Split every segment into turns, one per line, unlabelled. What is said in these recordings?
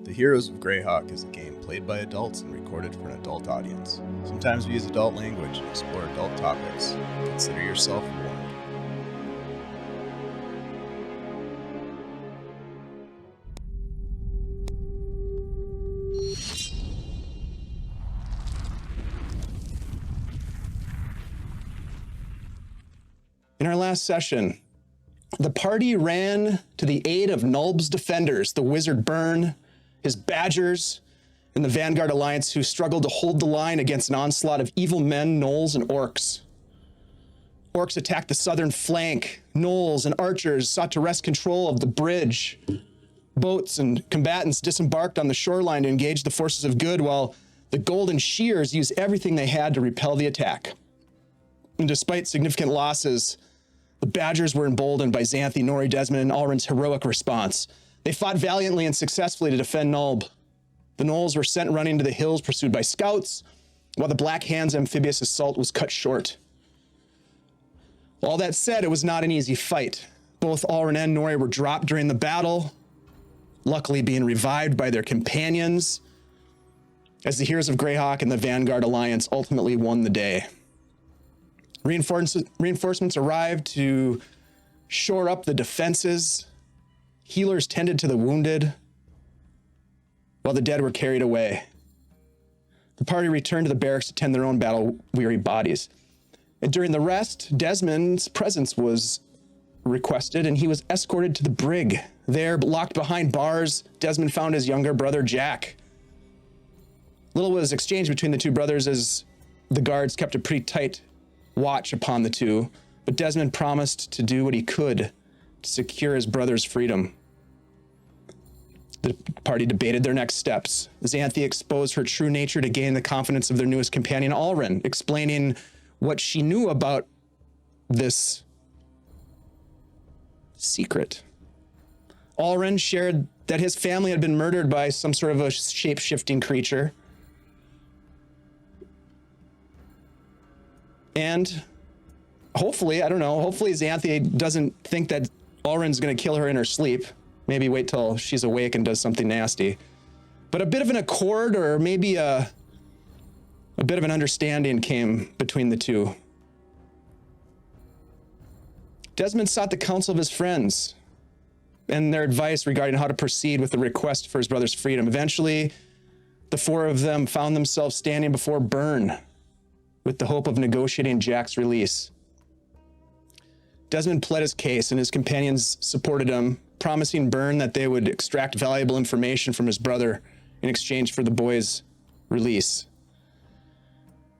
The Heroes of Greyhawk is a game played by adults and recorded for an adult audience. Sometimes we use adult language and explore adult topics. Consider yourself warned.
In our last session, the party ran to the aid of Nulb's defenders, the wizard Burn, his badgers, and the Vanguard Alliance, who struggled to hold the line against an onslaught of evil men, gnolls, and orcs. Orcs attacked the southern flank. Gnolls and archers sought to wrest control of the bridge. Boats and combatants disembarked on the shoreline to engage the forces of good, while the Golden Shears used everything they had to repel the attack. And despite significant losses, the Badgers were emboldened by Xanthi, Nori, Desmond, and Alrund's heroic response. They fought valiantly and successfully to defend Nulb. The Gnolls were sent running to the hills, pursued by scouts, while the Black Hand's amphibious assault was cut short. All that said, it was not an easy fight. Both Alrund and Nori were dropped during the battle, luckily being revived by their companions, as the Heroes of Greyhawk and the Vanguard Alliance ultimately won the day. Reinforcements arrived to shore up the defenses. Healers tended to the wounded, while the dead were carried away. The party returned to the barracks to tend their own battle-weary bodies. And during the rest, Desmond's presence was requested, and he was escorted to the brig. There, locked behind bars, Desmond found his younger brother, Jack. Little was exchanged between the two brothers, as the guards kept a pretty tight watch upon the two, but Desmond promised to do what he could to secure his brother's freedom. The party debated their next steps. Xanthi exposed her true nature to gain the confidence of their newest companion, Alrund, explaining what she knew about this secret. Alrund shared that his family had been murdered by some sort of a shape-shifting creature. And hopefully, hopefully Xanthi doesn't think that Alrund's going to kill her in her sleep. Maybe wait till she's awake and does something nasty. But a bit of an accord, or maybe a bit of an understanding, came between the two. Desmond sought the counsel of his friends and their advice regarding how to proceed with the request for his brother's freedom. Eventually, the four of them found themselves standing before Burn with the hope of negotiating Jack's release. Desmond pled his case, and his companions supported him, promising Burn that they would extract valuable information from his brother in exchange for the boy's release.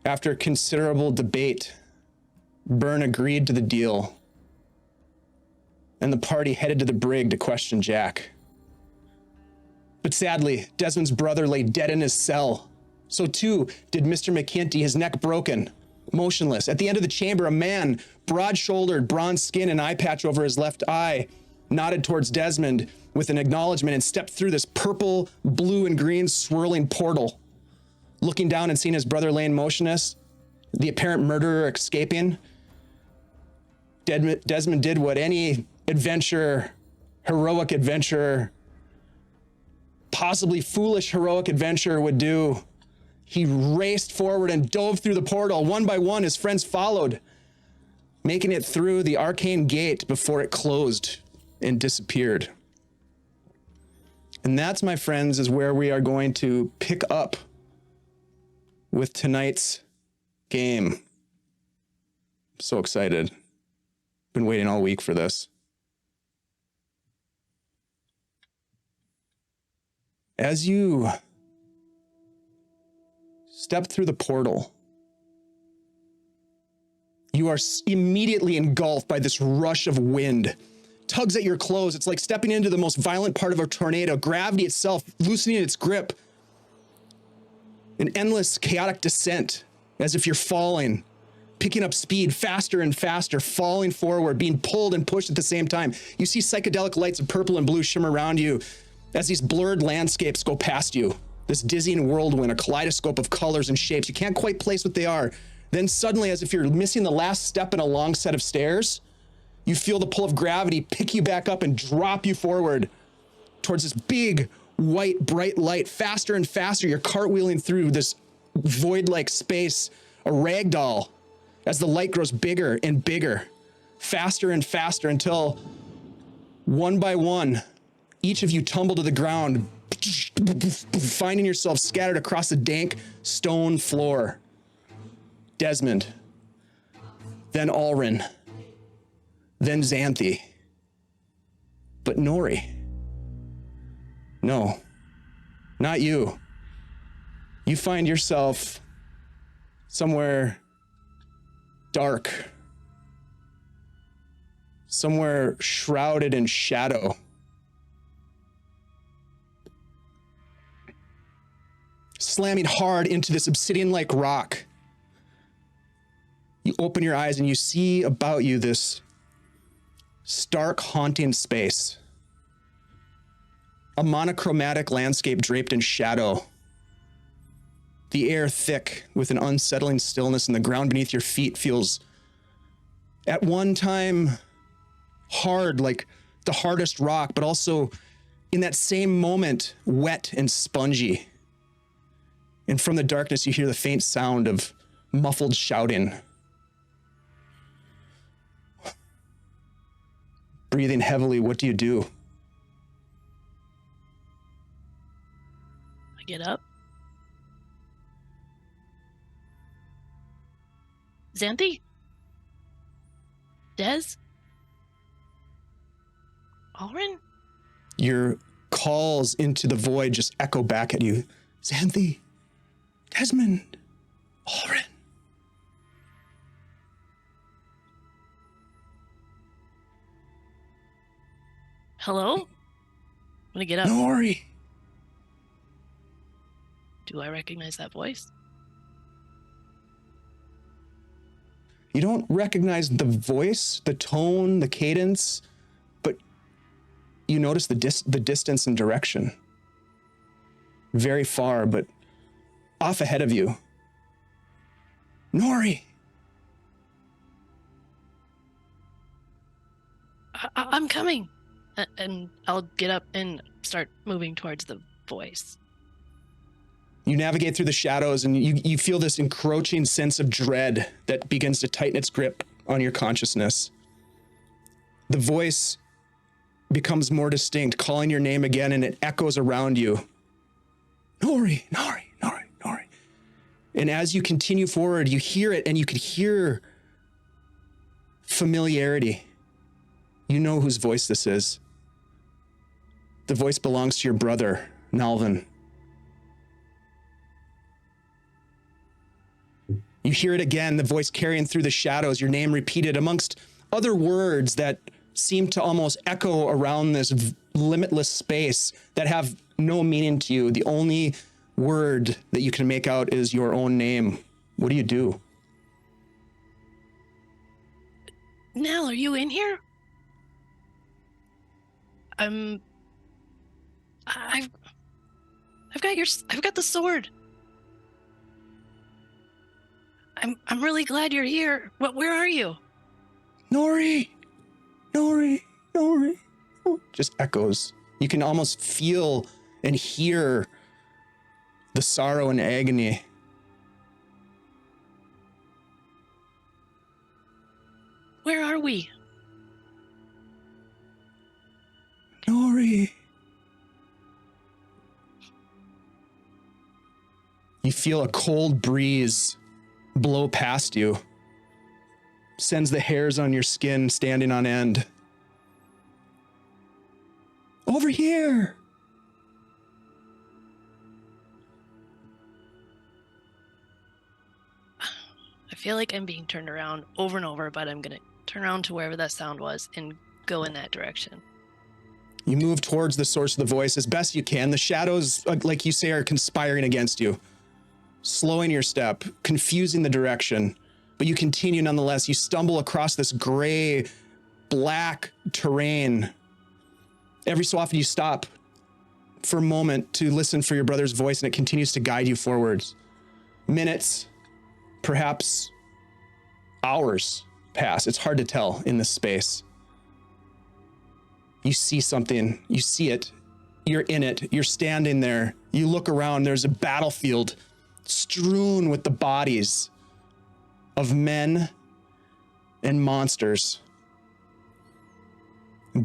After considerable debate, Burn agreed to the deal, and the party headed to the brig to question Jack. But sadly, Desmond's brother lay dead in his cell. So too did Mr. McKinty, his neck broken, motionless. At the end of the chamber, a man, broad-shouldered, bronze skin and eye patch over his left eye, nodded towards Desmond with an acknowledgement and stepped through this purple, blue, and green swirling portal. Looking down and seeing his brother laying motionless, the apparent murderer escaping, Desmond did what any adventurer, heroic adventurer, possibly foolish heroic adventurer would do. He raced forward and dove through the portal. One by one, his friends followed, making it through the arcane gate before it closed and disappeared. And that's, my friends, is where we are going to pick up with tonight's game. I'm so excited. Been waiting all week for this. As you step through the portal, you are immediately engulfed by this rush of wind. Tugs at your clothes. It's like stepping into the most violent part of a tornado. Gravity itself loosening its grip. An endless chaotic descent, as if you're falling, picking up speed faster and faster, falling forward, being pulled and pushed at the same time. You see psychedelic lights of purple and blue shimmer around you as these blurred landscapes go past you. This dizzying whirlwind, a kaleidoscope of colors and shapes. You can't quite place what they are. Then suddenly, as if you're missing the last step in a long set of stairs, you feel the pull of gravity pick you back up and drop you forward towards this big, white, bright light, faster and faster. You're cartwheeling through this void-like space, a ragdoll, as the light grows bigger and bigger, faster and faster, until one by one, each of you tumble to the ground, finding yourself scattered across the dank stone floor. Desmond, then Alrin, then Xanthi, but Nori. No, not you. You find yourself somewhere dark, somewhere shrouded in shadow. Slamming hard into this obsidian-like rock. You open your eyes and you see about you this stark, haunting space. A monochromatic landscape draped in shadow. The air thick with an unsettling stillness, and the ground beneath your feet feels at one time hard, like the hardest rock, but also in that same moment, wet and spongy. And from the darkness, you hear the faint sound of muffled shouting. Breathing heavily, what do you do?
I get up. Xanthi? Des? Alrin?
Your calls into the void just echo back at you. Xanthi, Desmond, Alrin.
Hello? I'm gonna get up.
Nori.
Do I recognize that voice?
You don't recognize the voice, the tone, the cadence, but you notice the distance and direction. Very far, but off ahead of you. Nori.
I'm coming. And I'll get up and start moving towards the voice.
You navigate through the shadows, and you feel this encroaching sense of dread that begins to tighten its grip on your consciousness. The voice becomes more distinct, calling your name again, and it echoes around you. Nori, Nori, Nori, Nori. And as you continue forward, you hear it, and you could hear familiarity. You know whose voice this is. The voice belongs to your brother, Nalvin. You hear it again, the voice carrying through the shadows, your name repeated amongst other words that seem to almost echo around this limitless space that have no meaning to you. The only word that you can make out is your own name. What do you do?
Nell, are you in here? I've got the sword. I'm really glad you're here. Where are you?
Nori, Nori, Nori. Just echoes. You can almost feel and hear the sorrow and agony.
Where are we?
Nori. You feel a cold breeze blow past you. Sends the hairs on your skin standing on end. Over here.
I feel like I'm being turned around over and over, but I'm gonna turn around to wherever that sound was and go in that direction.
You move towards the source of the voice as best you can. The shadows, like you say, are conspiring against you. Slowing your step, confusing the direction, but you continue nonetheless. You stumble across this gray, black terrain. Every so often you stop for a moment to listen for your brother's voice, and it continues to guide you forwards. Minutes, perhaps hours pass. It's hard to tell in this space. You see something, you see it, you're in it. You're standing there. You look around. There's a battlefield strewn with the bodies of men and monsters.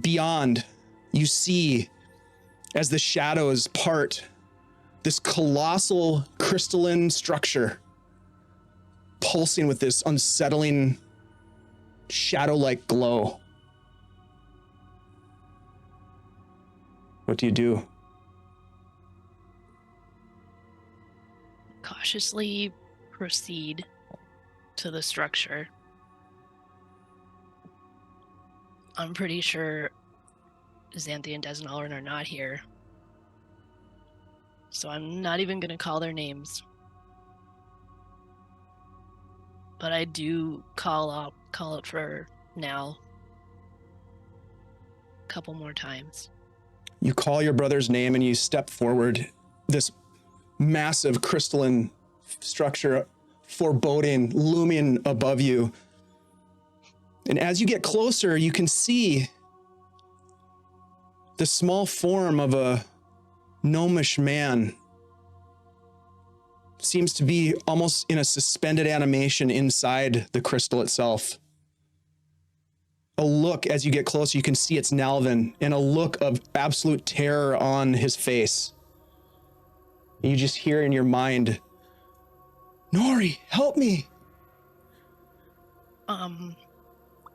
Beyond, you see, as the shadows part, this colossal crystalline structure pulsing with this unsettling shadow-like glow. What do you do?
Cautiously proceed to the structure. I'm pretty sure Xanthi and Desnalrin are not here. So I'm not even going to call their names. But I do call out for Nal a couple more times.
You call your brother's name and you step forward. This massive crystalline structure, foreboding, looming above you. And as you get closer, you can see the small form of a gnomish man. Seems to be almost in a suspended animation inside the crystal itself. A look, as you get closer, you can see it's Nalvin, and a look of absolute terror on his face. You just hear in your mind, Nori, help me.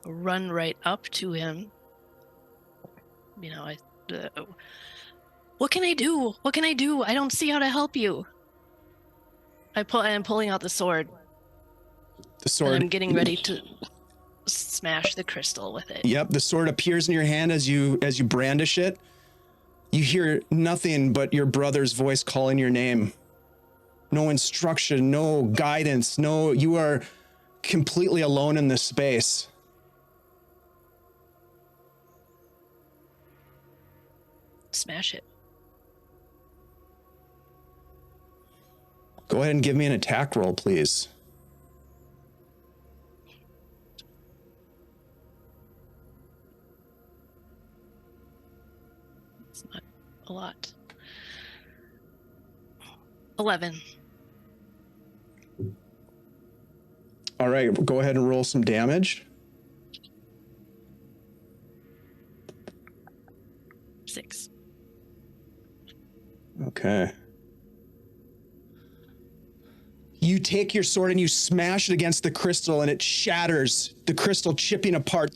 Run right up to him. What can I do? What can I do? I don't see how to help you. I am pulling out the sword.
The sword.
And I'm getting ready to smash the crystal with it.
Yep, the sword appears in your hand as you brandish it. You hear nothing but your brother's voice calling your name. No instruction, no guidance, you are completely alone in this space.
Smash it.
Go ahead and give me an attack roll, please.
It's not a lot. 11.
All right, go ahead and roll some damage.
6.
Okay. You take your sword and you smash it against the crystal and it shatters, the crystal chipping apart.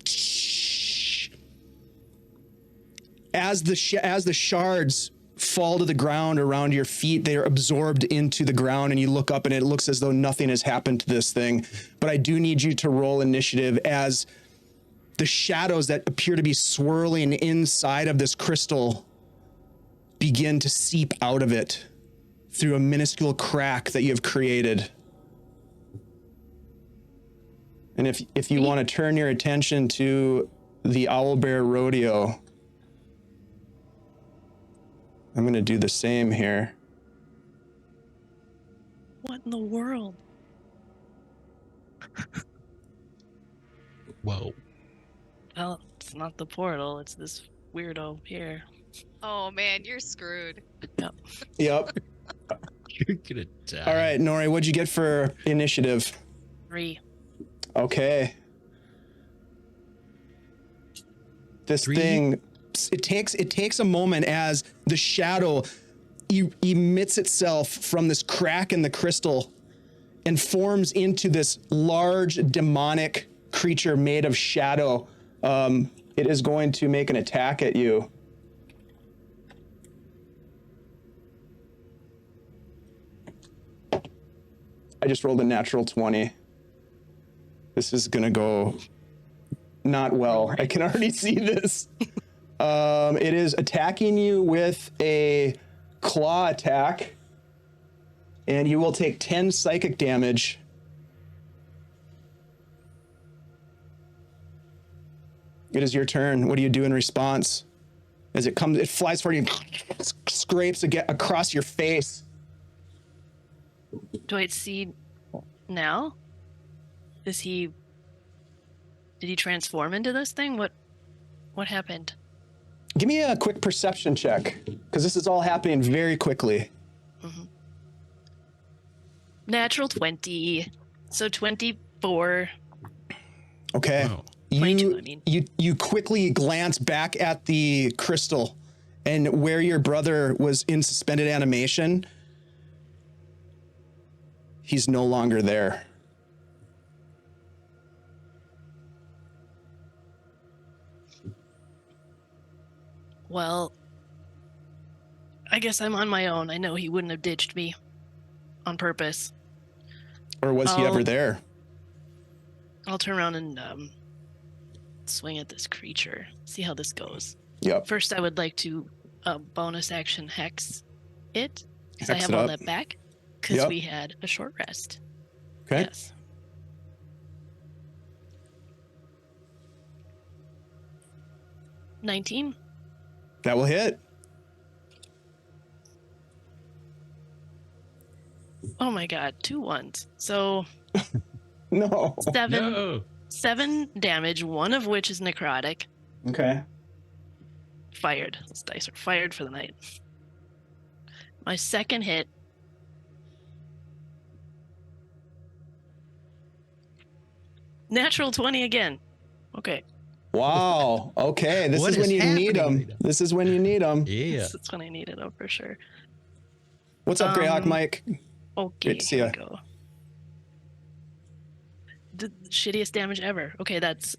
As the shards fall to the ground around your feet, they are absorbed into the ground and you look up and it looks as though nothing has happened to this thing. But I do need you to roll initiative as the shadows that appear to be swirling inside of this crystal begin to seep out of it through a minuscule crack that you have created. And if you want to turn your attention to the Owlbear Rodeo, I'm going to do the same here.
What in the world?
Whoa.
Well, it's not the portal, it's this weirdo here.
Oh man, you're screwed.
Yep.
Yep.
You're gonna die.
All right, Nori, what'd you get for initiative?
3.
Okay. This
3?
thing, it takes a moment as the shadow emits itself from this crack in the crystal and forms into this large demonic creature made of shadow. It is going to make an attack at you. I just rolled a natural 20. This is gonna go not well. I can already see this. It is attacking you with a claw attack, and you will take 10 psychic damage. It is your turn. What do you do in response? As it comes, it flies for you and scrapes across your face.
Do I see now? Did he transform into this thing? What happened?
Give me a quick perception check, because this is all happening very quickly.
Natural 20. So 24.
Okay.
Wow.
22, I mean.
You quickly glance back at the crystal, and where your brother was in suspended animation, he's no longer there.
Well, I guess I'm on my own. I know he wouldn't have ditched me on purpose.
Or was he ever there?
I'll turn around and swing at this creature. See how this goes.
Yep.
First, I would like to bonus action hex it, because I
Hex
have
it
all
up.
that back, because
Yep.
we had a short rest.
Okay.
Yes. $19.
That will hit.
Oh my god, 2 1s. So
No.
No.
7 damage, one of which is necrotic.
Okay.
Fired. Those dice are fired for the night. My second hit. Natural 20 again. Okay.
Wow. Okay. This
What
is when
is
you need
happening
them.
right now?
This is when you need them.
Yeah.
That's when I needed them for sure.
What's up, Greyhawk Mike?
Okay,
Great to see
here
ya.
we go. The shittiest damage ever. Okay, that's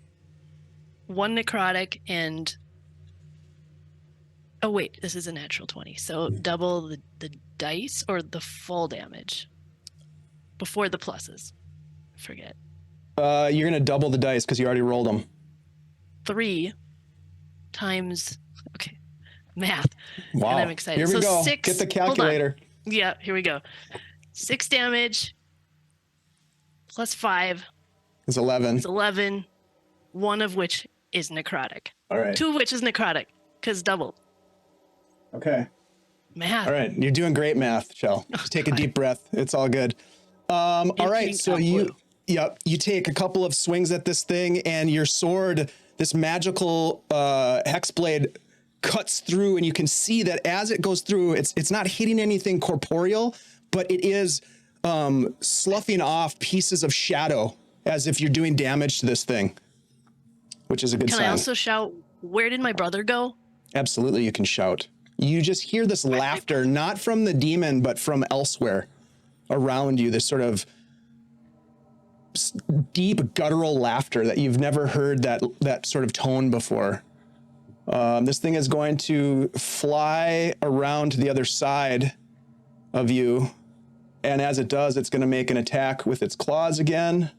1 necrotic and... Oh wait, this is a natural 20. So double the dice or the full damage? Before the pluses. Forget.
You're gonna double the dice because you already rolled them.
3 times... Okay, math.
Wow.
And I'm excited.
Here we
So
go.
6...
Get the
hold on.
calculator.
Yeah, here we go. 6 damage plus 5
It's 11.
is 11, one of which is necrotic.
All right.
2 of which is necrotic, because double.
Okay.
Math.
All right. You're doing great math, Shell. Just take a deep breath. It's all good. All right.
Inking
So
up
you,
blue.
yep, you take a couple of swings at this thing, and your sword, this magical hex blade, cuts through, and you can see that as it goes through, it's not hitting anything corporeal, but it is sloughing off pieces of shadow as if you're doing damage to this thing, which is a good
Can
sign.
I also shout, where did my brother go?
Absolutely, you can shout. You just hear this laughter, not from the demon, but from elsewhere around you, this sort of deep guttural laughter that you've never heard that sort of tone before. This thing is going to fly around to the other side of you. And as it does, it's going to make an attack with its claws again.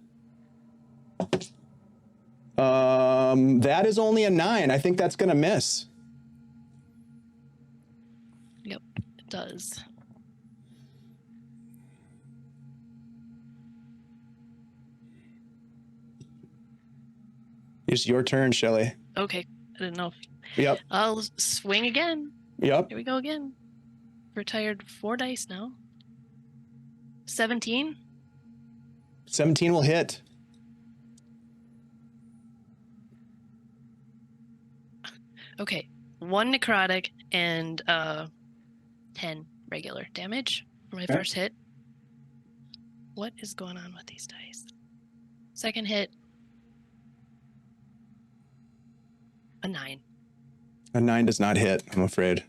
That is only a 9. I think that's going to miss.
Yep, it does.
It's your turn, Shelly.
Okay, I didn't know.
Yep.
I'll swing again.
Yep.
Here we go again. Retired 4 dice now. 17.
17 will hit.
Okay, 1 necrotic and 10 regular damage for my
Okay.
first hit. What is going on with these dice? Second hit, a 9.
A 9 does not hit, I'm afraid.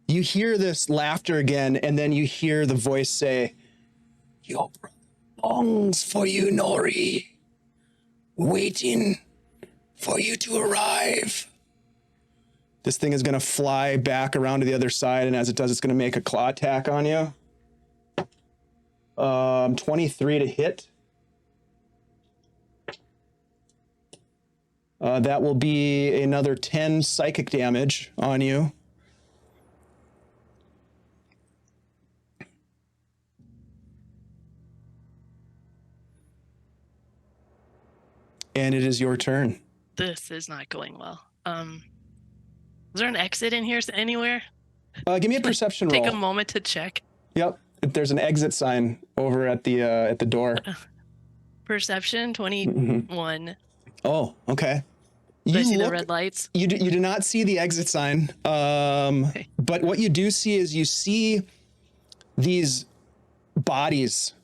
You hear this laughter again, and then you hear the voice say, "Your brother longs for you, Nori. Waiting for you to arrive." This thing is going to fly back around to the other side, and as it does, it's going to make a claw attack on you. 23 to hit. That will be another 10 psychic damage on you. And it is your turn.
This is not going well. Is there an exit in here anywhere?
Give me a perception
Take
roll.
a moment to check.
Yep. There's an exit sign over at the door.
Perception 21.
Oh, okay.
Do I
You
see the
look,
red lights?
you do not see the exit sign.
Okay.
But what you do see is you see these bodies.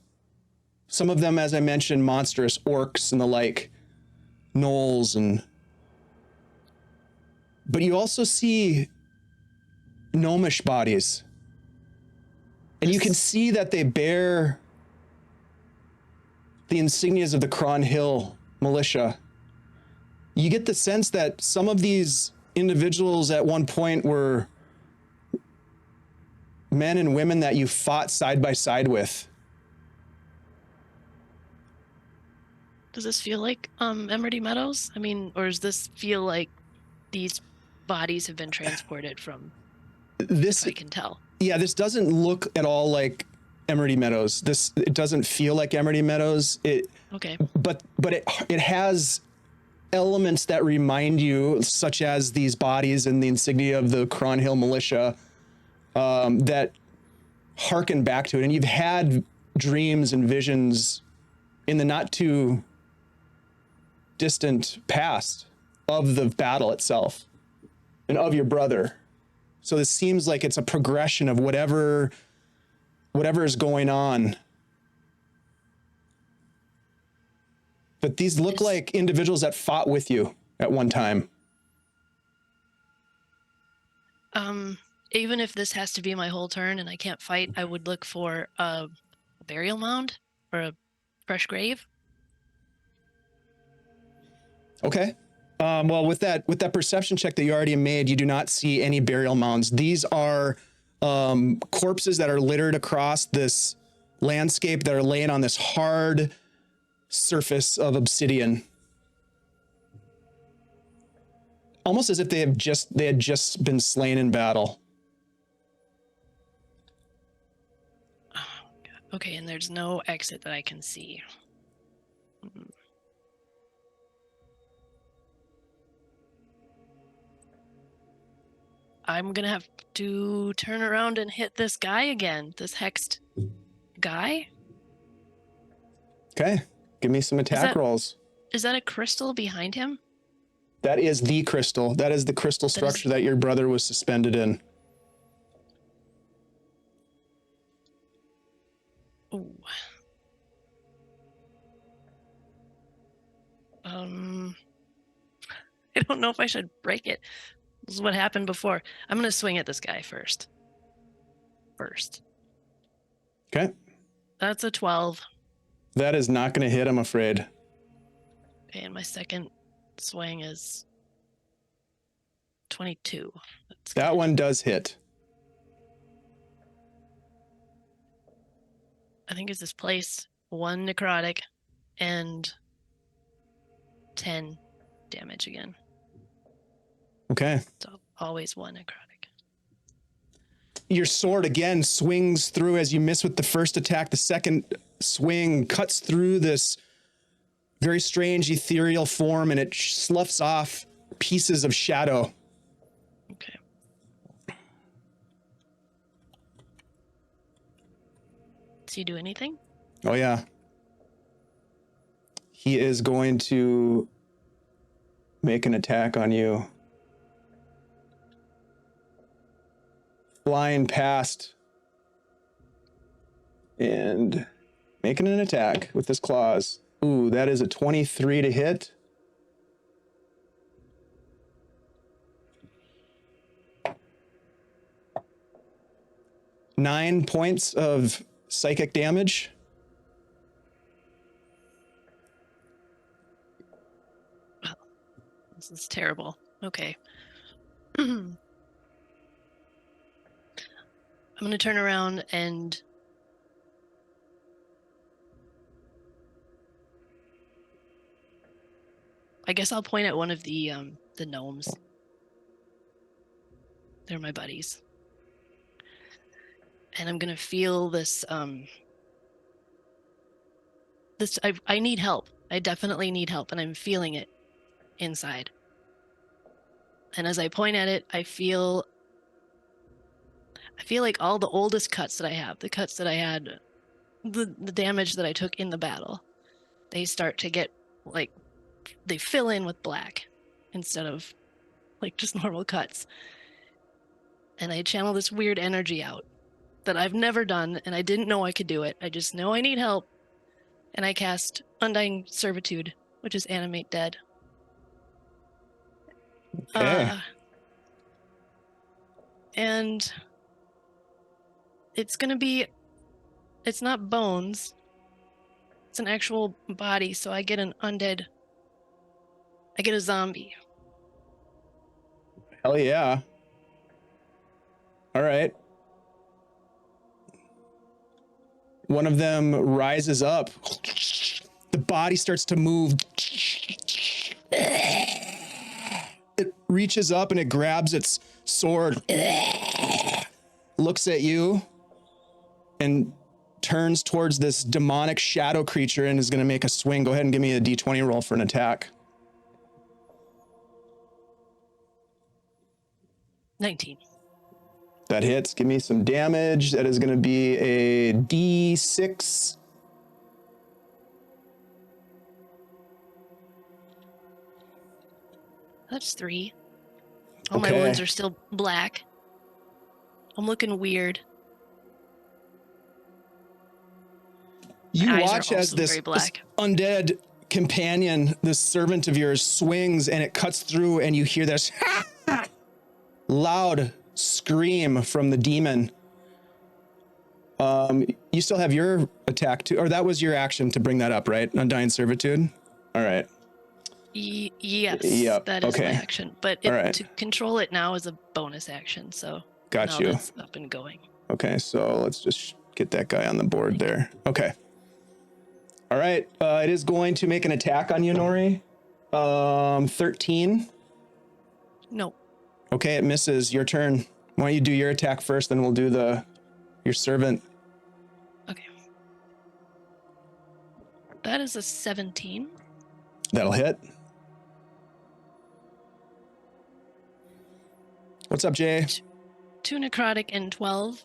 Some of them, as I mentioned, monstrous orcs and the like, gnolls, but you also see gnomish bodies. And you can see that they bear the insignias of the Cron Hill militia. You get the sense that some of these individuals at one point were men and women that you fought side by side with.
Does this feel like Emerald Meadows? I mean, or does this feel like these bodies have been transported from,
This,
if I can tell?
yeah, this doesn't look at all like Emerald Meadows. It doesn't feel like Emerald Meadows.
Okay.
But it has elements that remind you, such as these bodies and the insignia of the Cron Hill militia, that harken back to it. And you've had dreams and visions in the not too distant past of the battle itself and of your brother. So this seems like it's a progression of whatever is going on. But these look like individuals that fought with you at one time.
Even if this has to be my whole turn and I can't fight, I would look for a burial mound or a fresh grave.
Okay. Well, with that perception check that you already made, you do not see any burial mounds. These are corpses that are littered across this landscape that are laying on this hard surface of obsidian, almost as if they had just been slain in battle.
Oh, God. Okay, and there's no exit that I can see. I'm gonna have to turn around and hit this guy again. This hexed guy.
Okay. Give me some attack rolls.
Is that a crystal behind him?
That is the crystal. That is the crystal structure that your brother was suspended in.
Ooh. I don't know if I should break it. This is what happened before. I'm gonna swing at this guy first.
Okay.
That's a 12.
That is not going to hit, I'm afraid.
And my second swing is 22.
That one does hit.
I think it's this place. 1 necrotic and 10 damage again.
Okay.
So always 1 necrotic.
Your sword again swings through as you miss with the first attack. The second swing cuts through this very strange ethereal form and it sloughs off pieces of shadow.
Okay. Does he do anything?
Oh, yeah. He is going to make an attack on you. Flying past and making an attack with his claws. Ooh, that is a 23 to hit. Nine points of psychic damage.
This is terrible. Okay. I'm going to turn around and I guess I'll point at one of the gnomes. They're my buddies. And I'm going to feel this I need help. I definitely need help and I'm feeling it inside. And as I point at it, I feel like all the oldest cuts that I have, the cuts that I had, the damage that I took in the battle, they start to get, like, they fill in with black. instead of like just normal cuts. And I channel this weird energy out that I've never done, and I didn't know I could do it. I just know I need help. And I cast Undying Servitude, which is Animate Dead.
Okay.
And it's not bones. It's an actual body, so I get I get a zombie.
Hell yeah. All right. One of them rises up. The body starts to move. It reaches up and it grabs its sword, looks at you, and turns towards this demonic shadow creature and is going to make a swing. Go ahead and give me a d20 roll for an attack.
19.
That hits. Give me some damage. That is going to be a d6.
That's 3. All my
Okay.
wounds are still black. I'm looking weird.
You
My eyes are
watch as
also
this
very black.
undead companion, this servant of yours, swings and it cuts through, and you hear this loud scream from the demon. You still have your attack too, or that was your action to bring that up, right? Undying Servitude. All right.
Yes,
Yep,
that is
okay.
my action. But
All right.
to control it now is a bonus action, so
Got
now
you.
that's up and going.
Okay, so let's just get that guy on the board there. Okay. All right. It is going to make an attack on you, Nori. 13.
No.
Okay, it misses. Your turn. Why don't you do your attack first, then we'll do your servant.
Okay. That is a 17.
That'll hit. What's up, Jay?
2 necrotic and 12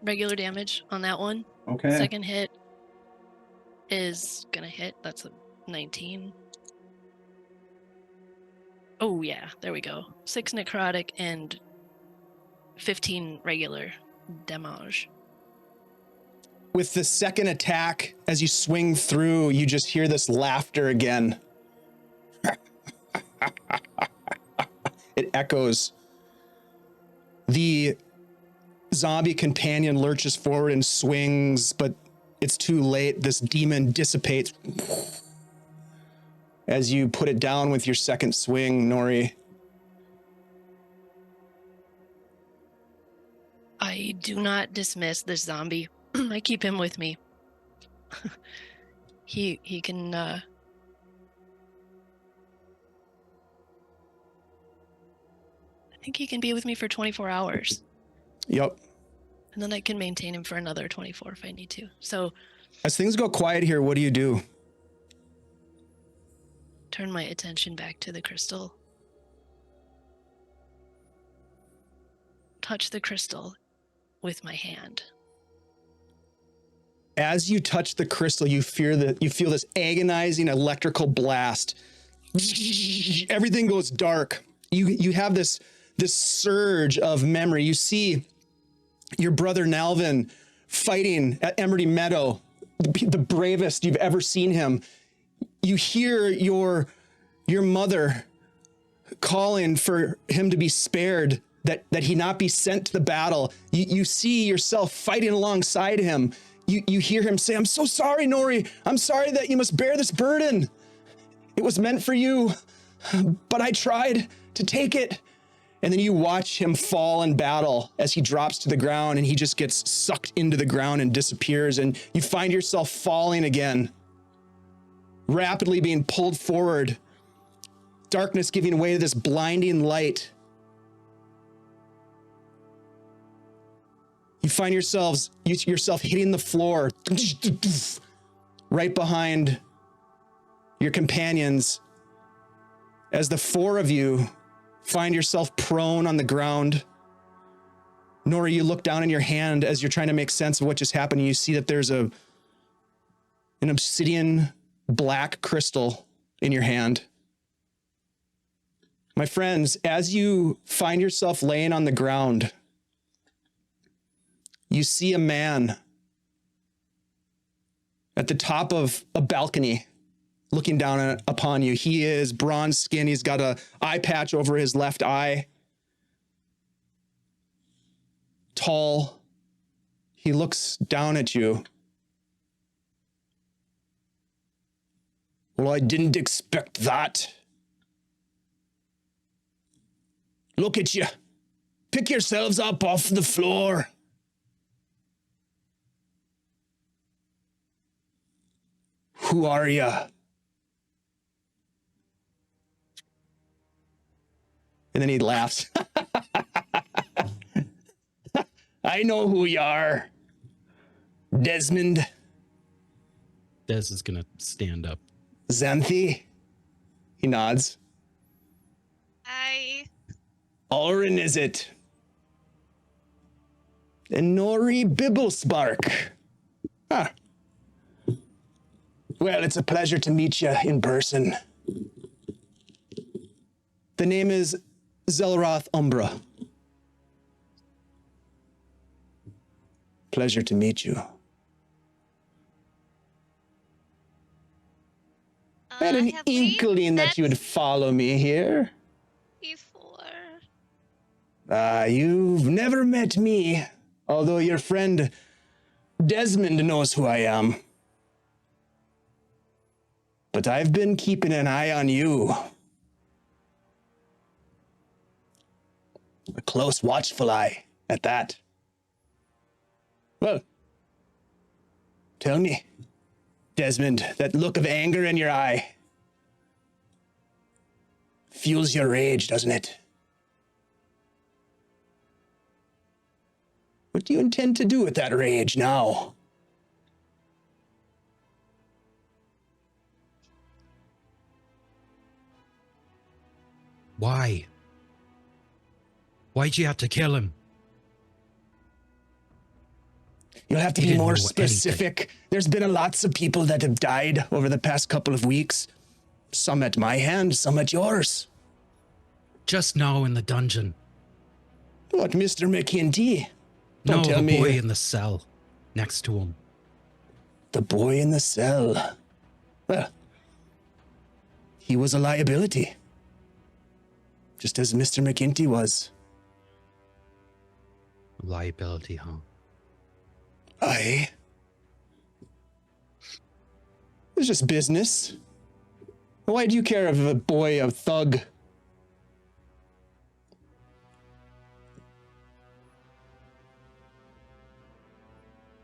regular damage on that one.
Okay.
Second hit is gonna hit. That's a 19. Oh yeah, there we go. 6 necrotic and 15 regular damage.
With the second attack, as you swing through, you just hear this laughter again. It echoes. The zombie companion lurches forward and swings, but it's too late. This demon dissipates as you put it down with your second swing, Nori.
I do not dismiss this zombie. I keep him with me. He can I think he can be with me for 24 hours.
Yep.
And then I can maintain him for another 24 if I need to. So
As things go quiet here, what do you do?
turn my attention back to the crystal. Touch the crystal with my hand.
As you touch the crystal, you feel this agonizing electrical blast. Everything goes dark. You have this surge of memory. You see your brother Nalvin fighting at Emerald Meadow, the bravest you've ever seen him. You hear your mother calling for him to be spared, that he not be sent to the battle. You see yourself fighting alongside him. You hear him say, "I'm so sorry, Nori. I'm sorry that you must bear this burden. It was meant for you, but I tried to take it." And then you watch him fall in battle as he drops to the ground, and he just gets sucked into the ground and disappears. And you find yourself falling again, rapidly being pulled forward, darkness giving way to this blinding light. You find yourself hitting the floor right behind your companions as the four of you find yourself prone on the ground. Nora, you look down in your hand as you're trying to make sense of what just happened. And you see that there's an obsidian black crystal in your hand. My friends, as you find yourself laying on the ground, you see a man at the top of a balcony looking down upon you. He is bronze skin. He's got an eye patch over his left eye. Tall. He looks down at you. Well, I didn't expect that. Look at you. Pick yourselves up off the floor. Who are you? And then he laughs. I know who you are. Desmond.
Des is going to stand up.
Xanthi. He nods. Orin, is it? And Nori Bibblespark. Huh. Well, it's a pleasure to meet you in person. The name is Zelroth Umbra. Pleasure to meet you. I had an inkling that you would follow me here.
Before.
You've never met me, although your friend Desmond knows who I am. But I've been keeping an eye on you. A close, watchful eye at that. Well, tell me, Desmond, that look of anger in your eye fuels your rage, doesn't it? What do you intend to do with that rage now?
Why? Why'd you have to kill him?
You'll have to
He
be
didn't
more
know
specific.
anything.
There's been lots of people that have died over the past couple of weeks. Some at my hand, some at yours.
Just now in the dungeon.
What, Mr. McKinty?
No,
Don't tell
the
me.
boy in the cell next to him.
The boy in the cell. Well, he was a liability. Just as Mr. McKinty was.
Liability, huh?
Aye. It's just business. Why do you care if a boy, a thug?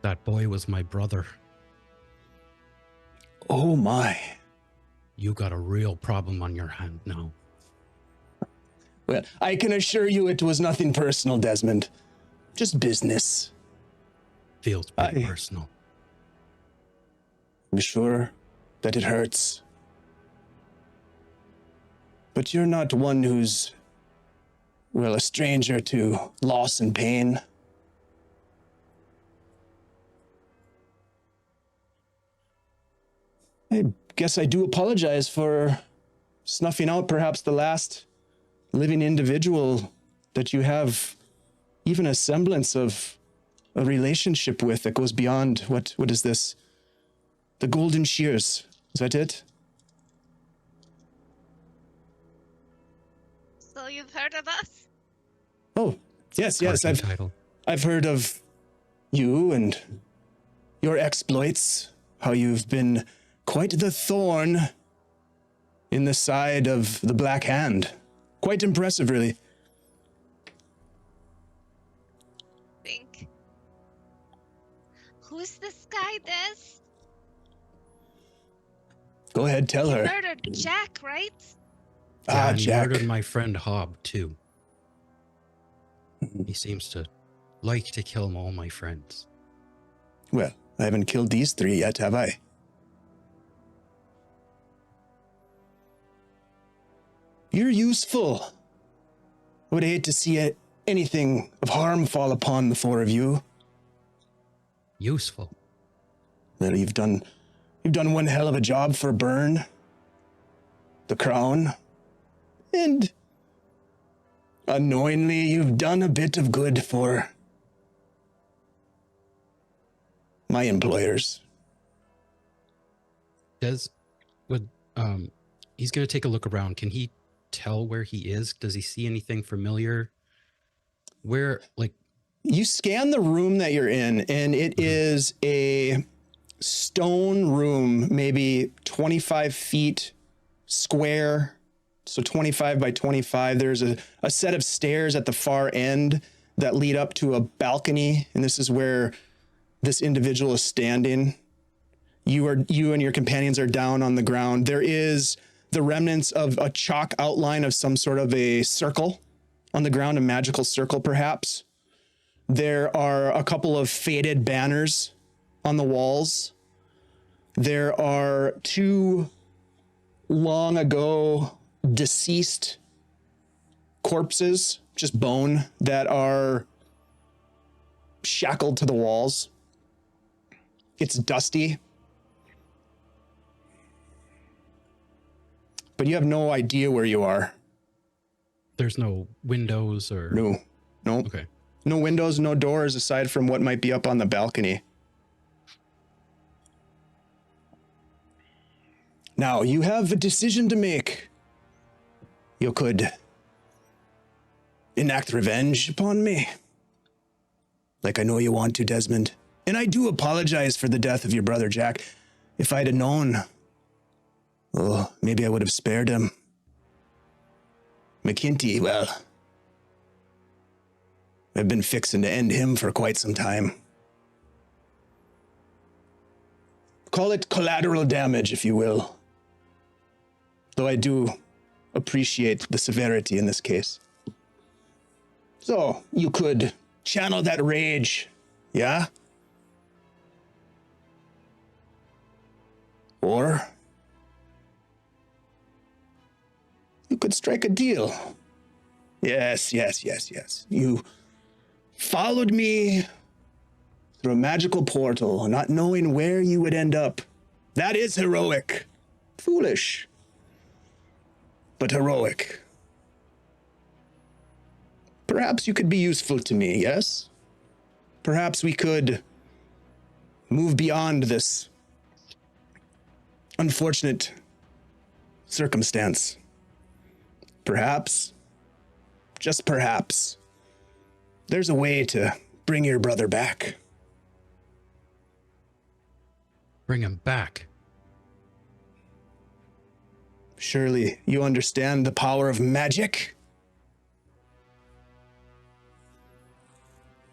That boy was my brother.
Oh my.
You got a real problem on your hand now.
Well, I can assure you it was nothing personal, Desmond. Just business.
Feels pretty
Aye.
personal.
I'm sure that it hurts. But you're not one who's, well, a stranger to loss and pain. I guess I do apologize for snuffing out perhaps the last living individual that you have even a semblance of a relationship with that goes beyond what is this? The Golden Shears. Is that it?
So you've heard of us?
Oh, yes,
Cartoon title.
I've heard of you and your exploits, how you've been quite the thorn in the side of the Black Hand. Quite impressive, really.
Think. Who's this guy, Des?
Go ahead, tell
He
her.
murdered Jack, right?
Yeah, and he
Jack.
murdered my friend Hob, too. He seems to like to kill all my friends.
Well, I haven't killed these three yet, have I? You're useful. I would hate to see anything of harm fall upon the four of you.
Useful.
Well, you've done one hell of a job for Byrne, the Crown, and Unknowingly, you've done a bit of good for my employers.
He's gonna take a look around. Can he tell where he is? Does he see anything familiar? Where, like,
You scan the room that you're in, and it is a stone room, maybe 25 feet square, so 25 by 25. There's a set of stairs at the far end that lead up to a balcony, and this is where this individual is standing. You and your companions are down on the ground. There is the remnants of a chalk outline of some sort of a circle on the ground, a magical circle perhaps. There are a couple of faded banners on the walls. There are 2 long ago deceased corpses, just bone, that are shackled to the walls. It's dusty. But you have no idea where you are.
there's no windows or...
No.
Okay.
No windows, no doors aside from what might be up on the balcony. Now, you have a decision to make. You could enact revenge upon me, like I know you want to, Desmond. And I do apologize for the death of your brother, Jack. If I'd have known, maybe I would have spared him. McKinty, well, I've been fixing to end him for quite some time. Call it collateral damage, if you will. Though I do appreciate the severity in this case. So, you could channel that rage, yeah? Or you could strike a deal. Yes. You followed me through a magical portal, not knowing where you would end up. That is heroic. Foolish, but heroic. Perhaps you could be useful to me, yes? Perhaps we could move beyond this unfortunate circumstance. Perhaps, just perhaps, there's a way to bring your brother back.
Bring him back.
Surely you understand the power of magic?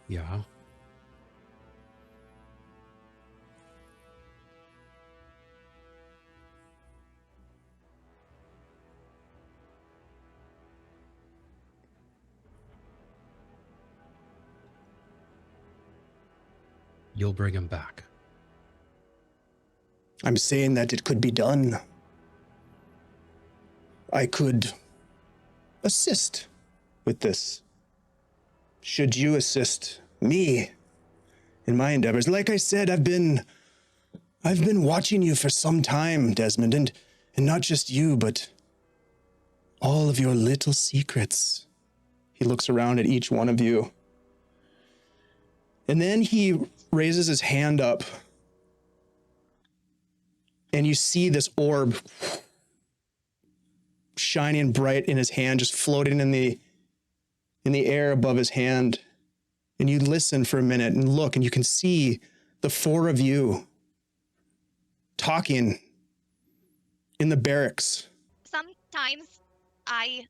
Yeah. You'll bring him back.
I'm saying that it could be done. I could assist with this. Should you assist me in my endeavors? Like I said, I've been watching you for some time, Desmond, and not just you, but all of your little secrets. He looks around at each one of you. And then he raises his hand up, and you see this orb shining bright in his hand, just floating in the air above his hand. And you listen for a minute and look, and you can see the 4 of you talking in the barracks.
Sometimes I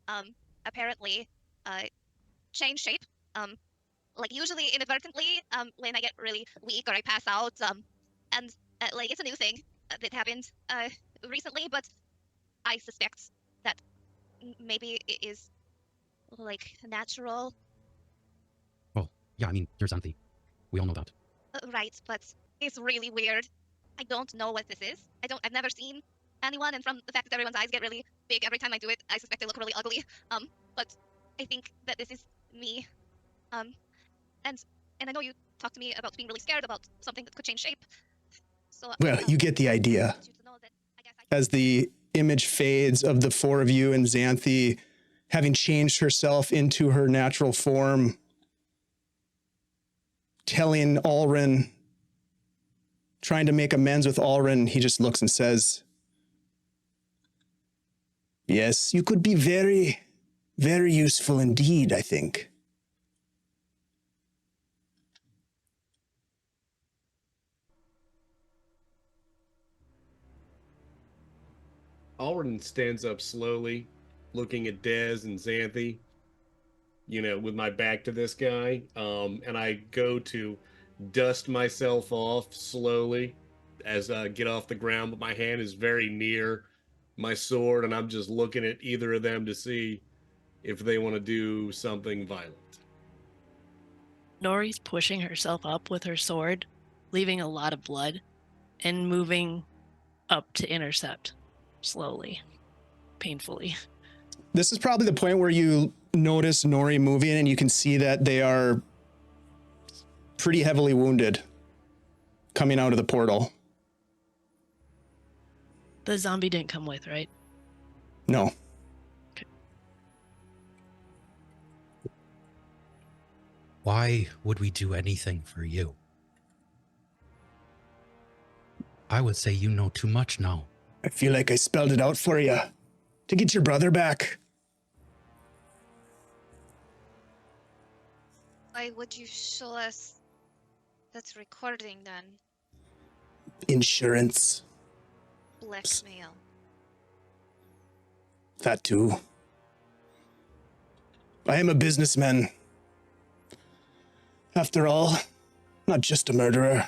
apparently change shape. Like usually inadvertently, when I get really weak or I pass out. And like it's a new thing that happened recently, but I suspect that maybe it is like natural.
Well, yeah, I mean, you're Xanthi. We all know that.
Right, but it's really weird. I don't know what this is. I've never seen anyone, and from the fact that everyone's eyes get really big every time I do it, I suspect they look really ugly. But I think that this is me. And I know you talked to me about being really scared about something that could change shape. So
Well, you get the idea.
I want you to know that I guess I
As the image fades of the 4 of you and Xanthi having changed herself into her natural form, telling Alrin, trying to make amends with Alrin, he just looks and says, "Yes, you could be very, very useful indeed, I think."
Alden stands up slowly, looking at Dez and Xanthi, with my back to this guy. And I go to dust myself off slowly as I get off the ground, but my hand is very near my sword, and I'm just looking at either of them to see if they want to do something violent.
Nori's pushing herself up with her sword, leaving a lot of blood, and moving up to intercept slowly, painfully.
This is probably the point where you notice Nori moving and you can see that they are pretty heavily wounded coming out of the portal.
The zombie didn't come with, right?
No.
Why would we do anything for you? I would say you know too much now.
I feel like I spelled it out for you. To get your brother back.
Why would you show us that recording then?
Insurance.
Blackmail.
That too. I am a businessman. After all, not just a murderer.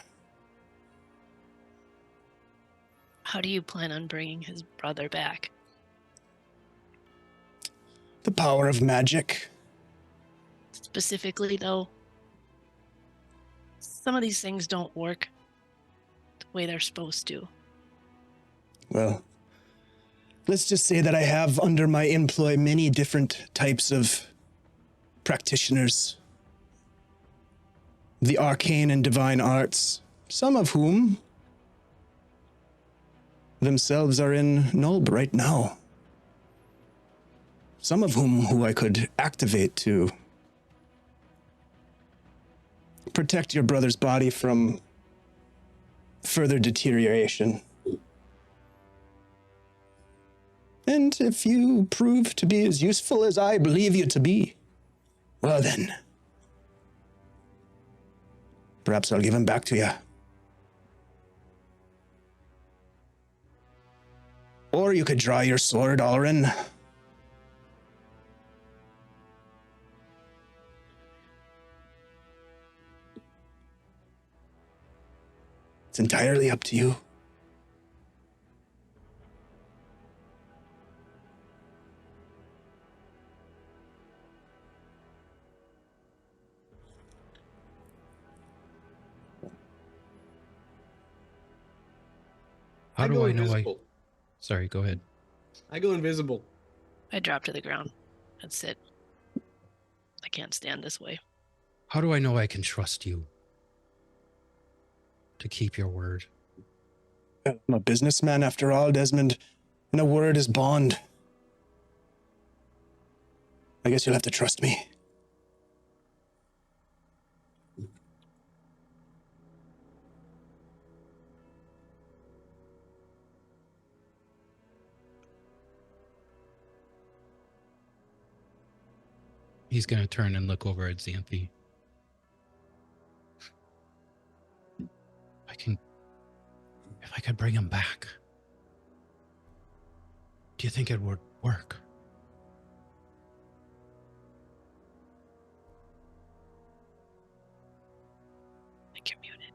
How do you plan on bringing his brother back?
The power of magic.
Specifically, though, some of these things don't work the way they're supposed to.
Well, let's just say that I have under my employ many different types of practitioners. The arcane and divine arts, some of whom themselves are in Nulb right now. Some of whom I could activate to protect your brother's body from further deterioration. And if you prove to be as useful as I believe you to be, well then, perhaps I'll give him back to you. Or you could draw your sword, Alrin. It's entirely up to you.
How do
go
I know
invisible.
Sorry, go ahead.
I go invisible.
I drop to the ground and sit. I can't stand this way.
How do I know I can trust you to keep your word?
I'm a businessman after all, Desmond, and a word is bond. I guess you'll have to trust me.
He's going to turn and look over at Xanthi. If I could bring him back, do you think it would work?
I think you're muted.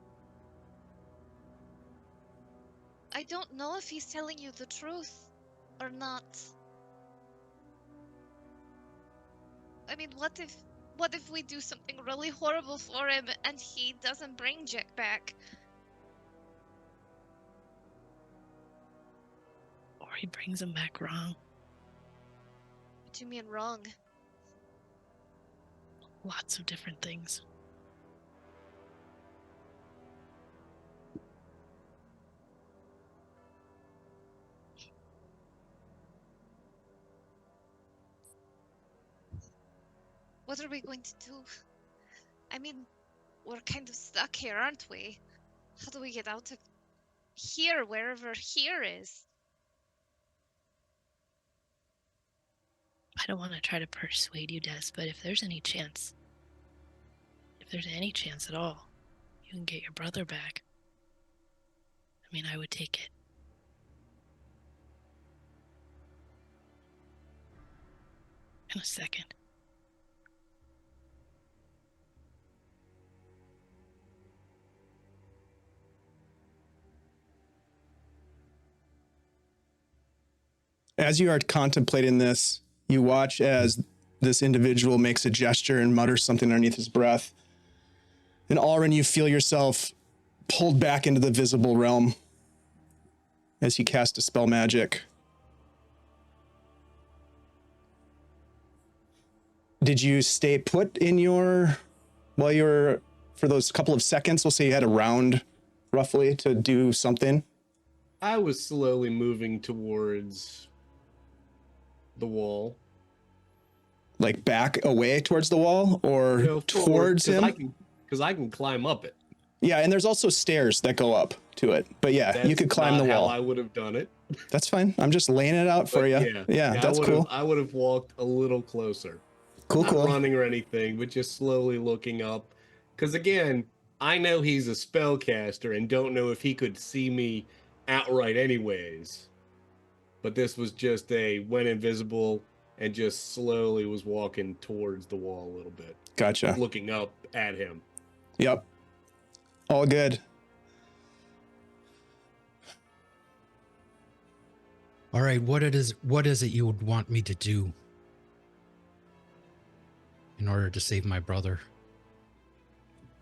I don't know if he's telling you the truth or not. I mean, what if we do something really horrible for him and he doesn't bring Jack back?
Or he brings him back wrong.
What do you mean wrong?
Lots of different things.
What are we going to do? I mean, we're kind of stuck here, aren't we? How do we get out of here, wherever here is?
I don't want to try to persuade you, Des, but if there's any chance at all, you can get your brother back. I mean, I would take it. In a second.
As you are contemplating this, you watch as this individual makes a gesture and mutters something underneath his breath. And Alrin, you feel yourself pulled back into the visible realm as he casts a spell magic. Did you stay put in while you were, for those couple of seconds, we'll say you had a round roughly to do something?
I was slowly moving towards the wall.
Like back away towards the wall or
No,
towards him?
Because I can climb up it.
Yeah, and there's also stairs that go up to it. But yeah, you could climb the wall.
How I would have done it.
That's fine. I'm just laying it out for you. Yeah, that's cool.
I would have walked a little closer.
Cool.
Not running or anything, but just slowly looking up. Because again, I know he's a spellcaster and don't know if he could see me outright anyways. But this was just went invisible and just slowly was walking towards the wall a little bit.
Gotcha.
Looking up at him.
Yep. All good.
All right, what is it you would want me to do in order to save my brother?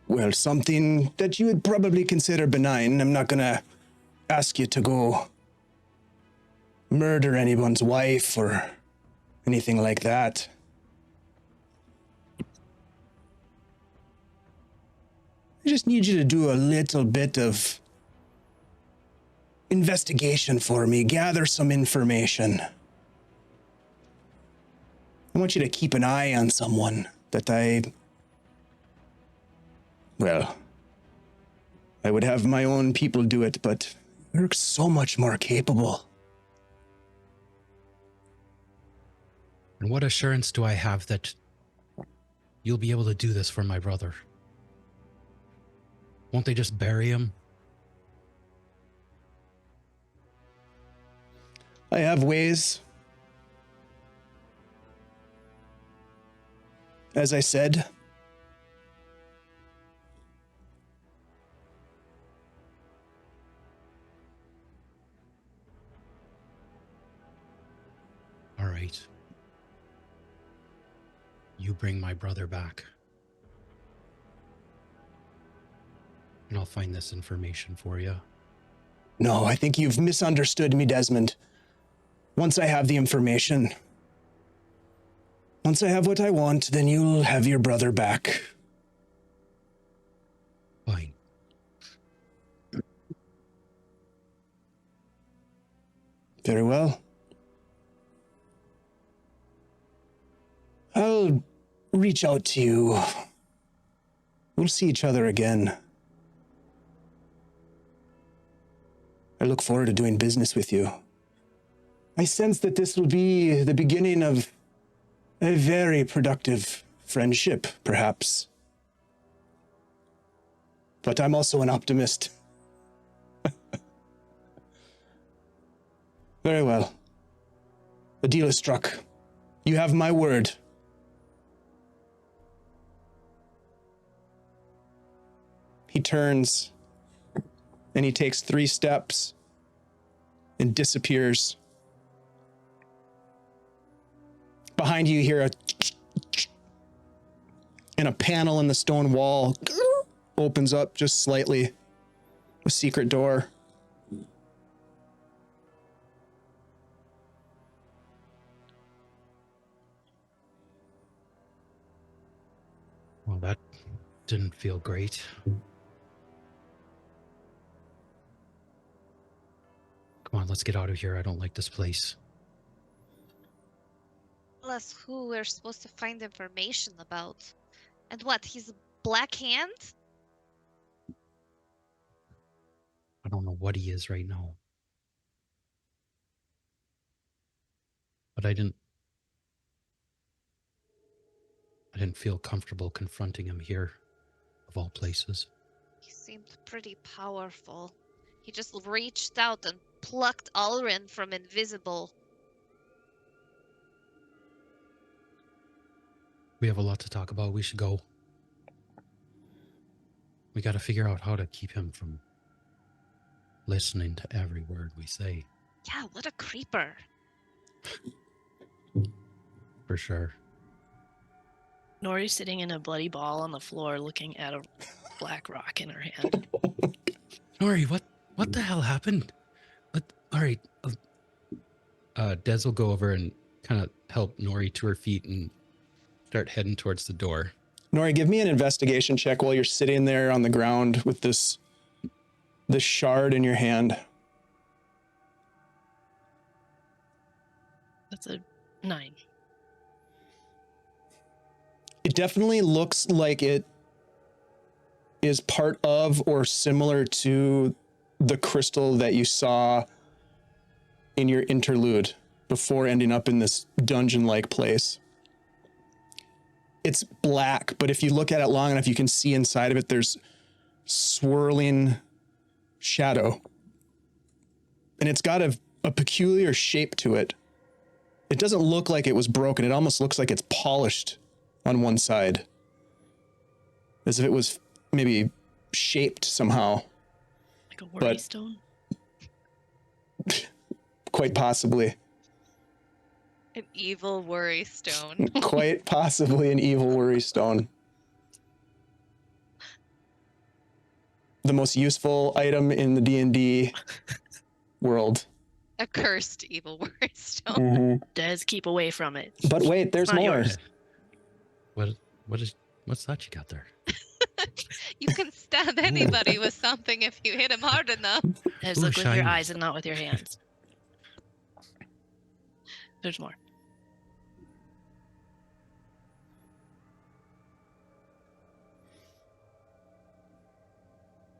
Well, something that you would probably consider benign. I'm not gonna ask you to go murder anyone's wife or anything like that. I just need you to do a little bit of investigation for me, gather some information. I want you to keep an eye on someone that I would have my own people do it, but you're so much more capable.
And what assurance do I have that you'll be able to do this for my brother? Won't they just bury him?
I have ways. As I said,
All right. You bring my brother back. And I'll find this information for you.
no, I think you've misunderstood me, Desmond. Once I have the information, once I have what I want, then you'll have your brother back.
Fine.
Very well. I'll reach out to you. We'll see each other again. I look forward to doing business with you. I sense that this will be the beginning of a very productive friendship, perhaps. But I'm also an optimist. Very well. The deal is struck. You have my word. He turns and he takes 3 steps and disappears. Behind you, you hear and a panel in the stone wall opens up just slightly. A secret door.
Well, that didn't feel great. Come on, let's get out of here. I don't like this place.
us who we're supposed to find information about. And what, his black hand?
I don't know what he is right now. But I didn't feel comfortable confronting him here, of all places.
He seemed pretty powerful. He just reached out and plucked Alrin from invisible.
We have a lot to talk about. We should go. We got to figure out how to keep him from listening to every word we say.
Yeah, what a creeper.
For sure.
Nori's sitting in a bloody ball on the floor looking at a black rock in her hand.
Nori, what the hell happened? All right. Des will go over and kind of help Nori to her feet and start heading towards the door.
Nori, give me an investigation check while you're sitting there on the ground with this shard in your hand.
That's a 9.
It definitely looks like it is part of or similar to the crystal that you saw in your interlude before ending up in this dungeon-like place. It's black, but if you look at it long enough, you can see inside of it there's swirling shadow. And it's got a peculiar shape to it. It doesn't look like it was broken. It almost looks like it's polished on one side, as if it was maybe shaped somehow.
Like a worry stone?
Quite possibly.
An evil worry stone.
Quite possibly an evil worry stone. The most useful item in the D&D world.
A cursed evil worry stone.
Des, keep away from it.
But wait, there's
It's not
more.
yours.
What's that you got there?
You can stab anybody with something if you hit him hard enough.
Des,
Ooh,
look with
shiny.
your eyes and not with your hands. There's more.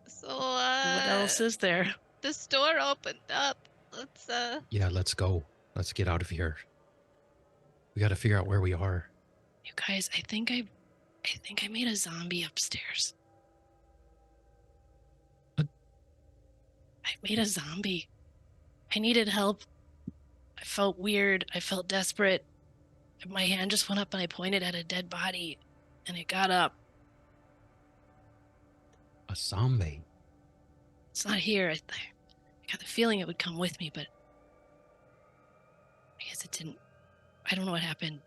So,
What else is there?
the store opened up. Let's,
Yeah, let's go. Let's get out of here. We got to figure out where we are.
You guys, I think I made a zombie upstairs.
What?
I made a zombie. I needed help. I felt weird. I felt desperate. My hand just went up and I pointed at a dead body and it got up.
A zombie.
It's not here. I got the feeling it would come with me, but I guess it didn't. I don't know what happened.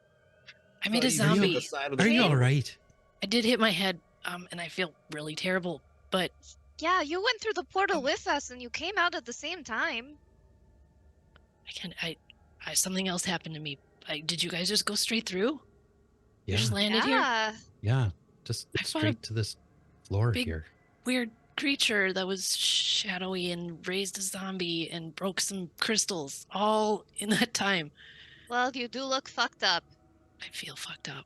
I made a zombie.
Are you all right?
I did hit my head, and I feel really terrible, but
yeah, you went through the portal with us and you came out at the same time.
something else happened to me. Did you guys just go straight through?
Yeah.
You just landed here?
Yeah. Just
I fought
straight to this floor
big-
here.
Weird creature that was shadowy and raised a zombie and broke some crystals all in that time.
Well, you do look fucked up.
I feel fucked up.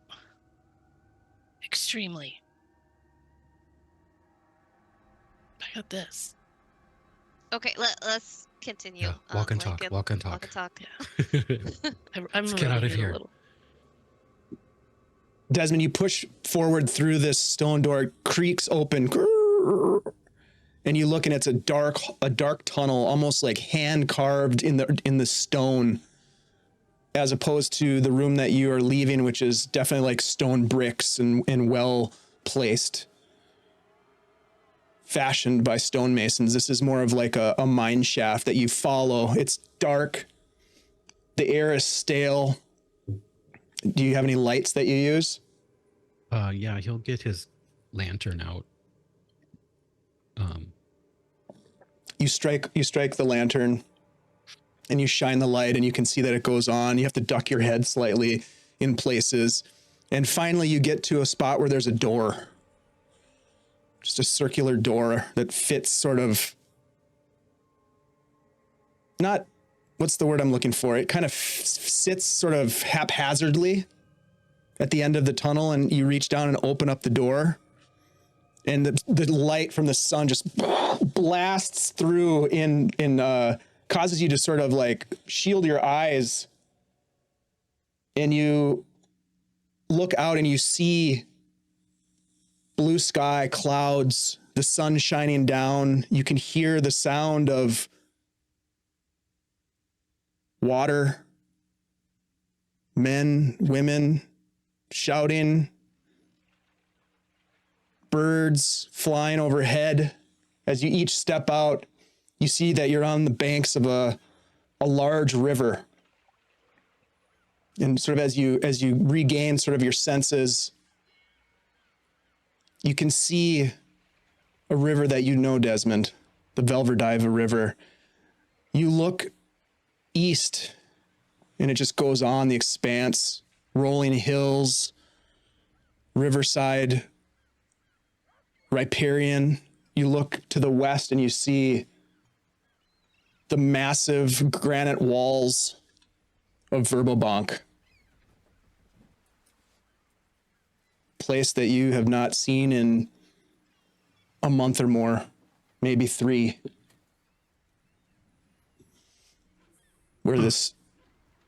Extremely. I got this.
Okay, let's continue.
Yeah, walk and
Lincoln.
talk. Walk and
Walk
talk.
and talk.
I'm
Let's get out of
moving it a
here.
little.
Desmond, you push forward through this stone door, it creaks open, and you look and it's a dark tunnel, almost like hand carved in the stone, as opposed to the room that you are leaving, which is definitely like stone bricks and well placed, fashioned by stonemasons. This is more of like a mine shaft that you follow. It's dark. The air is stale. Do you have any lights that you use?
Yeah, he'll get his lantern out.
You strike the lantern and you shine the light and you can see that it goes on. You have to duck your head slightly in places. And finally you get to a spot where there's a door. Just a circular door that fits sort of not what's the word I'm looking for? It kind of sits sort of haphazardly at the end of the tunnel, and you reach down and open up the door, and the light from the sun just blasts through causes you to sort of like shield your eyes, and you look out and you see blue sky, clouds, the sun shining down. You can hear the sound of water, men, women shouting, birds flying overhead. As you each step out, you see that you're on the banks of a large river. And sort of as you regain sort of your senses, you can see a river that you know, Desmond, the Velverdiva River. You look east, and it just goes on, the expanse, rolling hills, riverside, riparian. You look to the west and you see the massive granite walls of Verbobank. Place that you have not seen in a month or more, maybe 3. Where this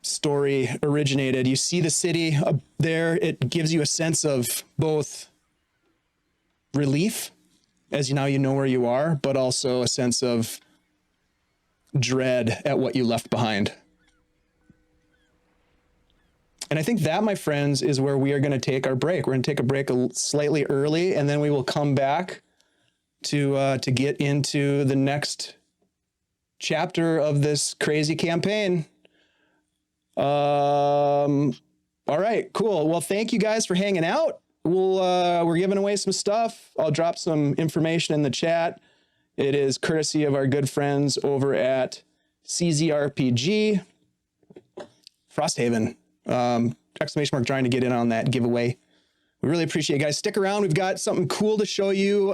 story originated. You see the city up there. It gives you a sense of both relief, as now you know where you are, but also a sense of dread at what you left behind. And I think that, my friends, is where we are going to take our break. We're going to take a break slightly early, and then we will come back to get into the next chapter of this crazy campaign. All right, cool. Well, thank you guys for hanging out. We're giving away some stuff. I'll drop some information in the chat. It is courtesy of our good friends over at CZRPG. Frosthaven. Exclamation mark trying to get in on that giveaway. We really appreciate it, guys. Stick around. We've got something cool to show you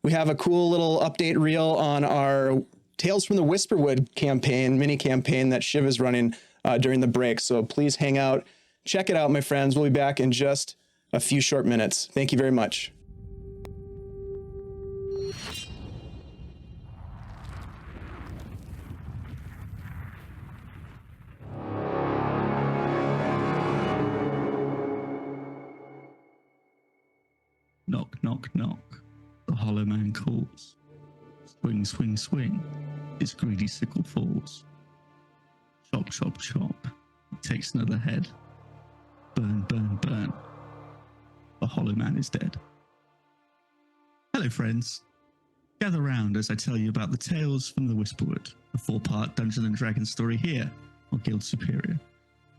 we have a cool little update reel on our Tales from the Whisperwood campaign, mini campaign that Shiv is running during the break. So please hang out. Check it out, my friends. We'll be back in just a few short minutes. Thank you very much.
Knock, knock, knock. The hollow man calls. Swing, swing, swing. His greedy sickle falls. Chop, chop, chop. He takes another head. Burn, burn, burn. The hollow man is dead. Hello, friends. Gather round as I tell you about the Tales from the Whisperwood, a 4-part Dungeons & Dragons story here on Guild Superior.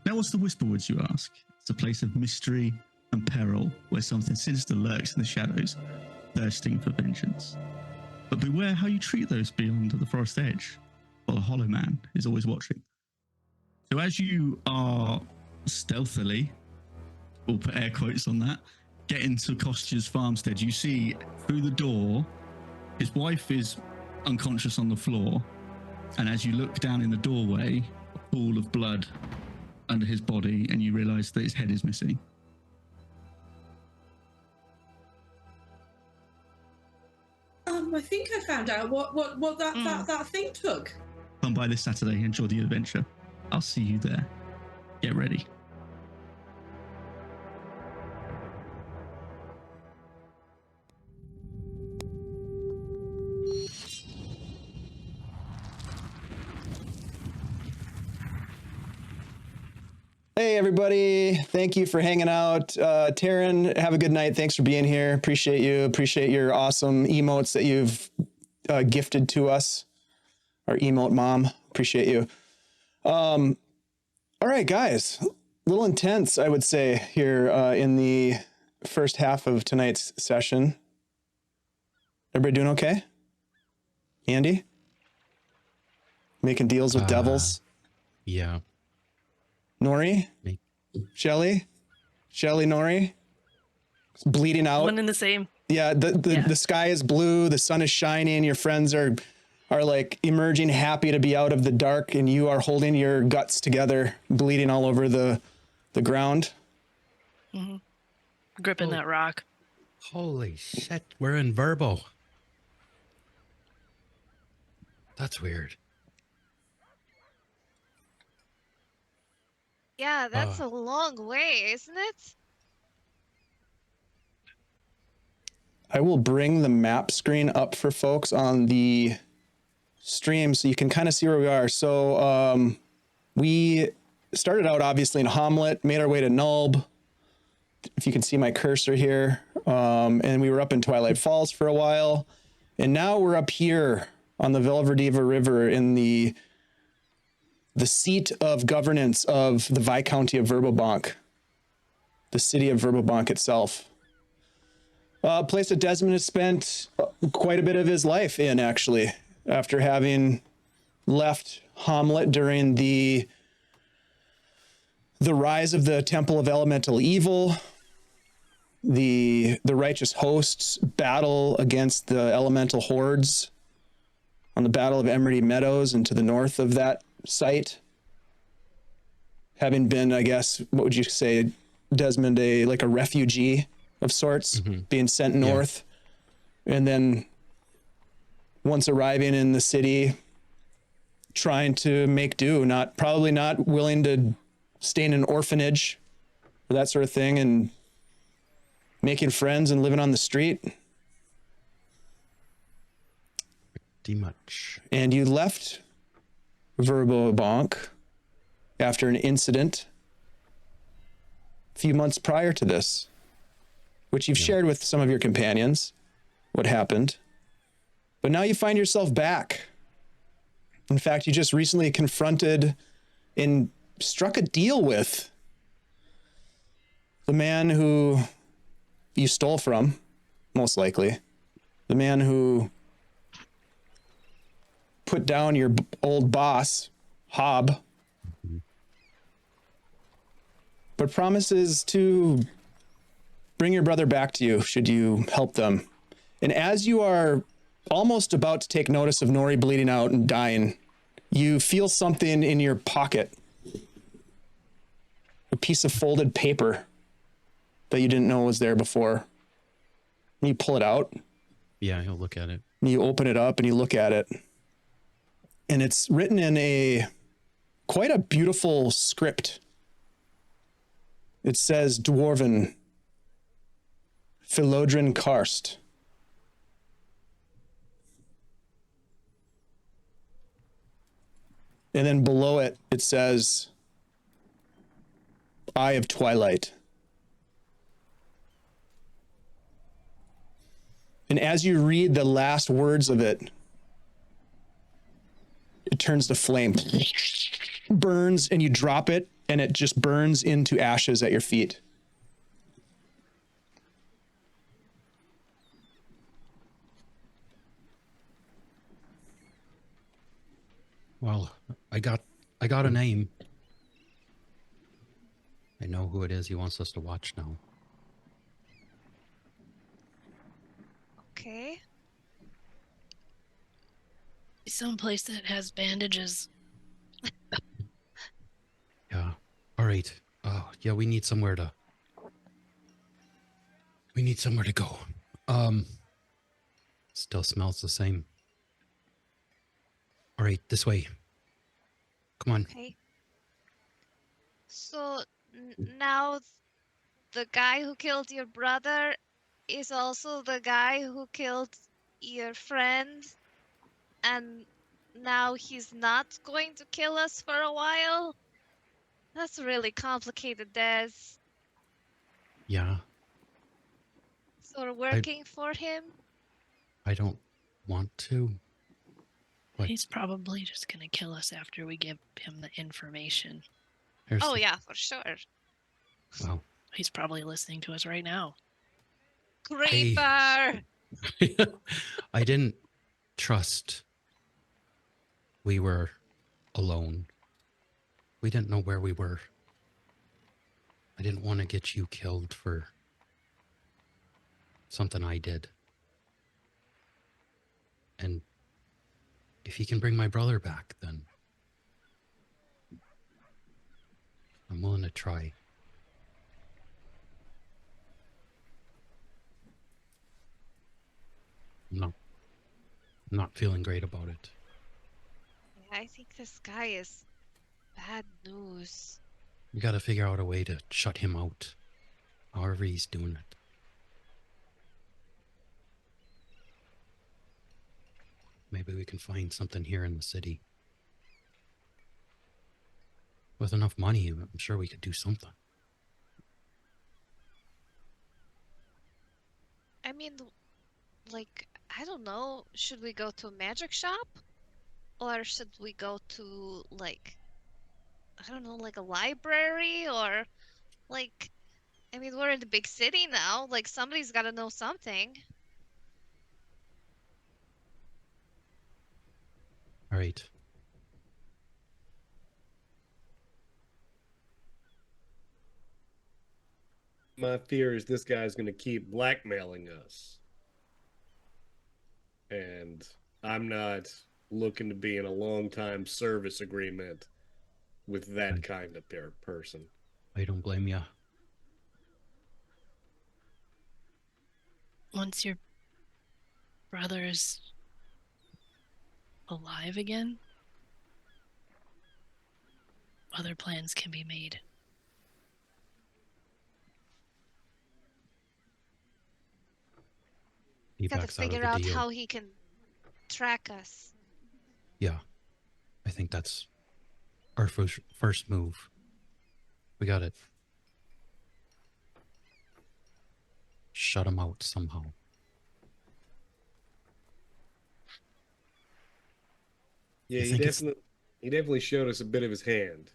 Now, what's the Whisperwoods, you ask? It's a place of mystery and peril where something sinister lurks in the shadows, thirsting for vengeance. But beware how you treat those beyond the forest edge, for the Hollow Man is always watching. So as you are stealthily, we'll put air quotes on that, get into Costia's farmstead, you see through the door, his wife is unconscious on the floor, and as you look down in the doorway, a pool of blood under his body, and you realize that his head is missing.
I think I found out what that thing took.
Come by this Saturday, enjoy the adventure. I'll see you there. Get ready.
Hey, everybody. Thank you for hanging out. Taryn, have a good night. Thanks for being here. Appreciate you. Appreciate your awesome emotes that you've gifted to us. Our emote mom. Appreciate you. All right, guys. A little intense, I would say, here in the first half of tonight's session. Everybody doing okay? Andy? Making deals with devils?
Yeah.
Nori? Shelly, Nori? It's bleeding out.
One and the same.
Yeah, the sky is blue, the sun is shining, your friends are are like emerging happy to be out of the dark, and you are holding your guts together, bleeding all over the ground.
Gripping
Oh.
that rock.
Holy shit, we're in Verbo. That's weird.
Yeah, that's a long way, isn't it?
I will bring the map screen up for folks on the stream so you can kind of see where we are. So we started out obviously in Hamlet, made our way to Nulb. If you can see my cursor here. And we were up in Twilight Falls for a while. And now we're up here on the Velverdiva River in the seat of governance of the Viscounty of Verbobank, the city of Verbobank itself. A place that Desmond has spent quite a bit of his life in, actually, after having left Hamlet during the rise of the Temple of Elemental Evil, the righteous hosts battle against the elemental hordes on the Battle of Emerald Meadows and to the north of that site. Having been, I guess, what would you say, Desmond, a refugee of sorts, being sent north, and then once arriving in the city, trying to make do, probably not willing to stay in an orphanage or that sort of thing, and making friends and living on the street.
Pretty much.
And you left Verbobank after an incident a few months prior to this, which you've shared with some of your companions, what happened. But now you find yourself back. In fact, you just recently confronted and struck a deal with the man who you stole from, most likely. The man who put down your old boss, Hob, but promises to bring your brother back to you should you help them. And as you are almost about to take notice of Nori bleeding out and dying, you feel something in your pocket. A piece of folded paper that you didn't know was there before. And you pull it out.
Yeah, he'll look at it.
And you open it up and you look at it. And it's written in quite a beautiful script. It says Dwarven, Philodrin Karst. And then below it, it says Eye of Twilight. And as you read the last words of it, it turns to flame, burns, and you drop it, and it just burns into ashes at your feet.
Well, I got a name. I know who it is he wants us to watch now.
Okay.
Someplace that has bandages.
Yeah. All right. Oh, yeah, we need somewhere to go. Still smells the same. All right, this way. Come on.
Okay. So now the guy who killed your brother is also the guy who killed your friend, and now he's not going to kill us for a while? That's really complicated, Des.
Yeah,
So we're working for him?
I don't want to. What?
He's probably just going to kill us after we give him the information.
Oh, yeah, for sure.
Wow.
He's probably listening to us right now.
Creeper!
I didn't trust we were alone. We didn't know where we were. I didn't want to get you killed for something I did. And if he can bring my brother back, then I'm willing to try. I'm not feeling great about it.
Yeah, I think this guy is bad news.
We got to figure out a way to shut him out, however he's doing it. Maybe we can find something here in the city. With enough money, I'm sure we could do something.
I mean, like, I don't know. Should we go to a magic shop? Or should we go to, like, I don't know, like a library? Or, like, I mean, we're in the big city now. Like, somebody's got to know something.
All right.
My fear is this guy's going to keep blackmailing us. And I'm not looking to be in a long-time service agreement with that kind of person.
I don't blame you.
Once your brother is alive again, other plans can be made.
He
Gotta
backs out of
figure
the
out
deal.
how he can track us.
Yeah, I think that's our first move. We got it. Shut him out somehow.
Yeah,
You
he
think it's-
definitely showed us a bit of his hand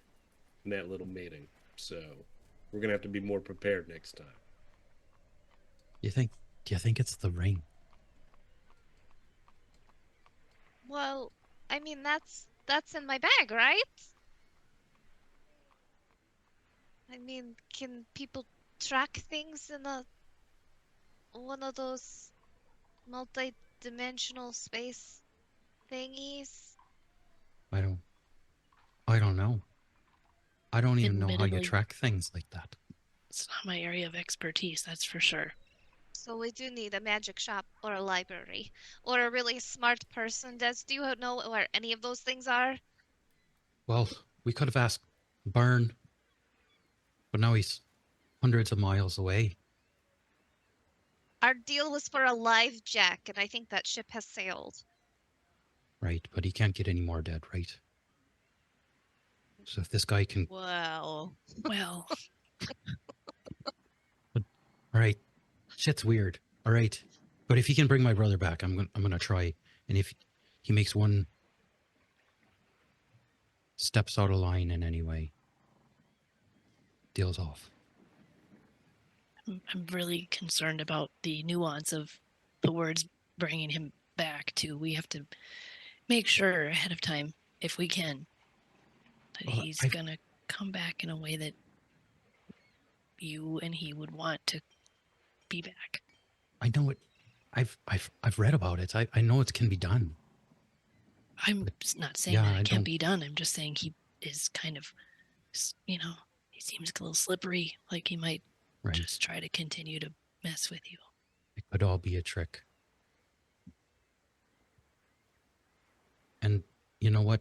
in that little meeting. So we're gonna have to be more prepared next time.
Do you think it's the ring?
Well, I mean, that's in my bag, right? I mean, can people track things in one of those multi-dimensional space thingies?
I don't know. I don't even know how you
Admittedly,
track things like that.
it's not my area of expertise, that's for sure.
So we do need a magic shop or a library or a really smart person. Do you know where any of those things are?
Well, we could have asked Byrne, but now he's hundreds of miles away.
Our deal was for a live jack, and I think that ship has sailed.
Right, but he can't get any more dead, right? So if this guy can...
Well,
Well,
All right, shit's weird. All right, but if he can bring my brother back, I'm gonna try. And if he makes one steps out of line in any way, deal's off.
I'm really concerned about the nuance of the words bringing him back to. We have to make sure ahead of time, if we can, that
Well,
he's going to come back in a way that you and he would want to be back.
I know it. I've read about it. I know it can be done.
I'm not saying
Yeah,
that
I
it can't
don't-
be done. I'm just saying he is kind of, he seems a little slippery, like he might
Right.
just try to continue to mess with you.
It could all be a trick. And you know what?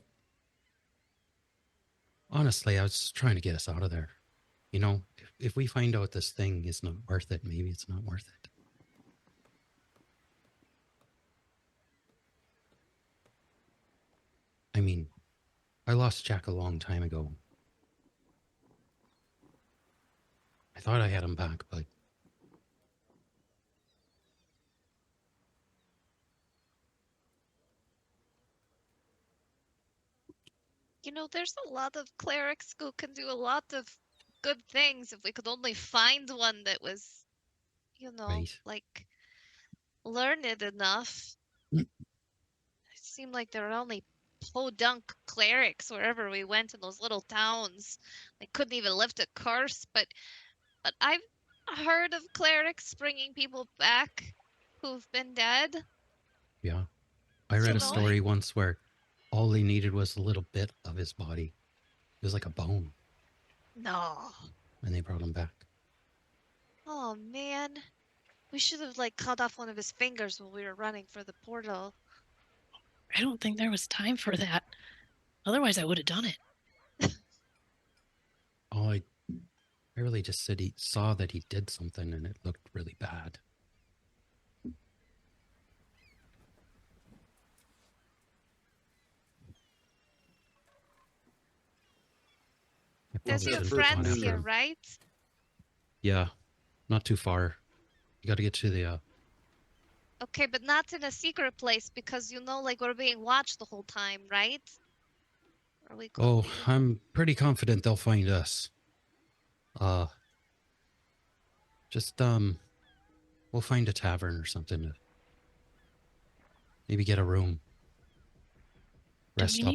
Honestly, I was trying to get us out of there. You know, if we find out this thing is not worth it, maybe it's not worth it. I mean, I lost Jack a long time ago. I thought I had him back, but
there's a lot of clerics who can do a lot of good things if we could only find one that was,
Right.
like learned enough.
Mm.
It seemed like there were only podunk clerics wherever we went in those little towns. They couldn't even lift a curse, but I've heard of clerics bringing people back who've been dead.
yeah. I read a
So-
story once where all they needed was a little bit of his body. It was like a bone,
No.
and they brought him back.
Oh man. We should have like cut off one of his fingers while we were running for the portal.
I don't think there was time for that. Otherwise, I would have done it.
Oh, I really just said he saw that he did something, and it looked really bad. I
There's
probably
your
shouldn't have gone
friends
after
here,
him.
right?
Yeah, not too far. You got to get to the.
Okay, but not in a secret place because you know, like we're being watched the whole time, right? Are we?
Oh,
confident?
I'm pretty confident they'll find us. Just we'll find a tavern or something to maybe get a room. Rest up.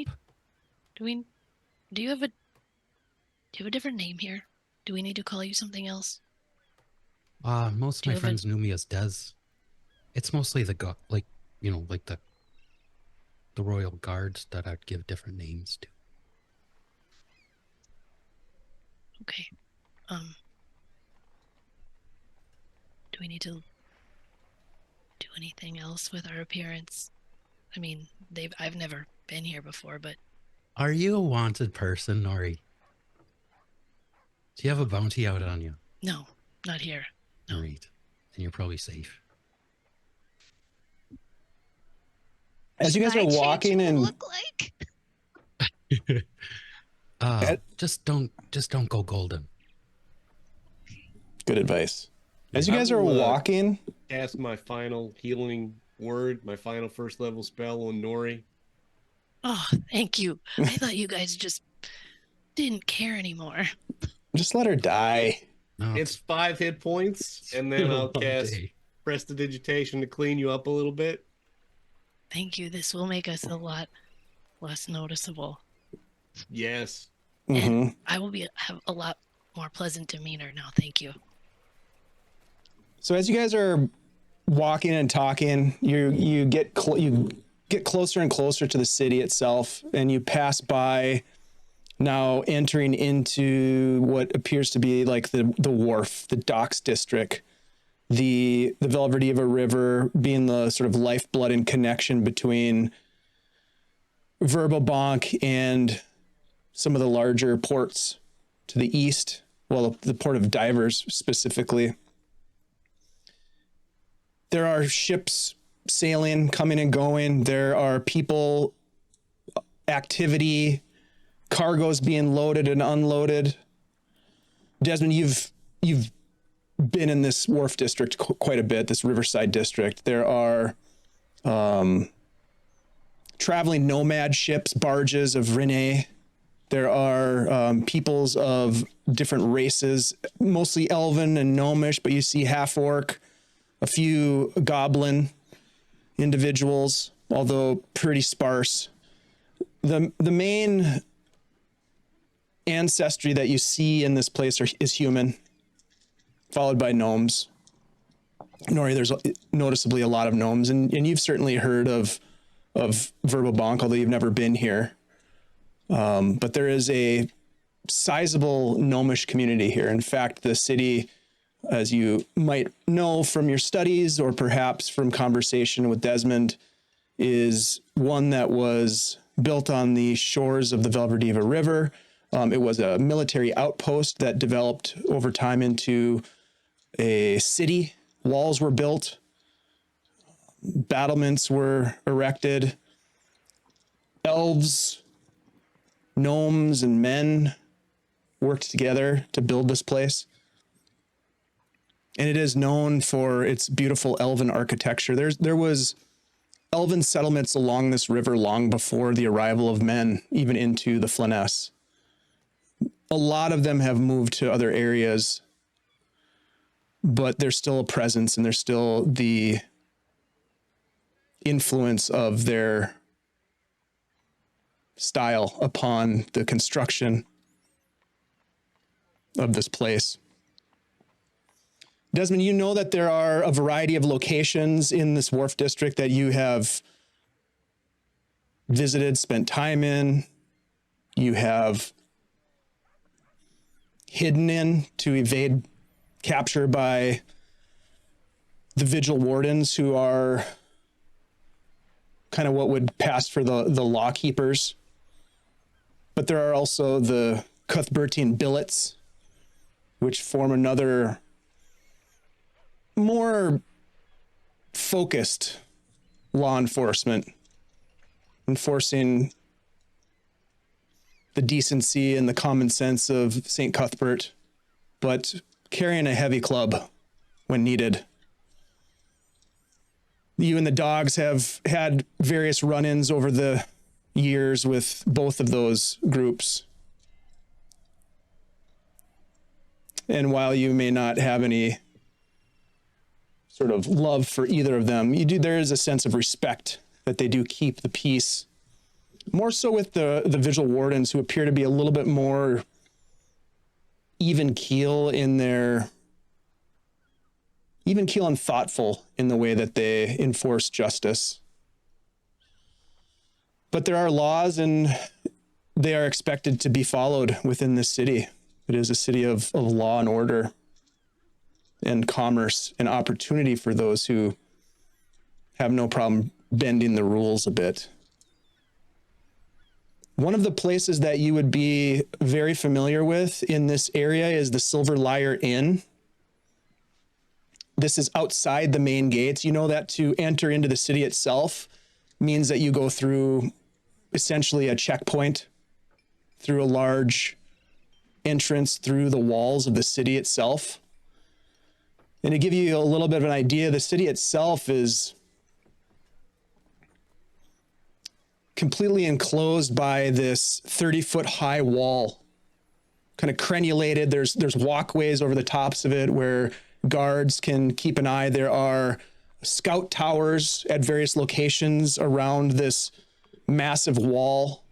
Do you have a different name here? Do we need to call you something else?
Most of
Do
my
you have
friends knew me as Des. It's mostly the like the royal guards that I'd give different names to.
Okay. Do we need to do anything else with our appearance? I mean, I've never been here before, but
Are you a wanted person, Nori? Do you have a bounty out on you?
no, not here. No.
Great. Then you're probably safe.
As you guys
Should I
are
change
walking
what I
and
look like?
Just don't go golden.
good advice. As you
I
guys are
will,
walking,
Cast my final healing word, my final first level spell on Nori.
Oh, thank you. I thought you guys just didn't care anymore.
just let her die.
No,
It's 5 hit points, and then
been a
I'll
long
cast
day.
Prestidigitation to clean you up a little bit.
Thank you. This will make us a lot less noticeable.
Yes.
And I will have a lot more pleasant demeanor now. Thank you.
So as you guys are walking and talking, you get closer and closer to the city itself, and you pass by, now entering into what appears to be like the wharf, the docks district, the Velvetiva River being the sort of lifeblood and connection between Verbobank and some of the larger ports to the east, well, the port of Divers specifically. There are ships sailing, coming and going. There are people, activity, cargoes being loaded and unloaded. Desmond, you've been in this wharf district quite a bit, this Riverside district. There are traveling nomad ships, barges of Renee. There are peoples of different races, mostly elven and gnomish, but you see half-orc, a few goblin individuals, although pretty sparse. The main ancestry that you see in this place is human, followed by gnomes. Nori, there's noticeably a lot of gnomes, and you've certainly heard of Verbobank, although you've never been here. But there is a sizable gnomish community here. In fact, the city, as you might know from your studies or perhaps from conversation with Desmond, is one that was built on the shores of the Velverdiva River. It was a military outpost that developed over time into a city. Walls were built, battlements were erected, elves, gnomes, and men worked together to build this place. And it is known for its beautiful elven architecture. There was elven settlements along this river long before the arrival of men, even into the Flanness. A lot of them have moved to other areas, but there's still a presence and there's still the influence of their style upon the construction of this place. Desmond, you know that there are a variety of locations in this wharf district that you have visited, spent time in, you have hidden in to evade capture by the vigil wardens, who are kind of what would pass for the law keepers. But there are also the Cuthbertian billets, which form another more focused law enforcement, enforcing the decency and the common sense of St. Cuthbert, but carrying a heavy club when needed. You and the dogs have had various run-ins over the years with both of those groups. And while you may not have any sort of love for either of them, there is a sense of respect that they do keep the peace. More so with the vigil wardens, who appear to be a little bit more even keel and thoughtful in the way that they enforce justice. But there are laws, and they are expected to be followed within this city. It is a city of law and order and commerce and opportunity for those who have no problem bending the rules a bit. One of the places that you would be very familiar with in this area is the Silver Lyre Inn. This is outside the main gates. You know that to enter into the city itself means that you go through essentially a checkpoint, through a large entrance through the walls of the city itself. And to give you a little bit of an idea, the city itself is completely enclosed by this 30-foot high wall, kind of crenulated. There's walkways over the tops of it where guards can keep an eye. There are scout towers at various locations around this massive wall.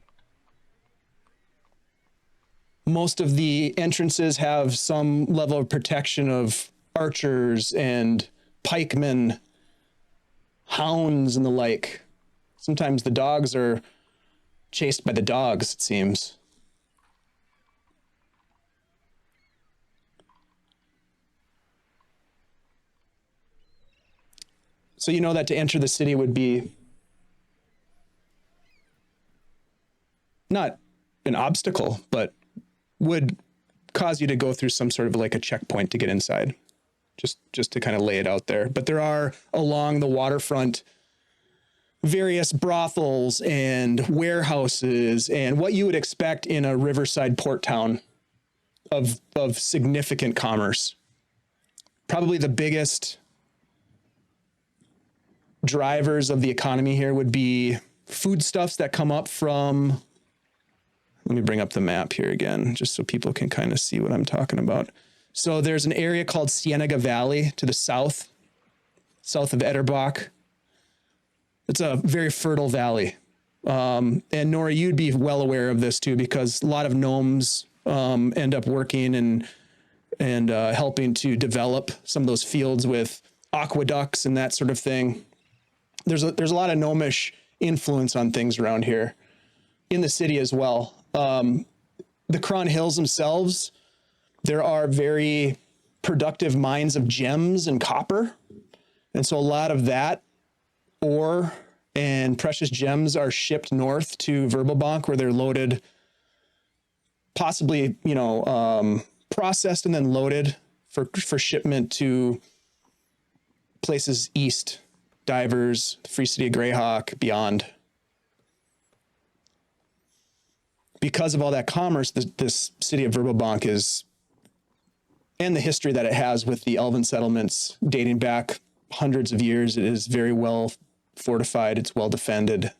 Most of the entrances have some level of protection of archers and pikemen, hounds, and the like. Sometimes the dogs are chased by the dogs, it seems. So you know that to enter the city would be not an obstacle, but would cause you to go through some sort of like a checkpoint to get inside, just to kind of lay it out there. But there are along the waterfront various brothels and warehouses and what you would expect in a riverside port town of significant commerce. Probably the biggest drivers of the economy here would be foodstuffs that come up from, let me bring up the map here again, just so people can kind of see what I'm talking about. So there's an area called Cienega Valley to the south of Etterbach. It's a very fertile valley. And Nora, you'd be well aware of this too, because a lot of gnomes end up working and helping to develop some of those fields with aqueducts and that sort of thing. There's a lot of gnomish influence on things around here in the city as well. The Cron Hills themselves, there are very productive mines of gems and copper. And so a lot of that ore and precious gems are shipped north to Verbalbank, where they're loaded, possibly, processed and then loaded for shipment to places east, Divers, the Free City of Greyhawk, beyond. Because of all that commerce, this city of Verbalbank is, and the history that it has with the elven settlements dating back hundreds of years, it is very well fortified. It's well defended. It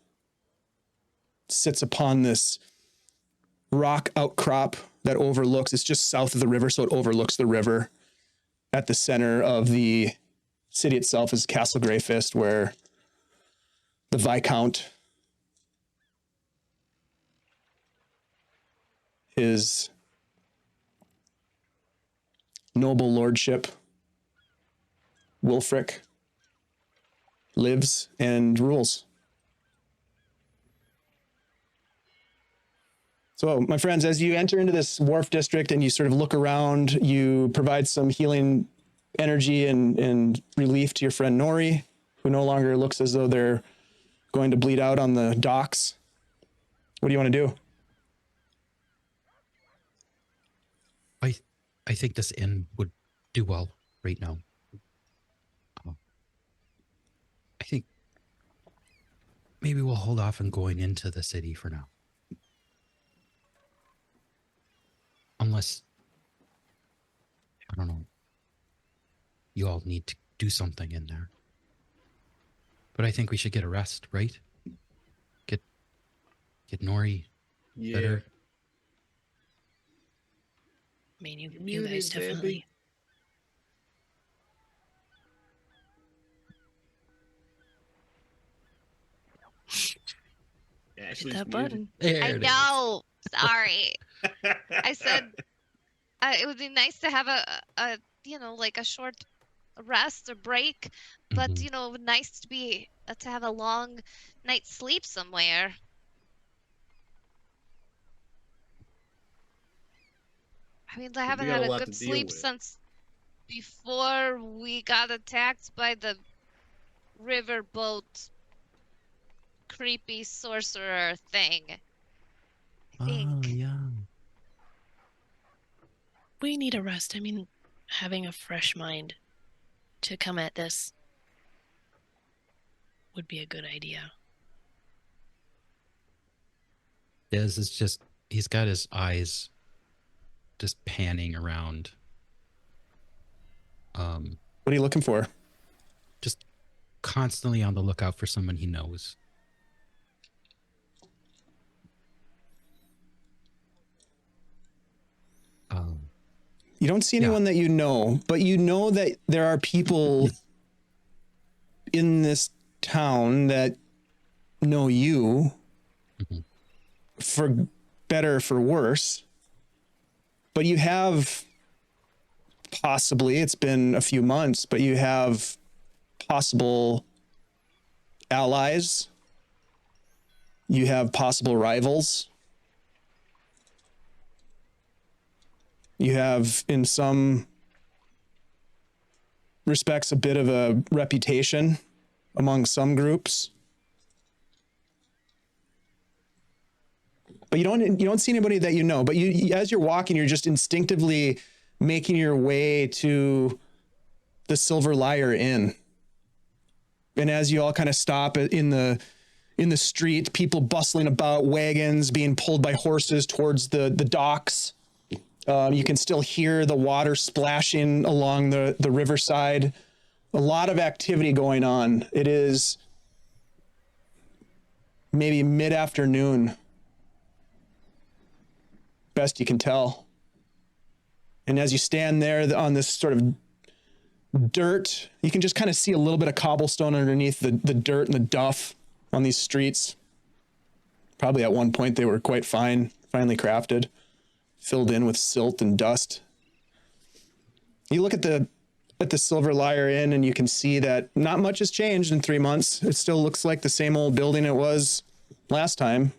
sits upon this rock outcrop that overlooks, it's just south of the river, so it overlooks the river. At the center of the city itself is Castle Greyfist, where the Viscount, his noble lordship, Wilfric, lives and rules. So, my friends, as you enter into this wharf district and you sort of look around, you provide some healing energy and relief to your friend Nori, who no longer looks as though they're going to bleed out on the docks. What do you want to do?
I think this inn would do well right now. I think maybe we'll hold off on going into the city for now. Unless, I don't know, you all need to do something in there. But I think we should get a rest, right? Get Nori better.
I mean, you
Muted,
guys
Sandy.
definitely. Hit
Ashley's
that
muted.
button.
There
I
it is.
know. Sorry. I said it would be nice to have a like a short rest or break, but
Mhm.
nice to be to have a long night's sleep somewhere. I mean, I haven't
got
had
a
a
lot
good
to deal
sleep
with.
since before we got attacked by the riverboat creepy sorcerer thing. I think.
Oh, yeah.
We need a rest. I mean, having a fresh mind to come at this would be a good idea.
Dez is just, he's got his eyes just panning around.
What are you looking for?
Just constantly on the lookout for someone he knows.
You don't see anyone that you know, but you know that there are people in this town that know you, for better, for worse. But you have possibly, it's been a few months, but you have possible allies. You have possible rivals. You have, in some respects, a bit of a reputation among some groups. But you don't see anybody that you know. But you as you're walking, you're just instinctively making your way to the Silver Lyre Inn. And as you all kind of stop in the street, people bustling about, wagons being pulled by horses towards the docks. You can still hear the water splashing along the riverside. A lot of activity going on. It is maybe mid-afternoon, best you can tell. And as you stand there on this sort of dirt, you can just kind of see a little bit of cobblestone underneath the dirt and the duff on these streets. Probably at one point they were quite finely crafted, filled in with silt and dust. You look at the Silver Lyre Inn and you can see that not much has changed in 3 months. It still looks like the same old building it was last time.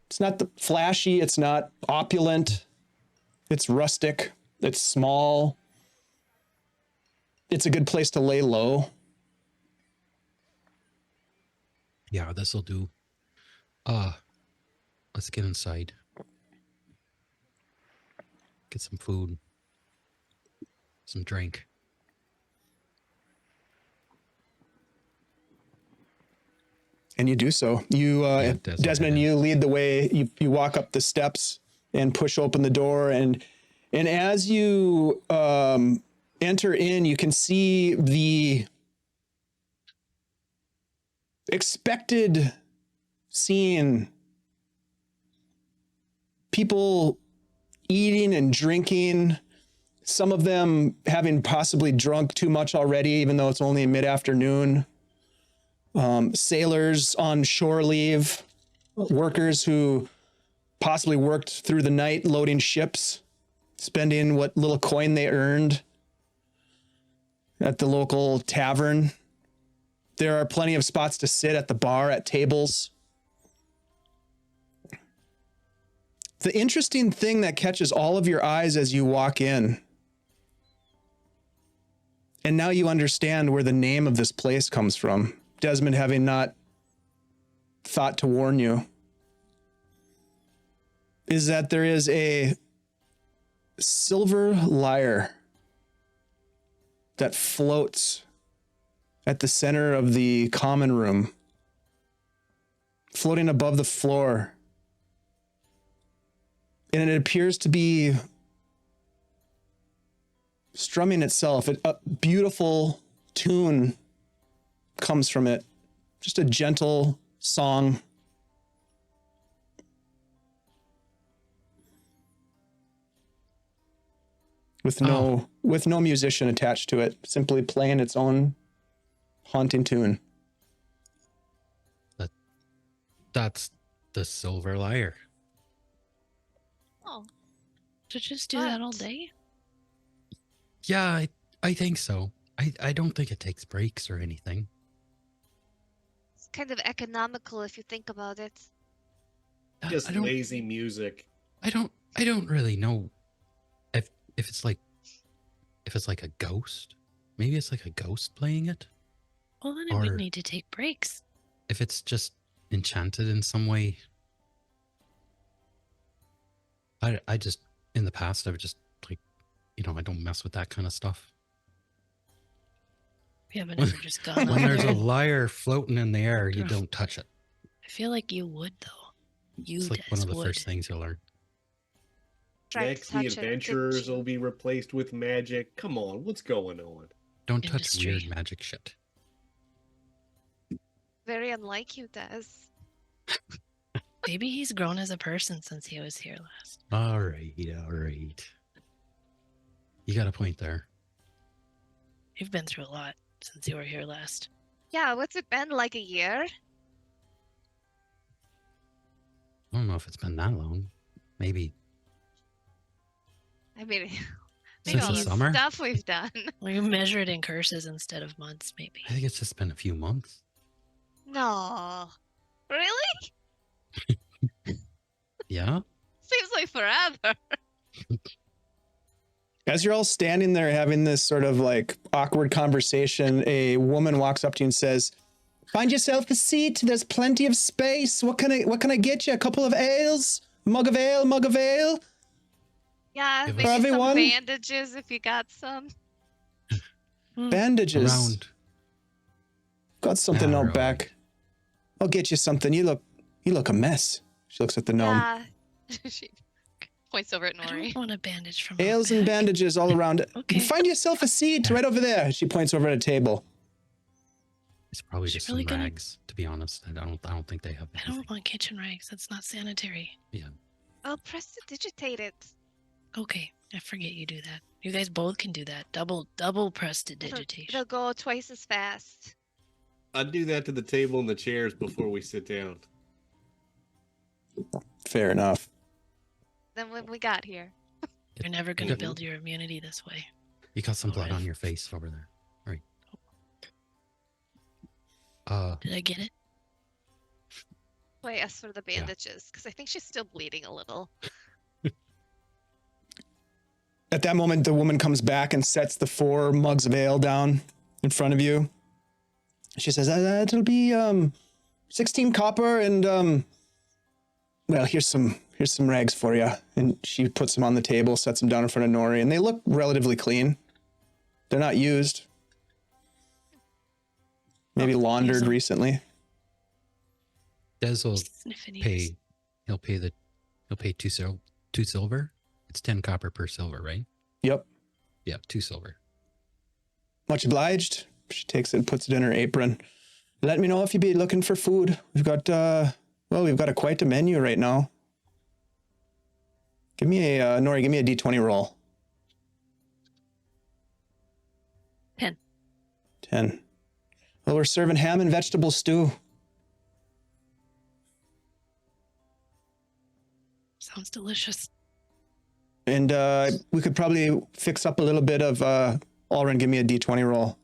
It's not flashy, it's not opulent. It's rustic, it's small. It's a good place to lay low.
Yeah, this'll do. Let's get inside. Get some food. Some drink.
And you do so. You, Desmond, you lead the way. You walk up the steps and push open the door. And as you enter in, you can see the expected scene. People eating and drinking. Some of them having possibly drunk too much already, even though it's only mid-afternoon. Sailors on shore leave, workers who possibly worked through the night loading ships, spending what little coin they earned at the local tavern. There are plenty of spots to sit at the bar, at tables. The interesting thing that catches all of your eyes as you walk in, and now you understand where the name of this place comes from, Desmond having not thought to warn you, is that there is a silver lyre that floats at the center of the common room, floating above the floor. And it appears to be strumming itself. A beautiful tune comes from it. Just a gentle song. With no musician attached to it, simply playing its own haunting tune.
That's the Silver Lyre.
Oh,
To just do that all day?
Yeah, I think so. I don't think it takes breaks or anything.
it's kind of economical if you think about it.
Just
I don't,
lazy music.
I don't really know if it's like a ghost. Maybe it's like a ghost playing it.
Well, then it
Or-
would need to take breaks.
If it's just enchanted in some way. I just, in the past, I've just like, I don't mess with that kind of stuff.
We haven't ever just gone
When
up
there's a
there.
lyre floating in the air, you don't touch it.
I feel like you would, though. You,
It's like one
Des,
of the
would.
first things you learn.
Tried to
Next, the
touch it, didn't
adventurers
you?
will be replaced with magic. Come on, what's going on?
Don't touch
Industry.
weird magic shit.
Very unlike you, Des.
Maybe he's grown as a person since he was here last.
All right. You got a point there.
You've been through a lot since you were here last.
Yeah, what's it been, like a year?
I don't know if it's been that long. Maybe
I mean,
Since
all
the
the
summer?
stuff we've done.
We measure it in curses instead of months, maybe.
I think it's just been a few months.
No. Really?
Yeah.
Seems like forever.
As you're all standing there having this sort of like awkward conversation, a woman walks up to you and says, "Find yourself a seat. There's plenty of space. What can I get you? A couple of ales? Mug of ale, mug of ale?"
Yeah,
Give
maybe
us-
some
everyone?
bandages if you got some.
Bandages.
Around.
Got something
All
out
right.
back. I'll get you something. You look a mess. She looks at the gnome.
Yeah. She points over at
I
Nori.
don't want a bandage from
Ales and
back.
bandages all around.
Okay.
Find yourself a seat right over there. She points over at a table.
It's probably
Is she
just
really
some
gonna-
rags, to be honest. I don't think they have
I
anything.
don't want kitchen rags. That's not sanitary.
I'll prestidigitate it.
Okay, I forget you do that. You guys both can do that. Double
It'll
prestidigitation.
go twice as fast.
I'd do that to the table and the chairs before we sit down.
Fair enough.
Than when we got here.
You're never going to build your immunity this way.
You got some blood
Alright.
on your face over there. All right.
Did I get it?
So I asked for the bandages because I think she's still bleeding a little.
At that moment, the woman comes back and sets the 4 mugs of ale down in front of you. She says, "It'll be 16 copper and well, here's some rags for you." And she puts them on the table, sets them down in front of Nori, and they look relatively clean. They're not used. Maybe laundered
them.
recently.
Des will
Sniffing ears.
pay. He'll pay two silver. It's 10 copper per silver, right?
Yep.
Yeah, 2 silver.
Much obliged. She takes it and puts it in her apron. Let me know if you be looking for food. We've got quite a menu right now. Give me a Nori, give me a D20 roll.
10.
10. Well, we're serving ham and vegetable stew.
Sounds delicious.
And we could probably fix up a little bit of Alrin, give me a D20 roll.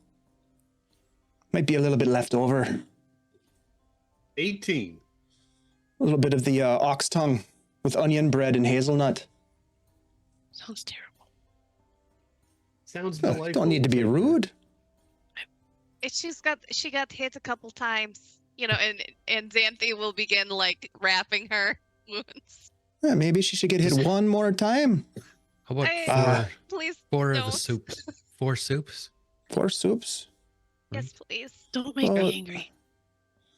Might be a little bit left over.
18.
A little bit of the ox tongue with onion bread and hazelnut.
Sounds terrible.
Sounds delightful.
Don't need to be rude.
She got hit a couple times, you know, and Xanthe will begin like wrapping her wounds.
Yeah, maybe she should get hit one more time.
How about
Please,
four of
don't.
the soups? 4 soups?
4 soups.
Yes, please.
Don't make me angry.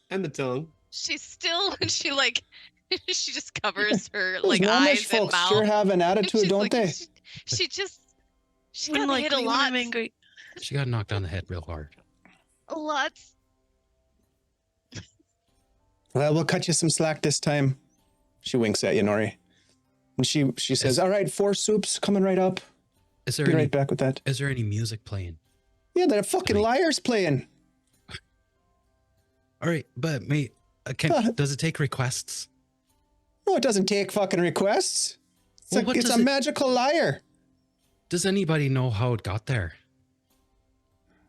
And the tongue.
She just covers her
Those
like
Nomish
eyes and
folks
mouth.
sure have an attitude,
She's
don't
like-
they?
She
When,
got hit a
when
lot.
I'm angry.
She got knocked on the head real hard.
A lot.
Well, we'll cut you some slack this time. She winks at you, Nori. And she says, all right, 4 soups coming right up.
Is there
Be
any
right back with that.
Is there any music playing?
Yeah, that fucking liar's playing.
All right, but mate, does it take requests?
No, it doesn't take fucking requests.
Well,
It's a magical lyre.
Does anybody know how it got there?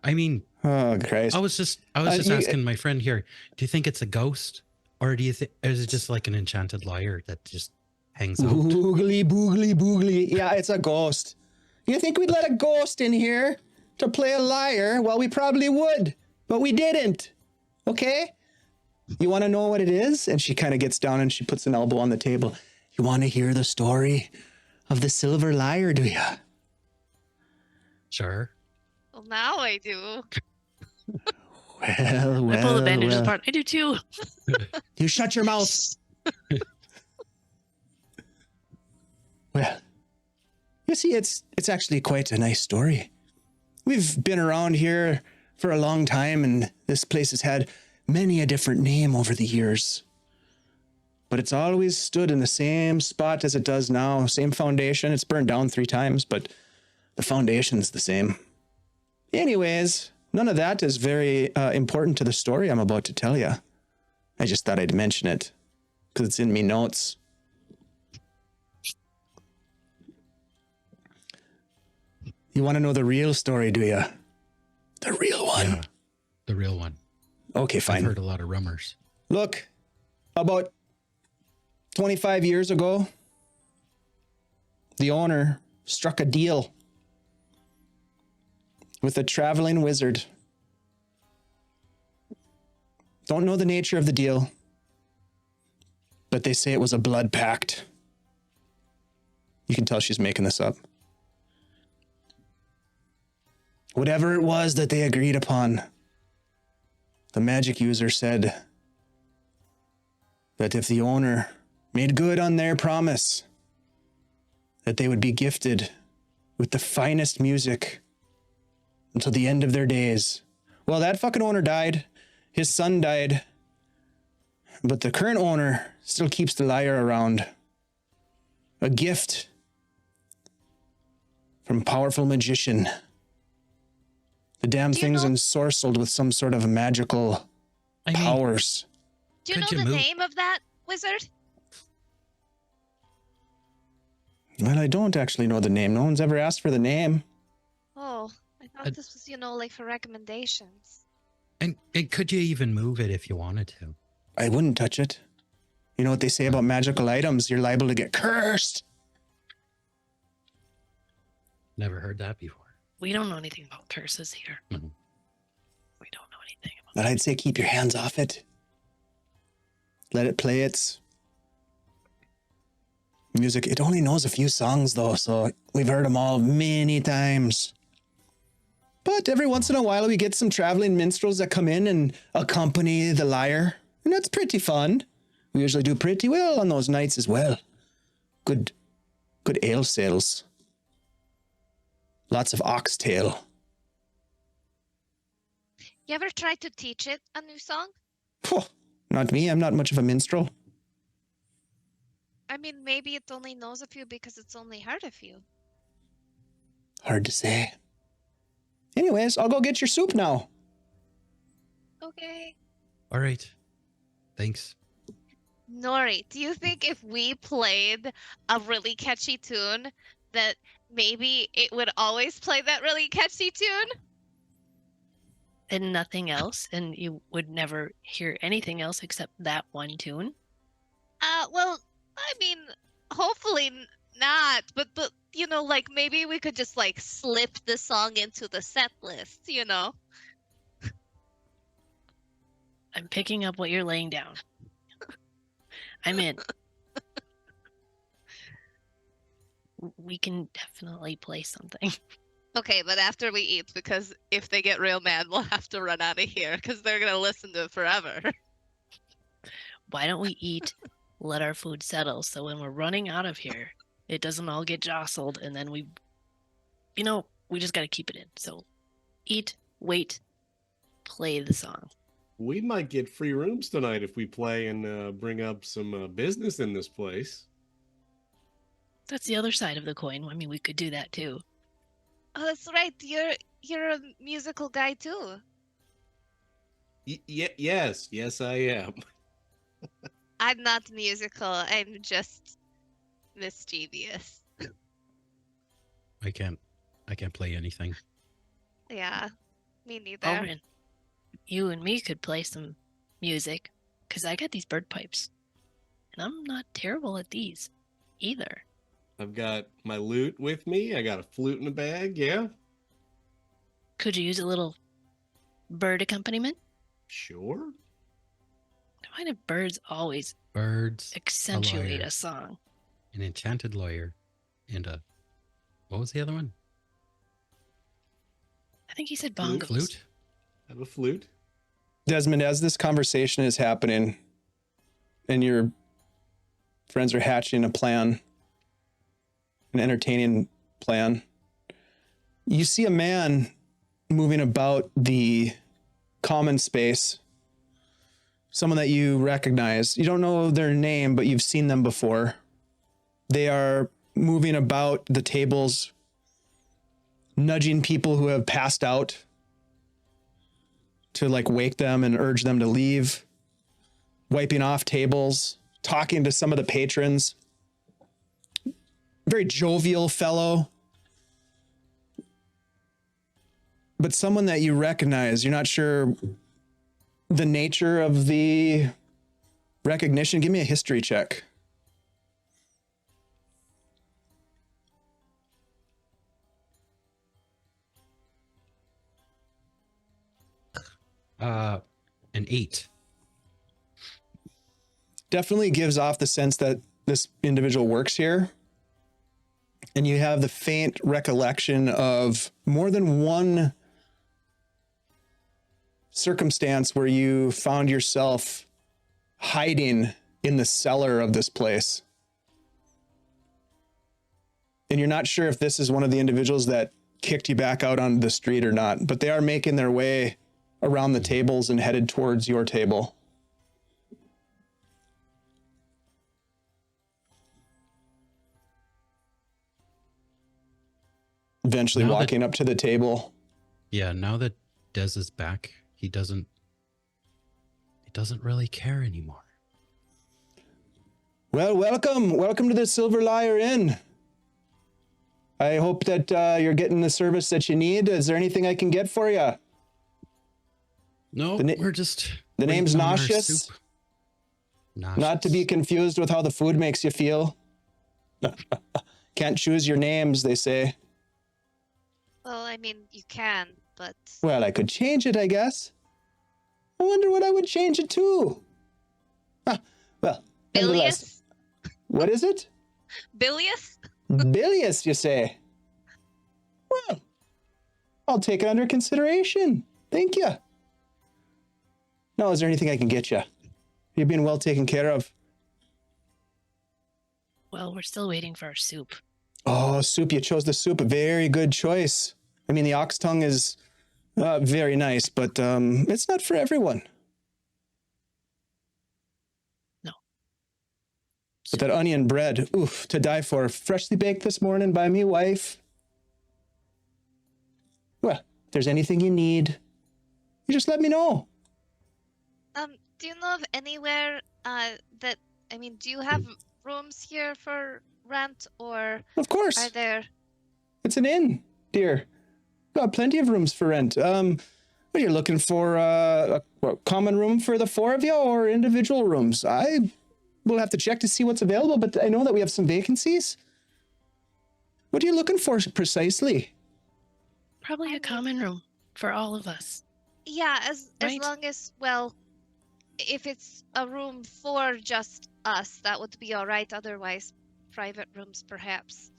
I mean,
oh Christ!
I was just asking my friend here. Do you think it's a ghost, or do you think is it just like an enchanted lyre that just hangs out?
Boogly, boogly, boogly. Yeah, it's a ghost. You think we'd let a ghost in here to play a lyre? Well, we probably would, but we didn't. Okay? You want to know what it is? And she kind of gets down and she puts an elbow on the table. You want to hear the story of the silver lyre, do you?
Sure.
Well, now I do.
Well,
I pull the bandages apart. I do too.
You shut your mouth. Well, you see, it's actually quite a nice story. We've been around here for a long time, and this place has had many a different name over the years. But it's always stood in the same spot as it does now, same foundation. It's burned down 3 times, but the foundation's the same. Anyways, none of that is very important to the story I'm about to tell you. I just thought I'd mention it because it's in me notes. You want to know the real story, do you? The real one?
Yeah, the real one.
Okay, fine.
I've heard a lot of rumors.
Look, about 25 years ago, the owner struck a deal with a traveling wizard. Don't know the nature of the deal, but they say it was a blood pact. You can tell she's making this up. Whatever it was that they agreed upon, the magic user said that if the owner made good on their promise, that they would be gifted with the finest music until the end of their days. Well, that fucking owner died. His son died. But the current owner still keeps the lyre around. A gift from a powerful magician. The damn thing's ensorcelled with some sort of magical powers.
Do you know the name of that wizard?
Well, I don't actually know the name. No one's ever asked for the name.
Oh, I thought this was, like for recommendations.
And could you even move it if you wanted to?
I wouldn't touch it. You know what they say about magical items? You're liable to get cursed.
Never heard that before.
We don't know anything about curses here.
Mm-hmm.
We don't know anything about
But I'd say keep your hands off it. Let it play its music. It only knows a few songs, though, so we've heard them all many times. But every once in a while, we get some traveling minstrels that come in and accompany the lyre, and that's pretty fun. We usually do pretty well on those nights as well. Good ale sales. Lots of oxtail.
You ever tried to teach it a new song?
Not me. I'm not much of a minstrel.
I mean, maybe it only knows a few because it's only heard a few.
Hard to say. Anyways, I'll go get your soup now.
Okay.
All right. Thanks.
Nori, do you think if we played a really catchy tune, that maybe it would always play that really catchy tune?
And nothing else, and you would never hear anything else except that one tune?
Well, I mean, hopefully not, but like maybe we could just like slip the song into the set list,
I'm picking up what you're laying down. I'm in. We can definitely play something.
Okay, but after we eat, because if they get real mad, we'll have to run out of here because they're gonna listen to it forever.
Why don't we eat, let our food settle, so when we're running out of here, it doesn't all get jostled, and then we just got to keep it in. So eat, wait, play the song.
We might get free rooms tonight if we play and bring up some business in this place.
That's the other side of the coin. I mean, we could do that too.
Oh, that's right. You're a musical guy too.
Yes, I am.
I'm not musical. I'm just mischievous.
I can't play anything.
Yeah, me neither.
Oren, you and me could play some music, because I got these bird pipes, and I'm not terrible at these either.
I've got my lute with me. I got a flute in the bag, yeah.
Could you use a little bird accompaniment?
Sure.
Why do birds always
Birds,
accentuate
lawyer,
a song?
an enchanted lawyer, and what was the other one?
I think he said
Flute.
bongos.
Flute?
I have a flute.
Desmond, as this conversation is happening and your friends are hatching a plan, an entertaining plan, you see a man moving about the common space, someone that you recognize. You don't know their name, but you've seen them before. They are moving about the tables, nudging people who have passed out to like wake them and urge them to leave, wiping off tables, talking to some of the patrons. Very jovial fellow, but someone that you recognize. You're not sure the nature of the recognition. Give me a history check.
An 8.
Definitely gives off the sense that this individual works here. And you have the faint recollection of more than one circumstance where you found yourself hiding in the cellar of this place. And you're not sure if this is one of the individuals that kicked you back out on the street or not, but they are making their way around the tables and headed towards your table. Eventually walking up to the table.
Yeah, now that Dez is back, he doesn't really care anymore.
Well, welcome to the Silver Lyre Inn. I hope that you're getting the service that you need. Is there anything I can get for you?
No, we're just...
The name's Nauseous. Not to be confused with how the food makes you feel. Can't choose your names, they say.
Well, I mean, you can, but...
Well, I could change it, I guess. I wonder what I would change it to. Well,
Bilious?
What is it?
Bilious?
Bilious, you say? Well, I'll take it under consideration. Thank you. Now, is there anything I can get you? You're being well taken care of.
Well, we're still waiting for our soup.
Oh, soup. You chose the soup. A very good choice. I mean, the ox tongue is very nice, but it's not for everyone.
No.
But that onion bread, oof, to die for. Freshly baked this morning by me wife. Well, if there's anything you need, you just let me know.
Do you know of anywhere do you have rooms here for rent, or
Of course.
are there...
It's an inn, dear. Got plenty of rooms for rent. Are you looking for a common room for the four of you or individual rooms? I will have to check to see what's available, but I know that we have some vacancies. What are you looking for precisely?
Probably a common room for all of us.
Yeah, as
Right.
long as, well, if it's a room for just us, that would be all right. Otherwise, private rooms perhaps.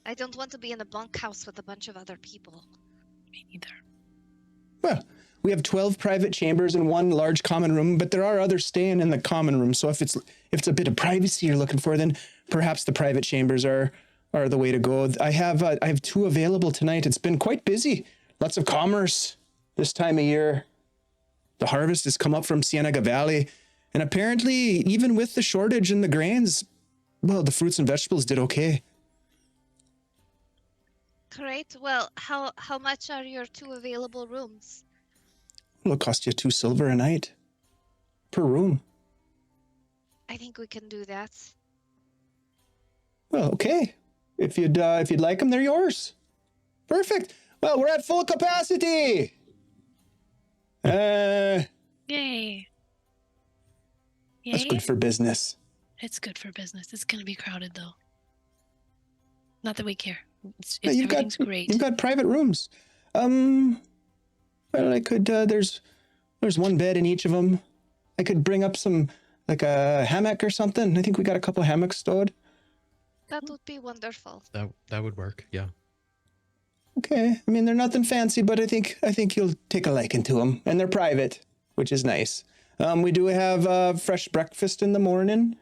I don't want to be in a bunkhouse with a bunch of other people.
Me neither.
Well, we have 12 private chambers and one large common room, but there are others staying in the common room. So if it's a bit of privacy you're looking for, then perhaps the private chambers are the way to go. I have 2 available tonight. It's been quite busy. Lots of commerce this time of year. The harvest has come up from Cienega Valley, and apparently, even with the shortage in the grains, well, the fruits and vegetables did okay.
Great. Well, how much are your 2 available rooms?
It'll cost you 2 silver a night per room.
I think we can do that.
Well, okay. If you'd like them, they're yours. Perfect. Well, we're at full capacity.
Yay.
That's good for business.
It's good for business. It's going to be crowded, though. Not that we care.
Yeah,
Everything's great.
You've got private rooms. Well, I could. There's 1 bed in each of them. I could bring up some, like a hammock or something. I think we got a couple hammocks stowed.
That would be wonderful.
That would work. Yeah.
Okay. I mean, they're nothing fancy, but I think you'll take a liking to them, and they're private, which is nice. We do have fresh breakfast in the morning.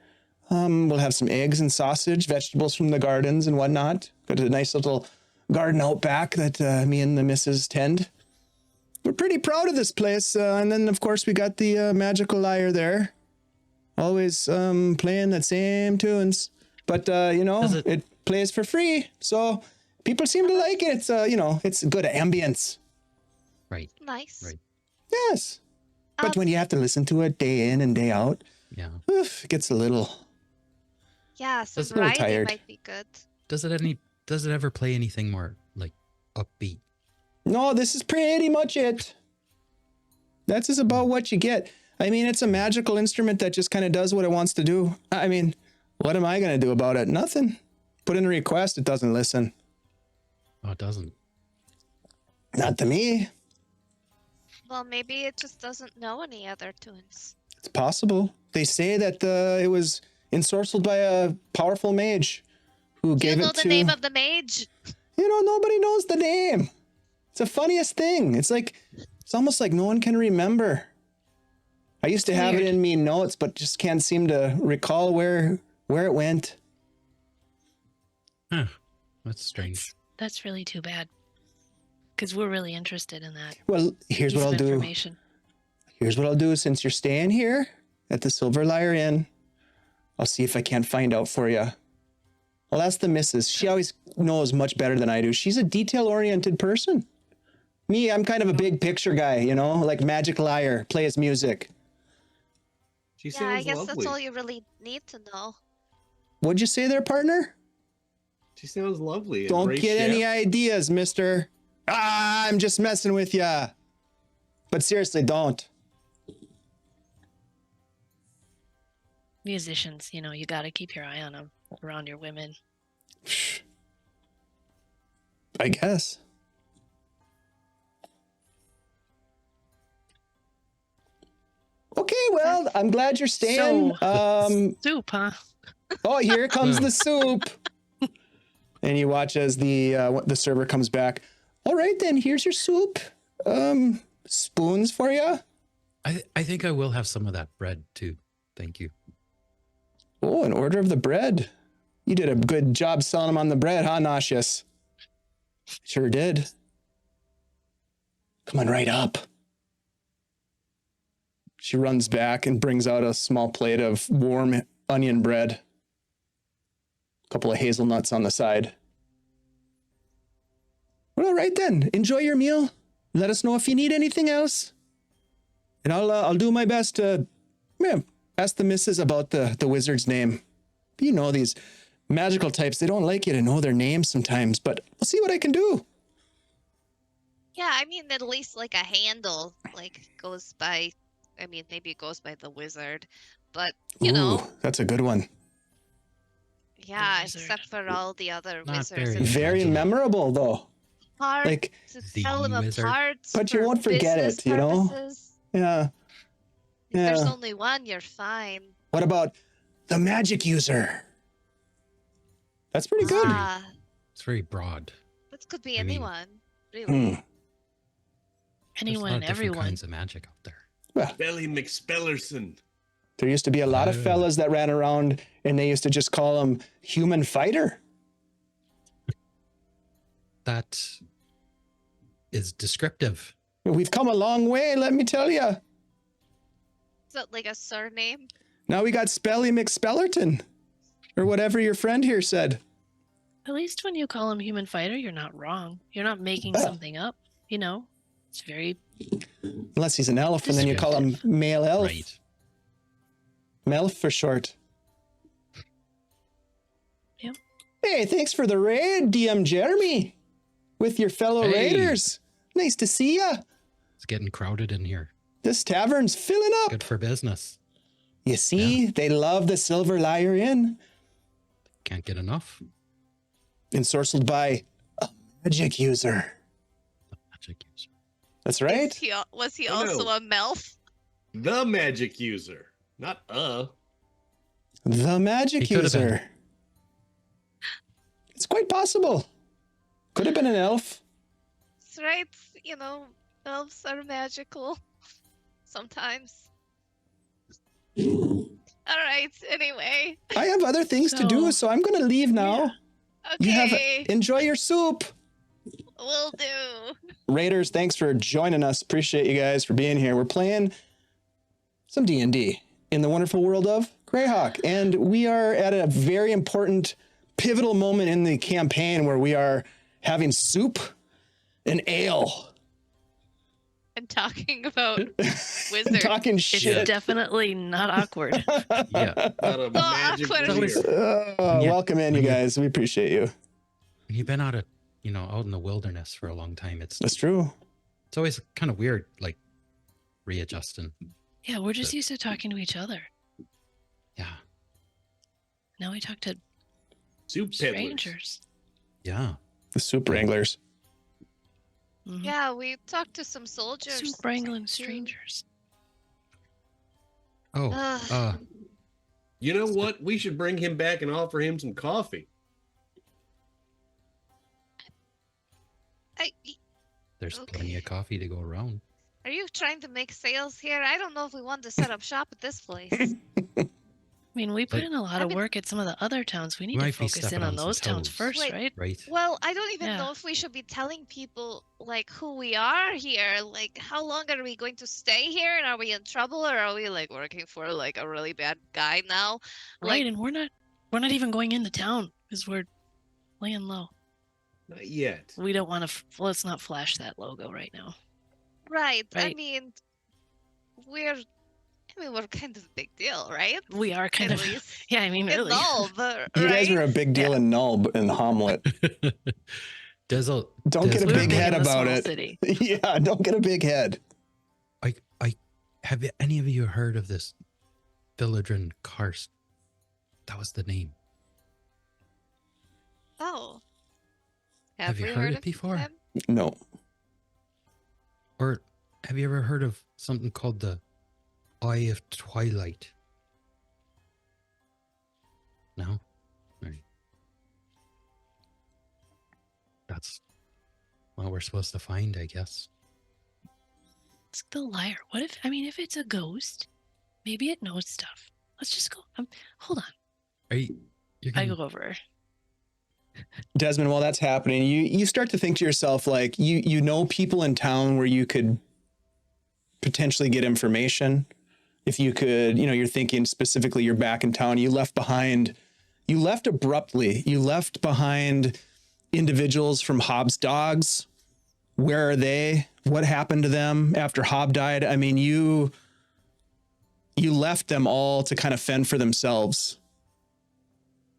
We'll have some eggs and sausage, vegetables from the gardens and whatnot. Got a nice little garden out back that me and the missus tend. We're pretty proud of this place. And then, of course, we got the magical lyre there. Always playing that same tunes. But, it plays for free. So people seem to like it. It's, it's good ambience.
Right.
Nice.
Right.
Yes. But when you have to listen to it day in and day out,
Yeah.
it gets a little...
Yeah, some
That's
a little
variety
tired.
might be good.
Does it ever play anything more like upbeat?
No, this is pretty much it. That's just about what you get. I mean, it's a magical instrument that just kind of does what it wants to do. I mean, what am I going to do about it? Nothing. Put in a request, it doesn't listen.
Oh, it doesn't.
Not to me.
Well, maybe it just doesn't know any other tunes.
It's possible. They say that it was ensorcelled by a powerful mage who
Do you
gave
know
it
the
to...
name of the mage?
Nobody knows the name. It's the funniest thing. It's almost like no one can remember. I used to have it in me notes, but just can't seem to recall where it went.
Huh. That's strange.
That's really too bad. Because we're really interested in that.
Well, here's
piece
what I'll
of
do.
information.
Here's what I'll do. Since you're staying here at the Silver Lyre Inn, I'll see if I can't find out for you. I'll ask the missus. She always knows much better than I do. She's a detail-oriented person. Me, I'm kind of a big picture guy, like Magic Lyre, play his music.
She
Yeah,
sounds
I guess
lovely.
that's all you really need to know.
What'd you say there, partner?
She sounds lovely.
Don't get any ideas, mister. I'm just messing with ya. But seriously, don't.
Musicians, you got to keep your eye on them around your women.
I guess. Okay, well, I'm glad you're staying.
Soup, huh?
Oh, here comes the soup. And you watch as the server comes back. All right, then, here's your soup. Spoons for you.
I think I will have some of that bread too. Thank you.
Oh, an order of the bread. You did a good job selling them on the bread, huh, Nauseous? Sure did. Come on, right up. She runs back and brings out a small plate of warm onion bread. A couple of hazelnuts on the side. Well, all right then. Enjoy your meal. Let us know if you need anything else. And I'll do my best to ask the missus about the wizard's name. These magical types, they don't like you to know their names sometimes, but I'll see what I can do.
Yeah, I mean, at least like a handle goes by. I mean, maybe it goes by the wizard, but you know,
that's a good one.
yeah.
wizard.
Except for all the other
Not
wizards,
very
it's
Very
original.
memorable, though.
hard
Like,
to
The
tell them
wizard.
apart.
But you
for
won't forget
business
it, you know?
purposes.
yeah.
If there's
Yeah.
only one, you're fine.
What about the magic user? That's pretty good.
Ah,
It's very broad.
that could be
I mean-
anyone, really.
Hmm.
There's a
Anyone
lot
and
of different
everyone.
kinds of magic out there.
Well,
Belly McSpellerson.
there used to be a lot of
Oh.
fellas that ran around and they used to just call him human fighter.
That is descriptive.
We've come a long way, let me tell you.
Is that like a surname?
Now we got Spelly McSpellerton, or whatever your friend here said.
At least when you call him human fighter, you're not wrong. You're not making
Oh.
something up. You know, it's very
Unless he's an elf, and then you call him male elf.
Right.
Melf for short.
Yep.
Hey, thanks for the raid, DM Jeremy. With your fellow
Hey.
raiders. Nice to see ya.
It's getting crowded in here.
This tavern's filling up.
Good for business.
You see, they love the Silver Liar Inn.
Can't get enough.
Ensorcelled by a magic user.
Magic user.
That's right.
Was he
Oh,
also
no.
a MILF?
The magic user. Not
The magic
He could have been.
user. It's quite possible. Could have been an elf.
That's right. You know, elves are magical. Sometimes. All right. Anyway.
I have other things to do, so I'm going to leave now.
Okay.
Enjoy your soup.
Will do.
Raiders, thanks for joining us. Appreciate you guys for being here. We're playing some D&D in the wonderful world of Greyhawk, and we are at a very important, pivotal moment in the campaign where we are having soup and ale,
And talking about wizards.
talking
it's
shit.
definitely not awkward.
Yeah.
Not a magic
awkward.
user.
Oh,
Yeah.
welcome in, you guys. We appreciate you.
You've been out in the wilderness for a long time. It's
That's true.
always kind of weird, like readjusting.
Yeah, we're just used to talking to each other.
Yeah.
Now we talk to
Soup peddlers.
strangers.
Yeah.
The soup wranglers.
Mhm.
Yeah, we talked to some soldiers.
Soup wrangling
too.
strangers.
Oh,
Ugh.
You know what? We should bring him back and offer him some coffee.
there's
Okay.
plenty of coffee to go around.
Are you trying to make sales here? I don't know if we want to set up shop at this place.
I mean, we put
But-
in a lot
I
of
mean-
work at some of the other towns. We need to
might be
focus in
stepping
on
on some
those towns
toes.
first,
Wait.
right?
Right.
Well, I don't even
Yeah.
know if we should be telling people like who we are here. Like, how long are we going to stay here? And are we in trouble, or are we like working for like a really bad guy now?
Right,
Like,
and we're not even going into town because we're laying low.
Not yet.
We don't want to. Let's not flash that logo right now.
right. I
Right.
mean, we're kind of a big deal, right?
We are kind
At
of.
least
Yeah, I mean,
in
really.
Nulb,
You guys
right?
are a big deal in Nulb and Hamlet.
Dizzle.
Don't get a
We're
big
big
head
in the
about
small
it.
city.
Yeah, don't get a big head.
I have any of you heard of this Villadrin Karst? That was the name.
Oh.
Have you
we
heard it
of
before?
them?
No.
Or have you ever heard of something called the Eye of Twilight? No? Right. That's what we're supposed to find, I guess.
It's the liar. What if? I mean, if it's a ghost, maybe it knows stuff. Let's just go. Hold on.
Are you? You're
I
gonna,
go over.
Desmond, while that's happening, you start to think to yourself, like, you know people in town where you could potentially get information. If you could, you're thinking specifically you're back in town. You left abruptly. You left behind individuals from Hobbs' dogs. Where are they? What happened to them after Hobb died? I mean, you left them all to kind of fend for themselves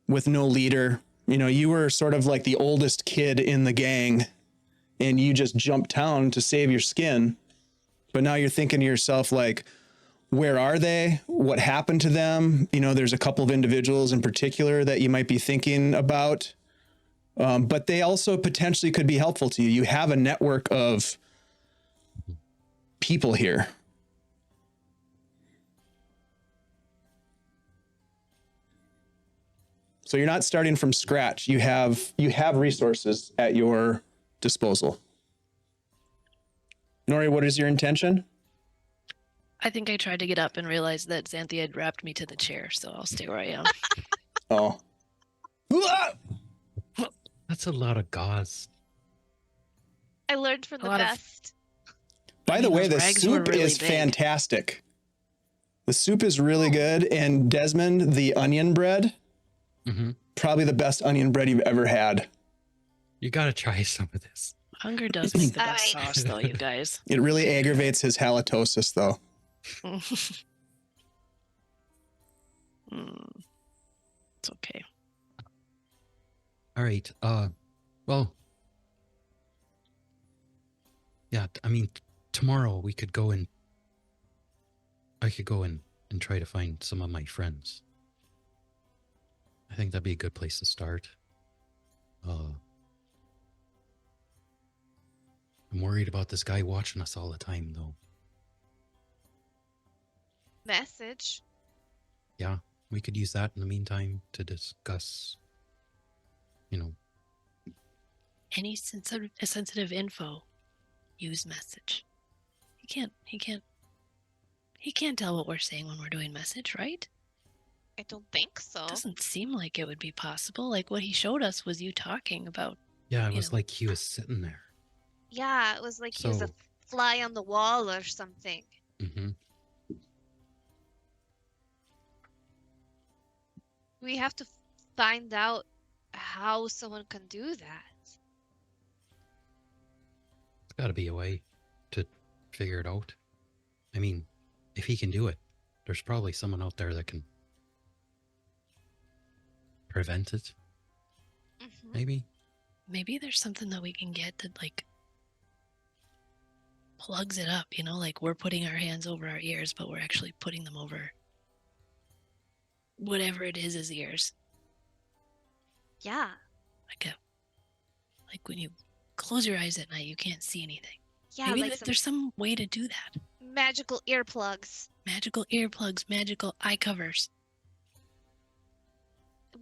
with no leader. You were sort of like the oldest kid in the gang, and you just jump town to save your skin. But now you're thinking to yourself, like, where are they? What happened to them? You know, there's a couple of individuals in particular that you might be thinking about, but they also potentially could be helpful to you. You have a network of people here. So you're not starting from scratch. You have resources at your disposal. Nori, what is your intention?
I think I tried to get up and realized that Xanthi had wrapped me to the chair, so I'll stay where I am.
Oh.
That's a lot of gauze.
I learned from
A
the
lot of-
best.
By
I
the
mean,
way,
those
the
rags were
soup
really
is
big.
fantastic. The soup is really good. And Desmond, the onion bread,
Mm-hmm.
probably the best onion bread you've ever had.
You got to try some of this.
Hunger does make the best
Alright.
sauce, though, you guys.
It really aggravates his halitosis, though.
It's okay.
All right. Well, yeah. I mean, tomorrow we could go and I could go and try to find some of my friends. I think that'd be a good place to start. I'm worried about this guy watching us all the time, though.
Message.
Yeah, we could use that in the meantime to discuss, you know.
Any sensitive info, use message. He can't tell what we're saying when we're doing message, right?
I don't think so.
Doesn't seem like it would be possible. Like what he showed us was you talking about.
Yeah, it
You
was
know.
like he was sitting there.
Yeah, it was like he was a
So-
fly on the wall or something.
Mm-hmm.
We have to find out how someone can do that.
There's got to be a way to figure it out. I mean, if he can do it, there's probably someone out there that can prevent it.
Mhm.
Maybe.
Maybe there's something that we can get that like plugs it up, you know, like we're putting our hands over our ears, but we're actually putting them over whatever it is his ears.
Yeah.
Like when you close your eyes at night, you can't see anything.
Yeah,
Maybe
like some
there's some way to do that.
magical earplugs.
Magical earplugs, magical eye covers.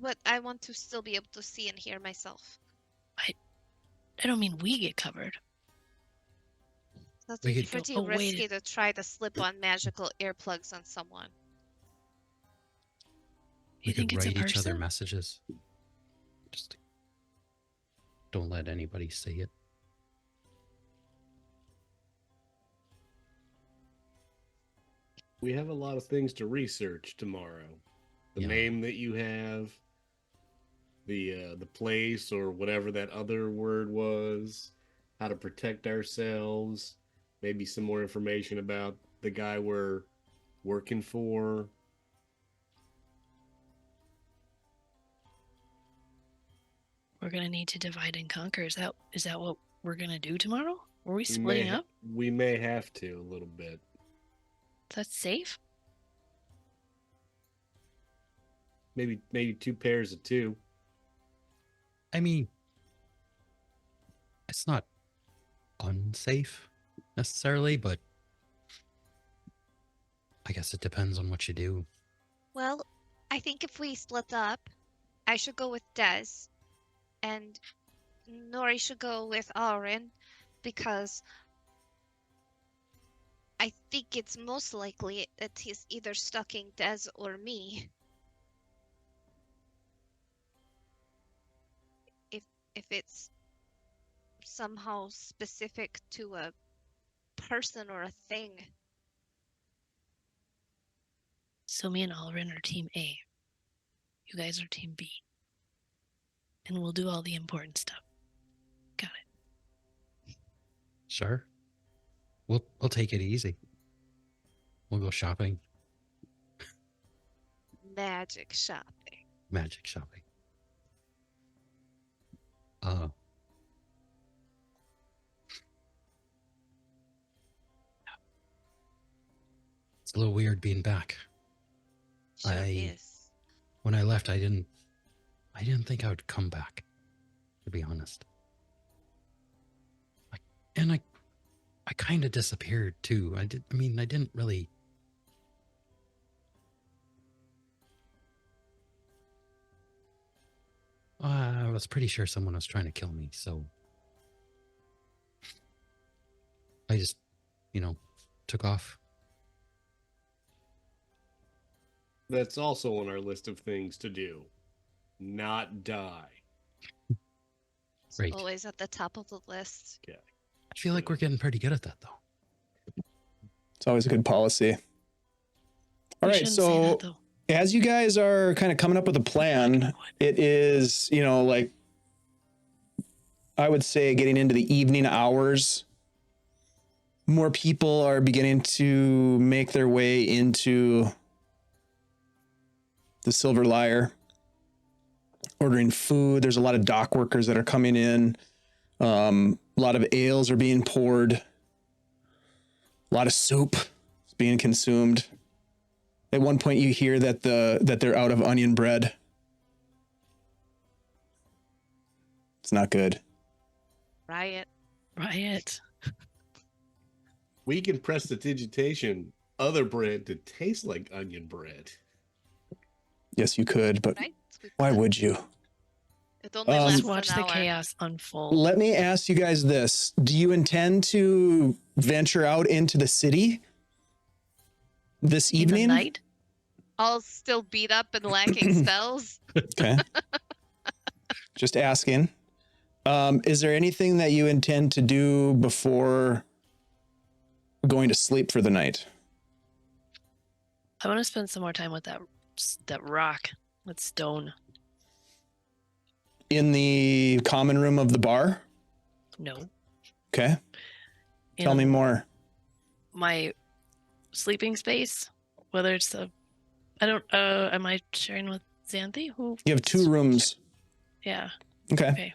But I want to still be able to see and hear myself.
I don't mean we get covered.
That
We
would be
could-
pretty
Oh, wait.
risky to try to slip on magical earplugs on someone.
You
We
think
could
it's a
write each other
person?
messages. Just don't let anybody see it.
We have a lot of things to research tomorrow. The
Yeah.
name that you have, the place or whatever that other word was, how to protect ourselves, maybe some more information about the guy we're working for.
We're gonna need to divide and conquer. Is that what we're gonna do tomorrow? Were we
We
splitting
may,
up?
We may have to a little bit.
Is that safe?
Maybe two pairs of two.
I mean, it's not unsafe necessarily, but I guess it depends on what you do.
Well, I think if we split up, I should go with Des, and Nori should go with Aurin, because I think it's most likely that he's either stalking Des or me. If it's somehow specific to a person or a thing.
So me and Alrin are team A. You guys are team B. And we'll do all the important stuff. Got it.
Sure. We'll take it easy. We'll go shopping,
Magic shopping.
magic shopping. It's a little weird being back.
Sure is.
When I left, I didn't think I would come back, to be honest. And I kind of disappeared too. I didn't really. I was pretty sure someone was trying to kill me, so I just, took off.
That's also on our list of things to do. Not die.
Right.
Always at the top of the list.
Okay.
I feel like we're getting pretty good at that, though.
It's always a good policy. All
We
right,
shouldn't say
so
that, though.
as you guys are kind of coming up with a plan, it is, like, I would say getting into the evening hours. More people are beginning to make their way into the Silver Lyre, ordering food. There's a lot of dock workers that are coming in. A lot of ales are being poured. A lot of soup is being consumed. At one point, you hear that they're out of onion bread. It's not good.
Riot.
We can press the digitation other bread to taste like onion bread.
Yes, you could, but
Right?
why would you?
It only
Um,
lasts
Just watch
an
the
hour.
chaos unfold.
Let me ask you guys this. Do you intend to venture out into the city this
In the
evening?
night?
All still beat up and lacking spells.
Okay. Just asking. Is there anything that you intend to do before going to sleep for the night?
I want to spend some more time with that rock, that stone.
In the common room of the bar?
No.
Okay.
In
Tell me more.
my sleeping space, whether it's am I sharing with Xanthi? Who?
You have 2 rooms.
Yeah.
Okay.
Okay.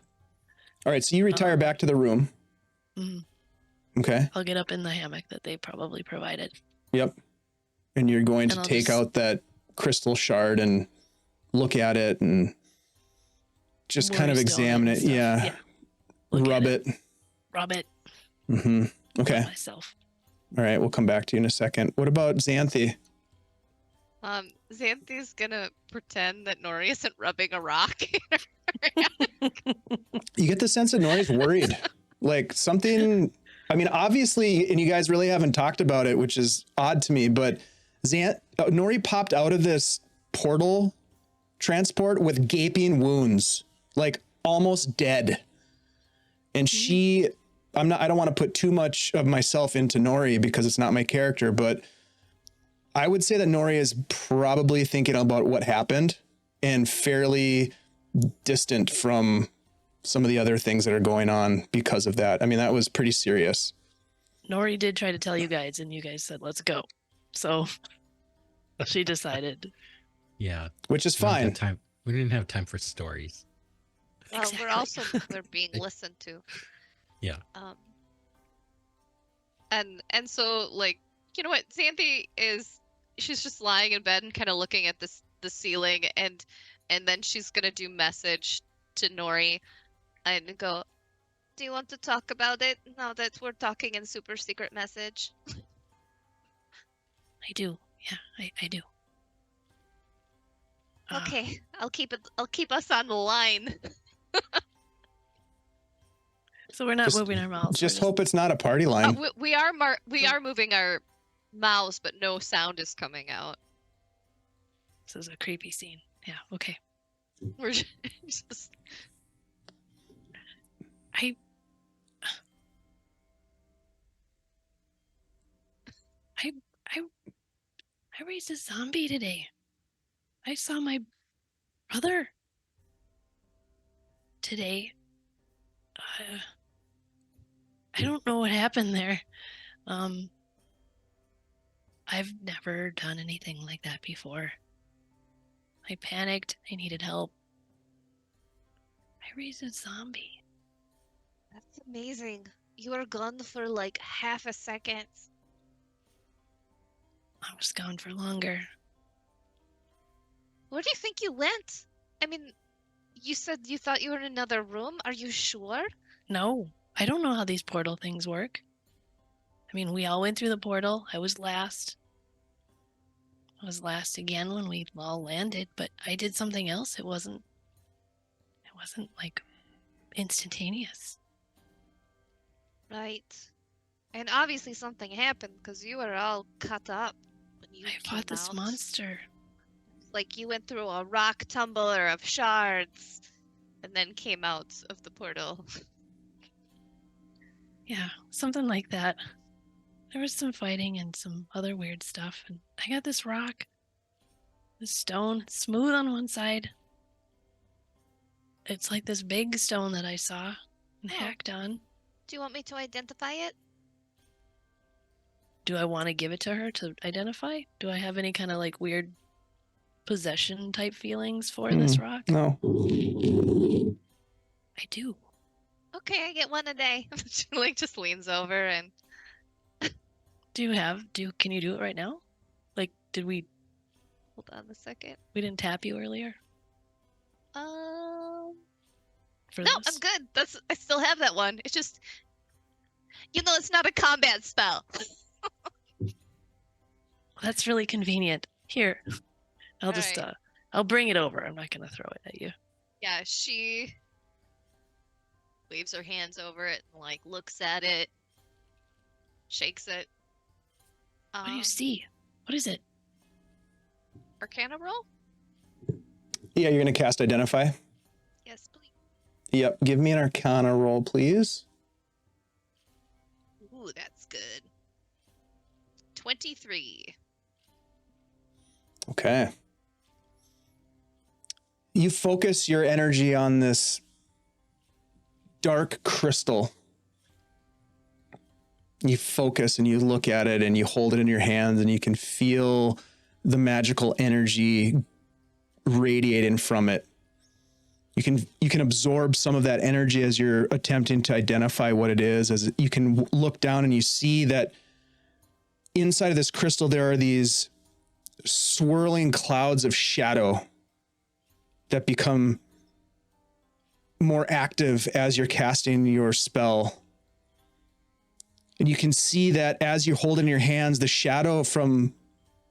All right. So you retire back to the room.
Mhm.
Okay.
I'll get up in the hammock that they probably provided.
Yep. And you're going to
And I'll
take
just-
out that crystal shard and look at it and just kind of
Worry stone
examine
and
it.
stuff.
Yeah.
Look at
Rub it.
Rub it
Okay.
myself.
All right. We'll come back to you in a second. What about Xanthi?
Xanthi's gonna pretend that Nori isn't rubbing a rock.
You get the sense that Nori's worried. Like something, I mean, obviously, and you guys really haven't talked about it, which is odd to me, but Nori popped out of this portal transport with gaping wounds, like almost dead. And I don't want to put too much of myself into Nori because it's not my character, but I would say that Nori is probably thinking about what happened and fairly distant from some of the other things that are going on because of that. I mean, that was pretty serious.
Nori did try to tell you guys, and you guys said, let's go. So she decided.
Yeah.
Which is
We didn't
fine.
have time. We didn't have time for stories.
Well,
Exactly.
we're being listened to.
Yeah.
And so like, you know what, she's just lying in bed and kind of looking at the ceiling, and then she's gonna do message to Nori and go, do you want to talk about it now that we're talking in super secret message?
I do. Yeah, I do.
Okay, I'll keep us on the line.
So we're not moving our mouths.
Just
we're
hope it's not a party line.
We are moving our mouths, but no sound is coming out.
This is a creepy scene. Yeah. Okay.
We're just
I raised a zombie today. I saw my brother today. I don't know what happened there. I've never done anything like that before. I panicked. I needed help. I raised a zombie.
That's amazing. You were gone for like half a second.
I was gone for longer.
Where do you think you went? I mean, you said you thought you were in another room. Are you sure?
No, I don't know how these portal things work. I mean, we all went through the portal. I was last. I was last again when we all landed, but I did something else. It wasn't like instantaneous.
Right. And obviously something happened because you were all cut up when you
I
came
fought this
out.
monster.
Like you went through a rock tumbler of shards and then came out of the portal.
Yeah, something like that. There was some fighting and some other weird stuff, and I got this rock, this stone, smooth on one side. It's like this big stone that I saw and
Oh.
hacked on.
Do you want me to identify it?
Do I want to give it to her to identify? Do I have any kind of like weird possession type feelings for this rock?
No.
I do.
Okay, I get one a day.
She like just leans over and
Can you do it right now? Like, we
hold on a second.
didn't tap you earlier for
No,
this?
I'm good. I still have that one. It's just, it's not a combat spell.
That's really convenient. Here, I'll
Alright.
I'll bring it over. I'm not gonna throw it at you.
yeah, she waves her hands over it and like looks at it, shakes it.
What do you see? What is it?
Arcana roll?
Yeah, you're going to cast Identify.
Yes, please.
Yep. Give me an Arcana roll, please.
Ooh, that's good. 23.
Okay. You focus your energy on this dark crystal. You focus and you look at it and you hold it in your hands and you can feel the magical energy radiating from it. You can absorb some of that energy as you're attempting to identify what it is. As you can look down and you see that inside of this crystal there are these swirling clouds of shadow that become more active as you're casting your spell. And you can see that as you hold in your hands, the shadow from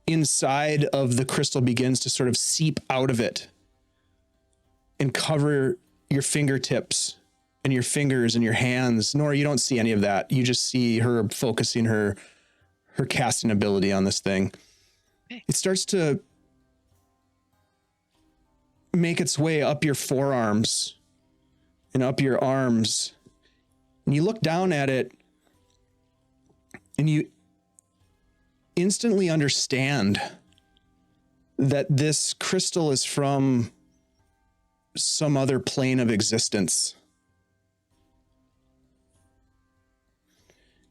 inside of the crystal begins to sort of seep out of it and cover your fingertips and your fingers and your hands. Nora, you don't see any of that. You just see her focusing her casting ability on this thing.
Okay.
It starts to make its way up your forearms and up your arms. And you look down at it and you instantly understand that this crystal is from some other plane of existence.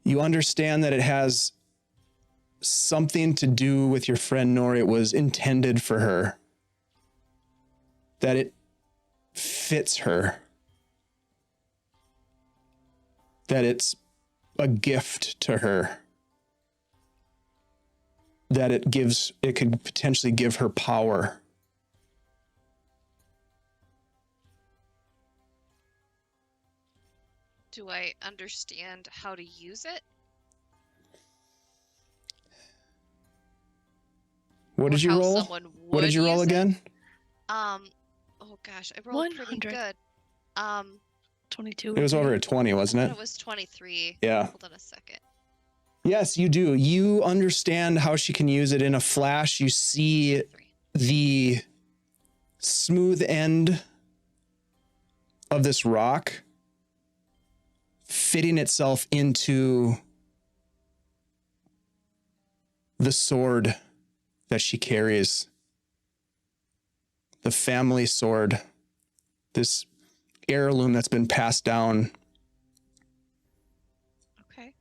You understand that it has something to do with your friend Nora. It was intended for her. That it fits her. That it's a gift to her. That it could potentially give her power.
Do I understand how to use it?
What
Or
did you
how
roll?
someone
What did
would
you roll
use it?
again?
Oh gosh, I rolled pretty
100.
good.
22.
It was over a 20,
I
wasn't
thought
it?
it was 23.
Yeah.
Hold on a second.
Yes, you do. You understand how she can use it. In a flash, you see
3.
the smooth end of this rock fitting itself into the sword that she carries. The family sword. This heirloom that's been passed down.
Okay.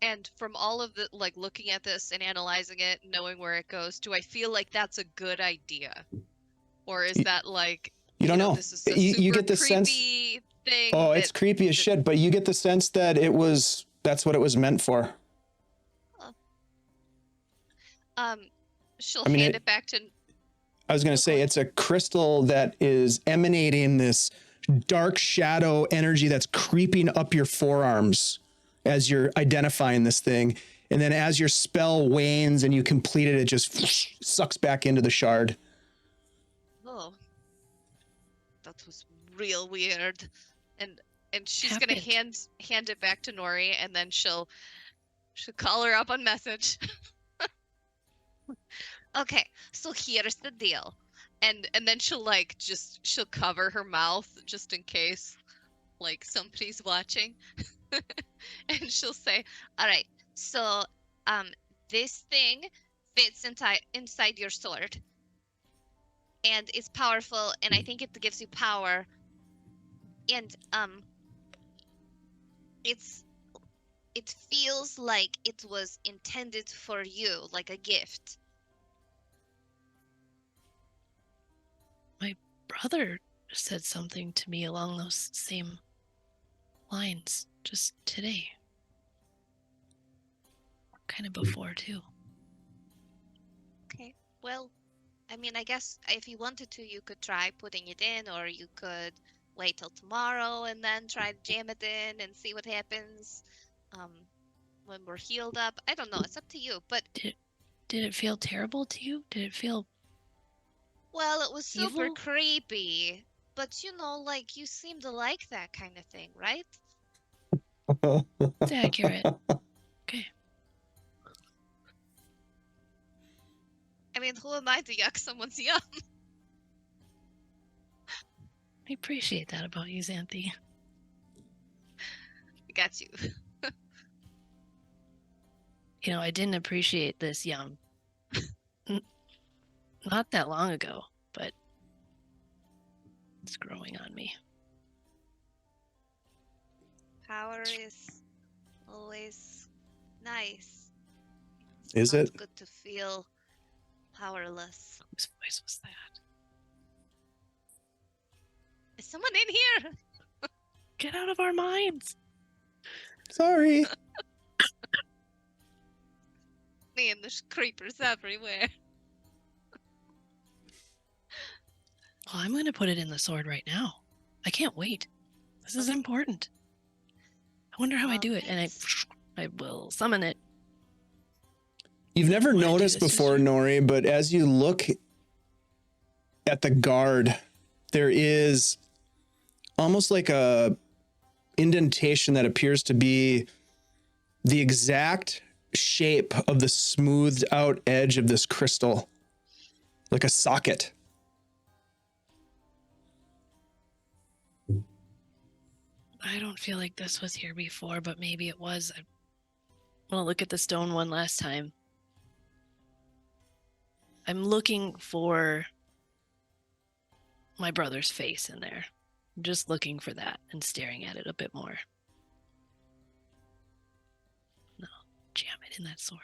And from all of the like looking at this and analyzing it, knowing where it goes, do I feel like that's a good idea? Or is that like
You don't know.
this is a
You
super
get the sense.
creepy thing?
Oh, it's creepy as shit, but you get the sense that that's what it was meant for.
Huh. She'll
I mean,
hand it back to.
I was going to say it's a crystal that is emanating this dark shadow energy that's creeping up your forearms as you're identifying this thing. And then as your spell wanes and you complete it, it just sucks back into the shard.
Oh, that was real weird. And she's gonna
Happened.
hand it back to Nori, and then she'll call her up on message. Okay, so here's the deal. And then she'll she'll cover her mouth just in case like somebody's watching. And she'll say, "All right, so this thing fits inside your sword. And it's powerful, and I think it gives you power. And it feels like it was intended for you, like a gift."
My brother said something to me along those same lines just today. Kind of before, too.
Okay. Well, I mean, I guess if you wanted to, you could try putting it in, or you could wait till tomorrow and then try to jam it in and see what happens when we're healed up. I don't know. It's up to you. But
did it feel terrible to you? Did it feel
well, it was super
evil?
creepy. But like you seem to like that kind of thing, right?
It's accurate. Okay.
I mean, who am I to yuck someone's yum?
I appreciate that about you, Xanthi.
I got you.
I didn't appreciate this yum not that long ago, but it's growing on me.
Power is always nice.
Is
not
it?
good to feel powerless.
Whose voice was that?
Is someone in here?
Get out of our minds.
Sorry.
Man, there's creepers everywhere.
Well, I'm going to put it in the sword right now. I can't wait. This is important. I wonder how I do it. And I will summon it.
You've never noticed before, Nori, but as you look at the guard, there is almost like a indentation that appears to be the exact shape of the smoothed out edge of this crystal, like a socket.
I don't feel like this was here before, but maybe it was. I want to look at the stone one last time. I'm looking for my brother's face in there. I'm just looking for that and staring at it a bit more. No, jam it in that sword.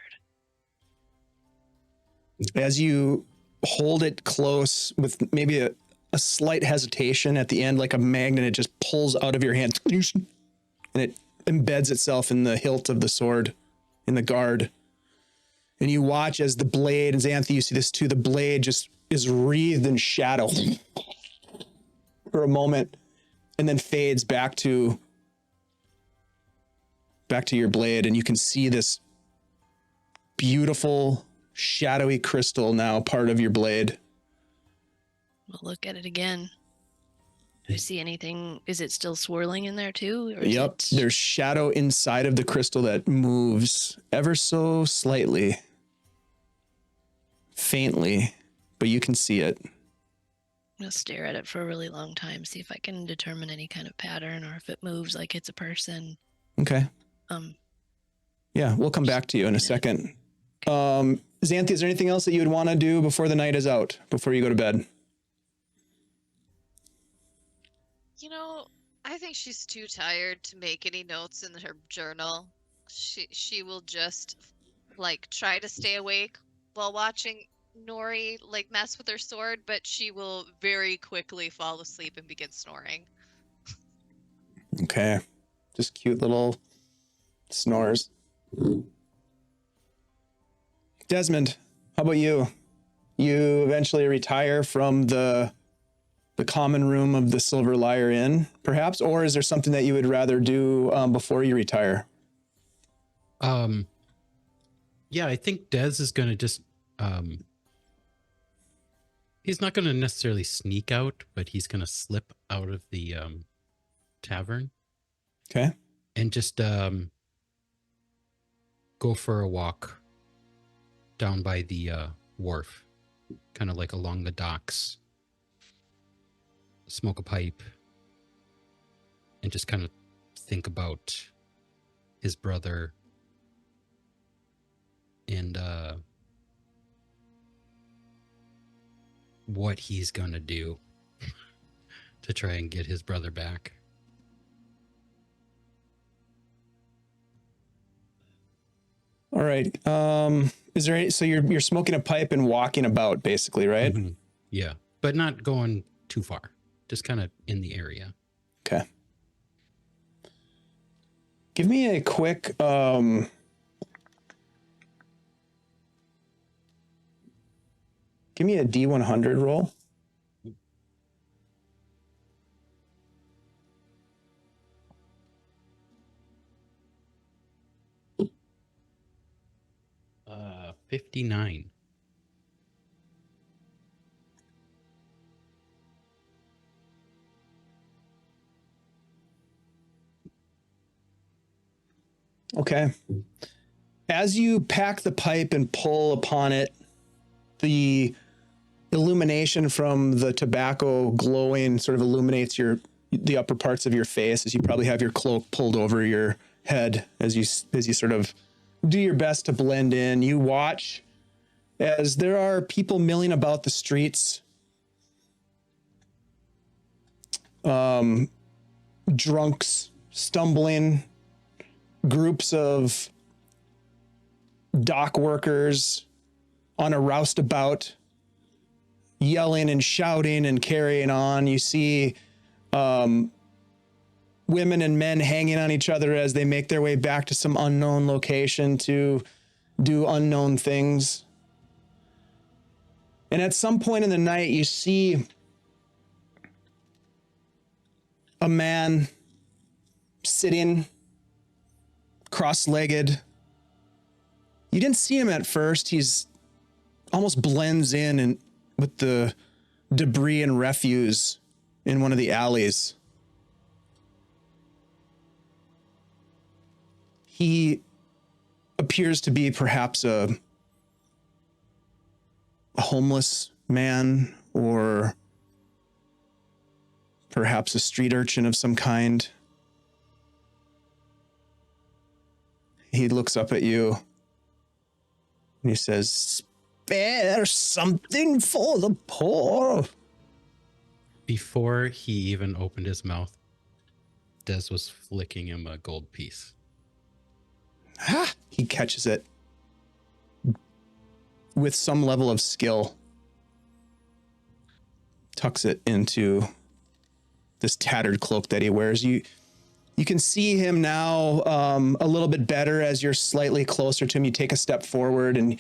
As you hold it close with maybe a slight hesitation at the end, like a magnet, it just pulls out of your hand and it embeds itself in the hilt of the sword, in the guard. And you watch as the blade, and Xanthi, you see this too, the blade just is wreathed in shadow for a moment and then fades back to your blade. And you can see this beautiful, shadowy crystal now part of your blade.
We'll look at it again. Do I see anything? Is it still swirling in there too? Or
Yep. There's shadow inside of the crystal that moves ever so slightly. Faintly, but you can see it.
I'm going to stare at it for a really long time, see if I can determine any kind of pattern or if it moves like it's a person.
Okay. Yeah, we'll come back to you in a second. Xanthi, is there anything else that you would want to do before the night is out, before you go to bed?
I think she's too tired to make any notes in her journal. She will just try to stay awake while watching Nori mess with her sword, but she will very quickly fall asleep and begin snoring.
Okay. Just cute little snores. Desmond, How about you? You eventually retire from the common room of the Silver Lyre Inn, perhaps? Or is there something that you would rather do before you retire?
Yeah, I think Dez is going to just, he's not going to necessarily sneak out, but he's going to slip out of the tavern.
Okay.
And just go for a walk down by the wharf, kind of like along the docks, smoke a pipe, and just kind of think about his brother and what he's gonna do to try and get his brother back.
All right. Is there any, so you're smoking a pipe and walking about basically, right?
Mm-hmm. Yeah, but not going too far, just kind of in the area.
Okay. Give me a quick give me a D100 roll.
Uh, 59.
Okay. As you pack the pipe and pull upon it, the illumination from the tobacco glowing sort of illuminates the upper parts of your face, as you probably have your cloak pulled over your head as you sort of do your best to blend in. You watch as there are people milling about the streets, drunks stumbling, groups of dock workers on a roustabout, yelling and shouting and carrying on. You see women and men hanging on each other as they make their way back to some unknown location to do unknown things. And at some point in the night, you see a man sitting cross-legged. You didn't see him at first. He's almost blends in and with the debris and refuse in one of the alleys. He appears to be perhaps a homeless man, or perhaps a street urchin of some kind. He looks up at you and he says, "Spare something for the poor."
Before he even opened his mouth, Des was flicking him a gold piece.
Ah, he catches it with some level of skill, tucks it into this tattered cloak that he wears. You can see him now a little bit better as you're slightly closer to him. You take a step forward and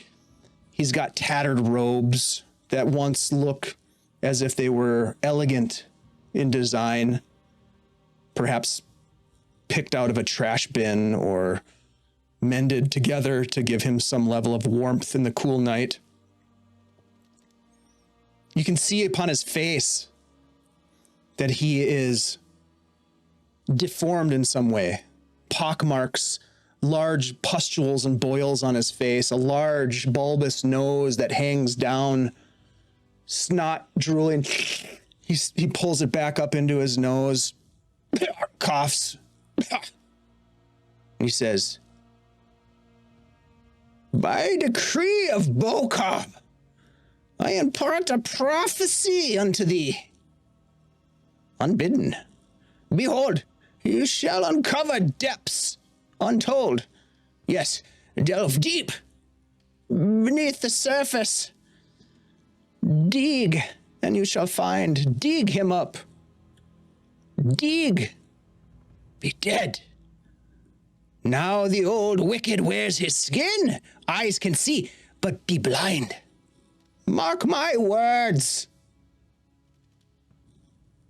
he's got tattered robes that once look as if they were elegant in design, perhaps picked out of a trash bin or mended together to give him some level of warmth in the cool night. You can see upon his face that he is deformed in some way. Pockmarks, large pustules and boils on his face, a large bulbous nose that hangs down, snot drooling. He pulls it back up into his nose, coughs. He says, "By decree of Bokob, I impart a prophecy unto thee. Unbidden, behold, you shall uncover depths untold. Yes, delve deep beneath the surface. Dig, and you shall find. Dig him up. Dig. Be dead. Now the old wicked wears his skin. Eyes can see, but be blind. Mark my words.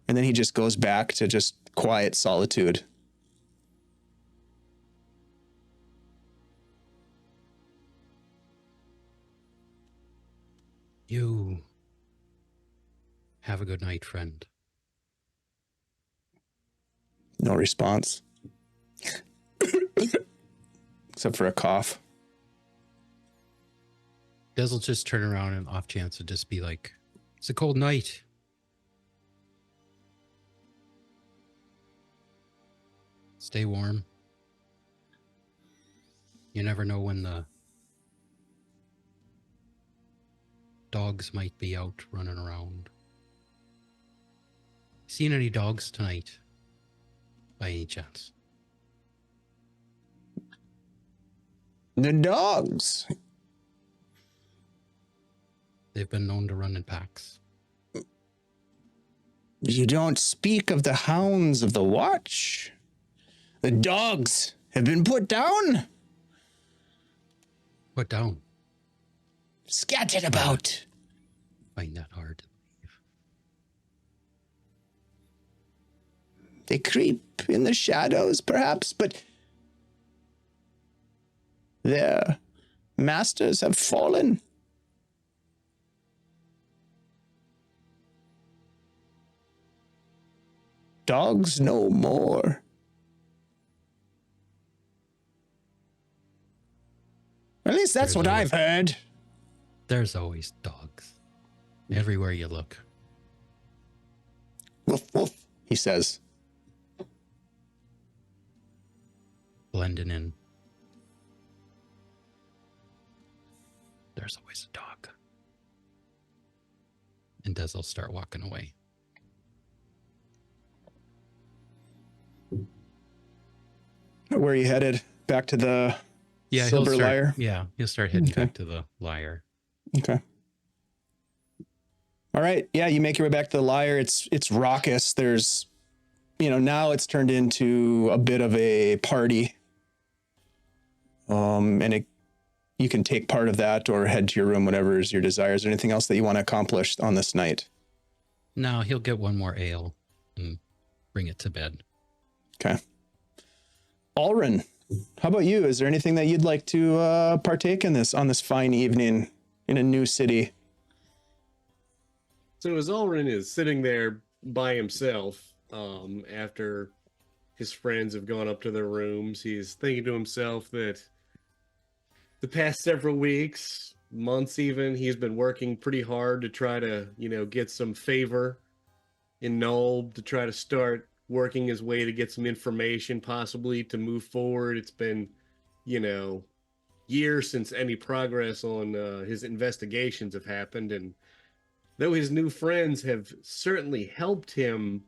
And then he just goes back to just quiet solitude.
You have a good night, friend.
No response. Except for a cough.
Des will just turn around and off chance to just be like, it's a cold night. Stay warm. You never know when the dogs might be out running around. Seen any dogs tonight? By any chance?
The dogs.
They've been known to run in packs.
You don't speak of the hounds of the watch. The dogs have been put down.
Put down.
Scattered about.
Find that hard to believe.
They creep in the shadows, perhaps, but their masters have fallen. Dogs no more. At least that's what I've heard.
There's always dogs. Everywhere you look.
Woof, woof, he says.
Blending in. There's always a dog. And Des will start walking away.
Where are you headed? Back to the Silver Lyre?
Yeah, he'll start heading back to the Lyre.
Okay. All right. Yeah, you make your way back to the Lyre. It's raucous. There's, now it's turned into a bit of a party. And you can take part of that or head to your room, whatever is your desire. Is there anything else that you want to accomplish on this night?
No, he'll get one more ale and bring it to bed.
Okay. Alrin, how about you? Is there anything that you'd like to partake in on this fine evening in a new city?
So as Ulrin is sitting there by himself, after his friends have gone up to their rooms, he's thinking to himself that the past several weeks, months even, he's been working pretty hard to try to, get some favor in Nulb, to try to start working his way to get some information, possibly to move forward. It's been, years since any progress on his investigations have happened, and though his new friends have certainly helped him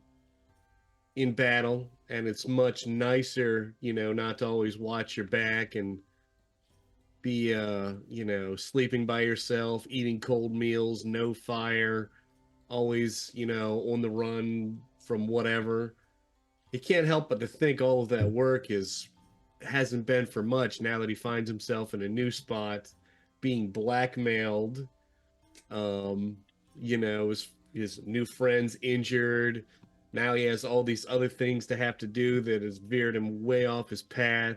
in battle, and it's much nicer, not to always watch your back and be, sleeping by yourself, eating cold meals, no fire, always, on the run from whatever. He can't help but to think all of that work hasn't been for much now that he finds himself in a new spot, being blackmailed. His new friend's injured. Now he has all these other things to have to do that has veered him way off his path.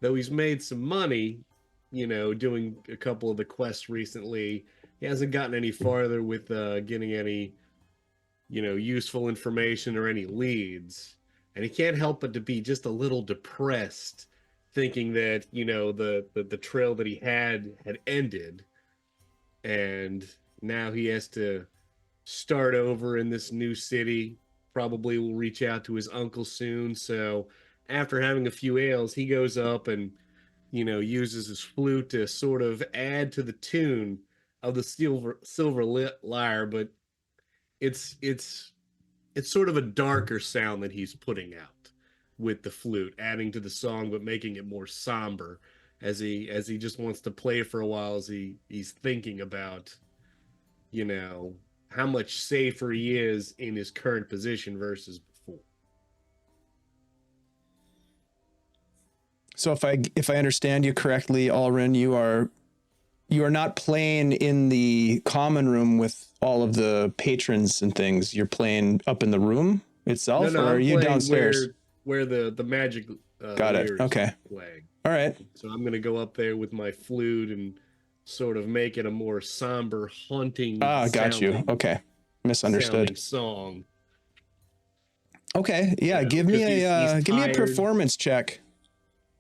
Though he's made some money, doing a couple of the quests recently, he hasn't gotten any farther with getting any, useful information or any leads. And he can't help but to be just a little depressed, thinking that, the trail that he had ended. And now he has to start over in this new city. Probably will reach out to his uncle soon. So after having a few ales, he goes up and, uses his flute to sort of add to the tune of the silver lyre. But it's sort of a darker sound that he's putting out with the flute, adding to the song, but making it more somber as he just wants to play for a while, as he's thinking about, how much safer he is in his current position versus before. So
if I understand you correctly, Alrin, you are not playing in the common room with all of the patrons and things. You're playing up in the room itself,
No,
or are
I'm
you
playing
downstairs?
where the magic
Got it.
lyre is
Okay.
playing.
All right.
So I'm gonna go up there with my flute and sort of make it a more somber, haunting
Got you.
sounding,
Okay.
sounding
Misunderstood.
song.
Okay. Yeah.
You know,
Give me
'cause he's
give me a
tired.
performance check.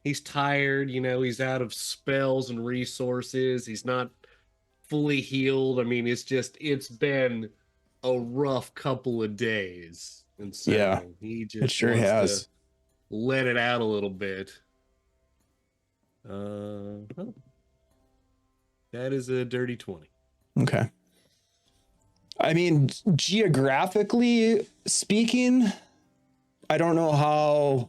He's tired, you know, he's out of spells and resources. He's not fully healed. I mean, it's been a rough couple of days. And so
Yeah,
he
It
just
sure
wants
has.
to let it out a little bit. Oh, that is a dirty 20.
Okay. I mean, geographically speaking, I don't know how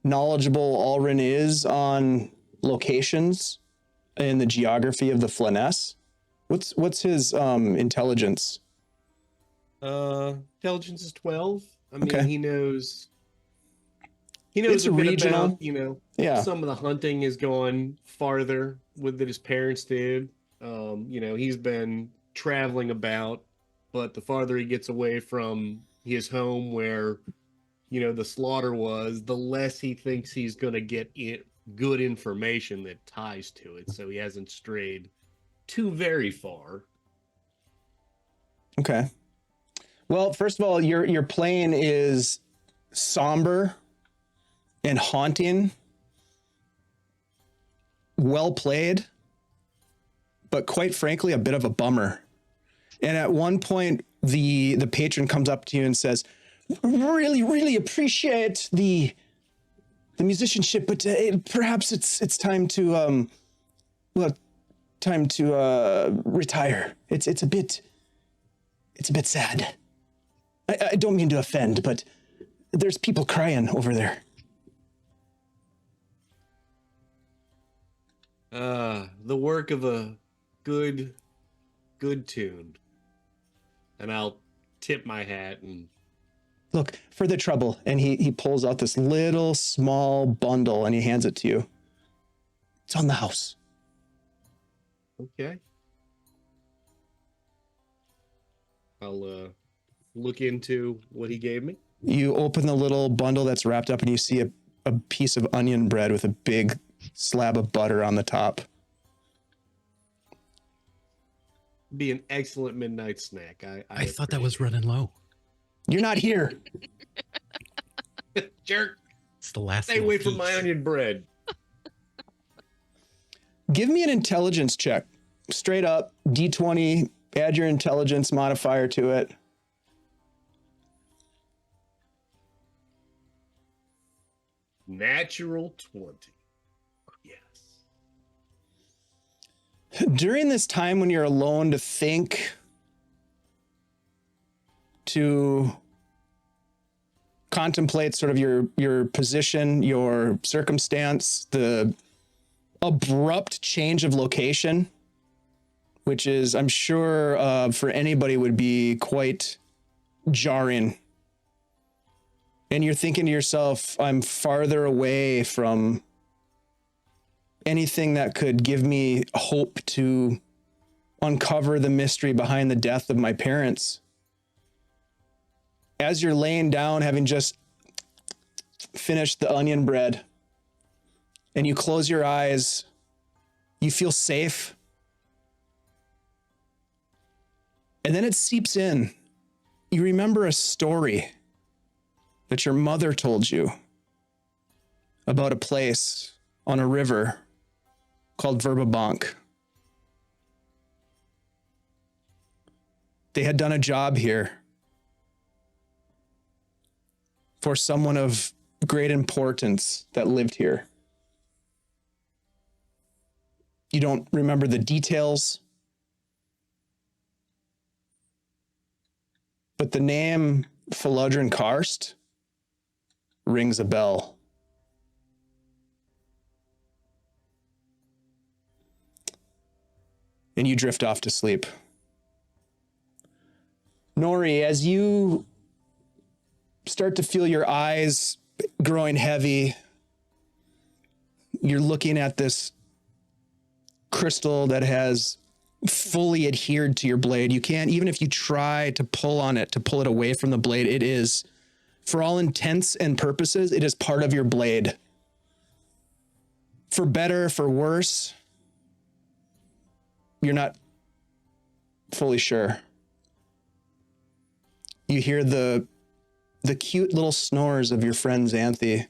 knowledgeable Alrin is on locations in the geography of the Flanness. What's his intelligence?
Intelligence is 12. I mean,
Okay.
he knows
It's
a bit
regional.
about, you know,
Yeah.
some of the hunting is going farther with that his parents did. You know, he's been traveling about, but the farther he gets away from his home where, you know, the slaughter was, the less he thinks he's going to get good information that ties to it. So he hasn't strayed too very far.
Okay. Well, first of all, your playing is somber and haunting. Well played, but quite frankly, a bit of a bummer. And at one point, the patron comes up to you and says, really appreciate the musicianship, but perhaps it's time to retire. It's a bit sad. I don't mean to offend, but there's people crying over there.
The work of a good tune. And I'll tip my hat and
Look, for the trouble. And he pulls out this little small bundle and he hands it to you. It's on the house.
okay. I'll look into what he gave me.
You open the little bundle that's wrapped up and you see a piece of onion bread with a big slab of butter on the top.
Be an excellent midnight snack.
I thought that was running low.
You're not here.
Jerk.
It's the last.
Stay
little
away from
piece.
my onion bread.
Give me an intelligence check. Straight up, D20, add your intelligence modifier to it.
Natural 20. Yes.
During this time when you're alone to think, to contemplate sort of your position, your circumstance, the abrupt change of location, which is, I'm sure, for anybody would be quite jarring. And you're thinking to yourself, I'm farther away from anything that could give me hope to uncover the mystery behind the death of my parents. As you're laying down, having just finished the onion bread, and you close your eyes, you feel safe. And then it seeps in. You remember a story that your mother told you about a place on a river called Verbabank. They had done a job here for someone of great importance that lived here. You don't remember the details, but the name Faludrin Karst rings a bell. And you drift off to sleep. Nori, as you start to feel your eyes growing heavy, you're looking at this crystal that has fully adhered to your blade. You can't, even if you try to pull on it, to pull it away from the blade, it is, for all intents and purposes, it is part of your blade. For better, for worse, you're not fully sure. You hear the cute little snores of your friend Xanthi.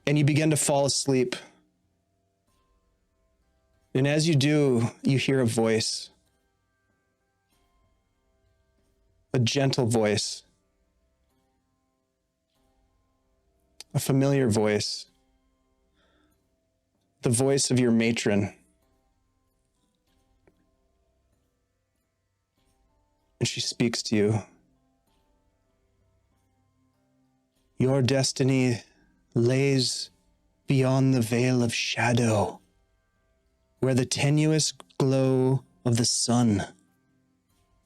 And you begin to fall asleep. And as you do, you hear a voice. A gentle voice. A familiar voice. The voice of your matron. And she speaks to you. Your destiny lays beyond the veil of shadow, where the tenuous glow of the sun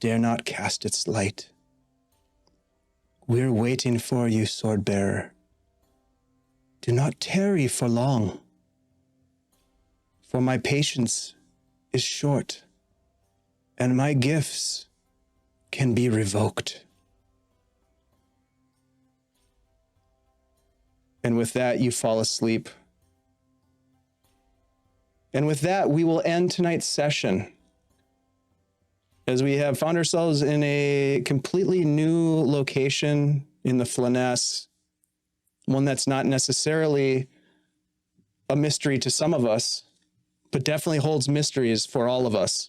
dare not cast its light. We're waiting for you, Swordbearer. Do not tarry for long, for my patience is short, and my gifts can be revoked. And with that, you fall asleep. And with that, we will end tonight's session, as we have found ourselves in a completely new location in the Flanness, one that's not necessarily a mystery to some of us, but definitely holds mysteries for all of us.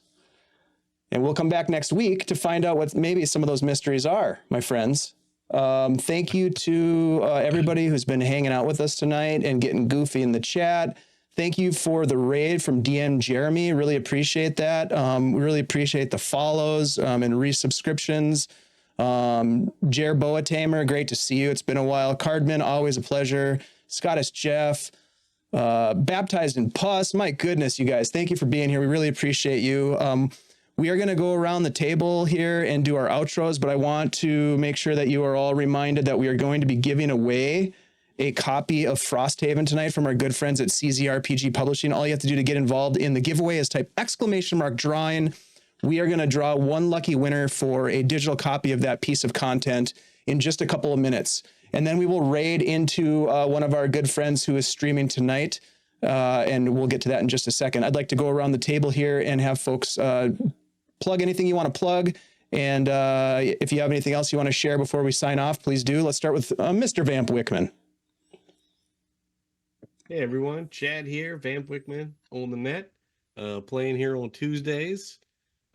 And we'll come back next week to find out what maybe some of those mysteries are, my friends. Thank you to everybody who's been hanging out with us tonight and getting goofy in the chat. Thank you for the raid from DM Jeremy. Really appreciate that. We really appreciate the follows and resubscriptions. Jer Boa Tamer, great to see you. It's been a while. Cardman, always a pleasure. Scottish Jeff, Baptized in Pus. My goodness, you guys, thank you for being here. We really appreciate you. We are going to go around the table here and do our outros, but I want to make sure that you are all reminded that we are going to be giving away a copy of Frosthaven tonight from our good friends at CZRPG Publishing. All you have to do to get involved in the giveaway is type !drawing. We are going to draw one lucky winner for a digital copy of that piece of content in just a couple of minutes. And then we will raid into one of our good friends who is streaming tonight. And we'll get to that in just a second. I'd like to go around the table here and have folks plug anything you want to plug. And if you have anything else you want to share before we sign off, please do. Let's start with Mr. Vamp Wickman.
Hey everyone, Chad here, Vamp Wickman on the net, playing here on Tuesdays,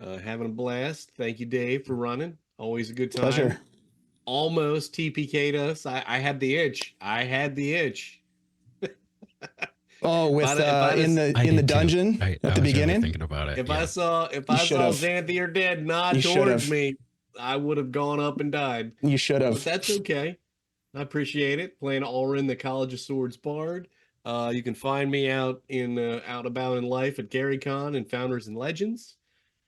having a blast. Thank you, Dave, for running. Always a good time.
Pleasure.
Almost TPK'd us. I had the itch.
Oh, with in the
did
dungeon
too.
at the beginning.
Really thinking about it.
If I saw Xanthi or Dead nod towards me, I would have gone up and died.
You should have.
But that's okay. I appreciate it. Playing Alrin, the College of Swords Bard. You can find me out about in life at GaryCon and Founders and Legends.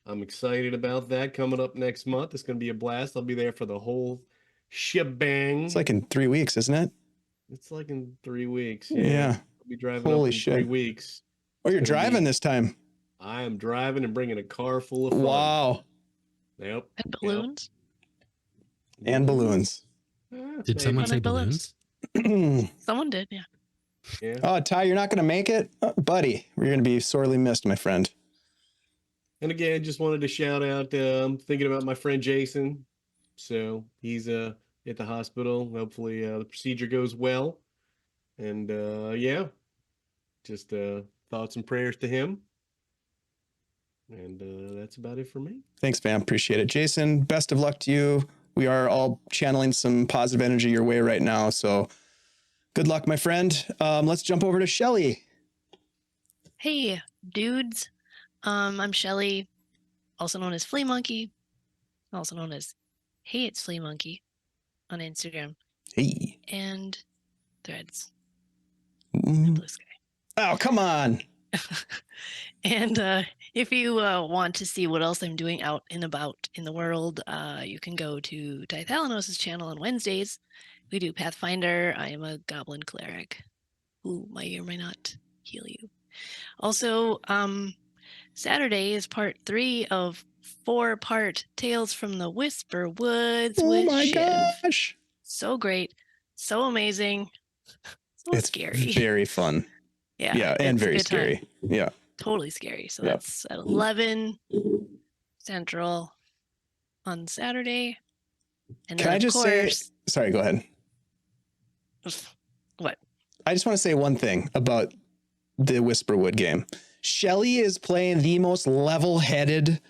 I'm excited about that coming up next month. It's going to be a blast. I'll be there for the whole shebang.
It's like in 3 weeks, isn't it?
It's like in 3 weeks.
Yeah.
I'll be driving
Holy
up in
shit.
3 weeks.
Oh, you're driving this time.
I am driving and bringing a car full of fun.
Wow.
Yep.
And balloons.
Yep. And balloons.
Did someone say balloons?
Someone did, yeah.
Yeah.
Oh, Ty, you're not going to make it? Buddy, you're going to be sorely missed, my friend.
And again, just wanted to shout out, thinking about my friend Jason. So he's at the hospital. Hopefully the procedure goes well. And yeah, just thoughts and prayers to him. And that's about it for me.
Thanks, Vam. Appreciate it. Jason, best of luck to you. We are all channeling some positive energy your way right now. So good luck, my friend. Let's jump over to Shelly.
Hey, dudes. I'm Shelly, also known as Flea Monkey, also known as Hey, it's Flea Monkey on Instagram.
Hey.
And Threads.
Mm.
And Blue Sky.
Oh, come on.
And if you want to see what else I'm doing out and about in the world, you can go to Tithalanos' channel on Wednesdays. We do Pathfinder. I am a goblin cleric who might or might not heal you. Also, Saturday is part 3 of 4-part Tales from the Whisper Woods with Shiv.
Gosh.
So great. So amazing. So
It's
scary.
very fun.
Yeah,
and
it's a
very
good time.
scary. Yeah.
Totally scary. So
Yep.
that's at 11 Central on Saturday. And
Can
then,
I
of
just say,
course,
sorry, go ahead.
what?
I just want to say one thing about the Whisperwood game. Shelly is playing the most level-headed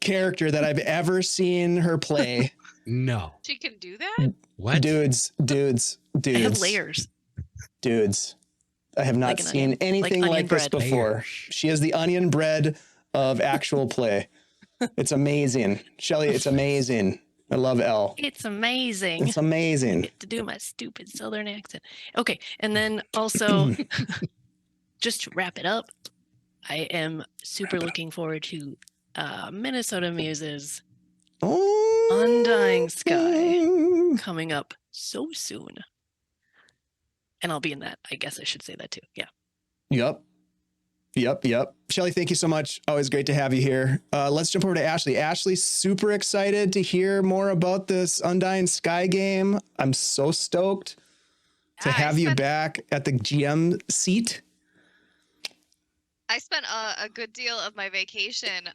character that I've ever seen her play.
No.
She can do that?
What?
Dudes.
I have layers.
Dudes. I have not
Like an
seen
onion.
anything
Like
like,
onion
this
bread.
before.
Layers.
She is the onion bread of actual play. It's amazing. Shelly, it's amazing. I love Elle.
It's amazing.
It's amazing.
Get to do my stupid Southern accent. Okay, and then also, just to wrap it up, I am super looking forward to Minnesota Muse's Undying Sky coming up so soon. And I'll be in that. I guess I should say that too. Yeah.
Yep. Shelly, thank you so much. Always great to have you here. Let's jump over to Ashley. Ashley's super excited to hear more about this Undying Sky game. I'm so stoked to have you back at the GM seat.
I spent a good deal of my vacation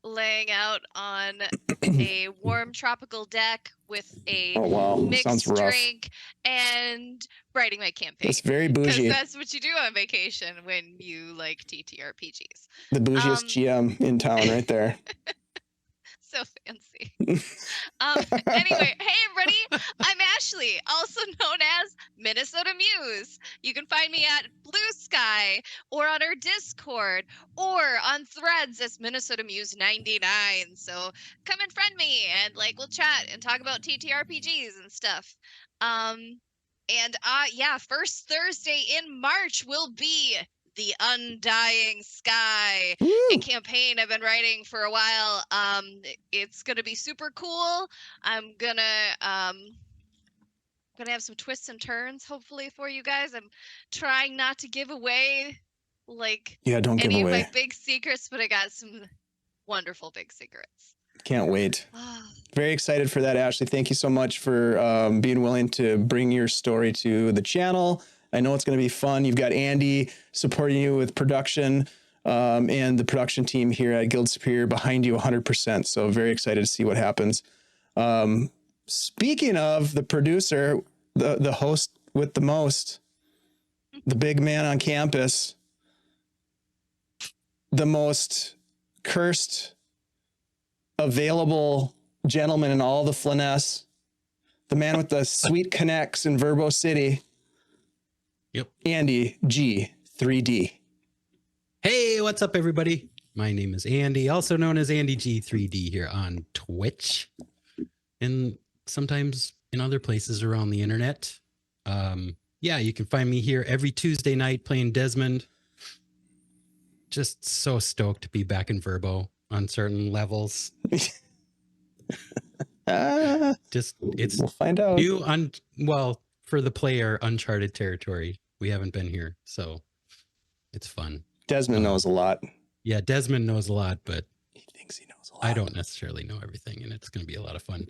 laying out on a warm tropical deck with a
Oh, wow.
mixed
Sounds rough.
drink and writing my campaign.
It's very
Because
bougie.
that's what you do on vacation when you like TTRPGs.
The bougiest GM in town right there.
So fancy. Anyway, hey everybody, I'm Ashley, also known as Minnesota Muse. You can find me at Blue Sky or on our Discord or on Threads as Minnesota Muse 99. So come and friend me and like we'll chat and talk about TTRPGs and stuff. Yeah, first Thursday in March will be the Undying Sky, a campaign I've been writing for a while. It's gonna be super cool. I'm gonna have some twists and turns hopefully for you guys. I'm trying not to give away
Don't give
any of
away.
my big secrets, but I got some wonderful big secrets.
Can't wait. Very excited for that, Ashley. Thank you so much for being willing to bring your story to the channel. I know it's going to be fun. You've got Andy supporting you with production and the production team here at Guild Superior behind you 100%. So very excited to see what happens. Speaking of the producer, the host with the most, the big man on campus, the most cursed available gentleman in all the Flanness, the man with the sweet connects in Verbo City.
Yep.
Andy G 3D.
Hey, what's up, everybody? My name is Andy, also known as Andy G3D here on Twitch and sometimes in other places around the internet. Yeah, you can find me here every Tuesday night playing Desmond. Just so stoked to be back in Verbo on certain levels. It's
we'll find out.
Well, for the player, uncharted territory. We haven't been here, so it's fun.
Desmond knows a lot.
Yeah, Desmond knows a lot, but
he thinks he knows a lot.
I don't necessarily know everything, and it's going to be a lot of fun.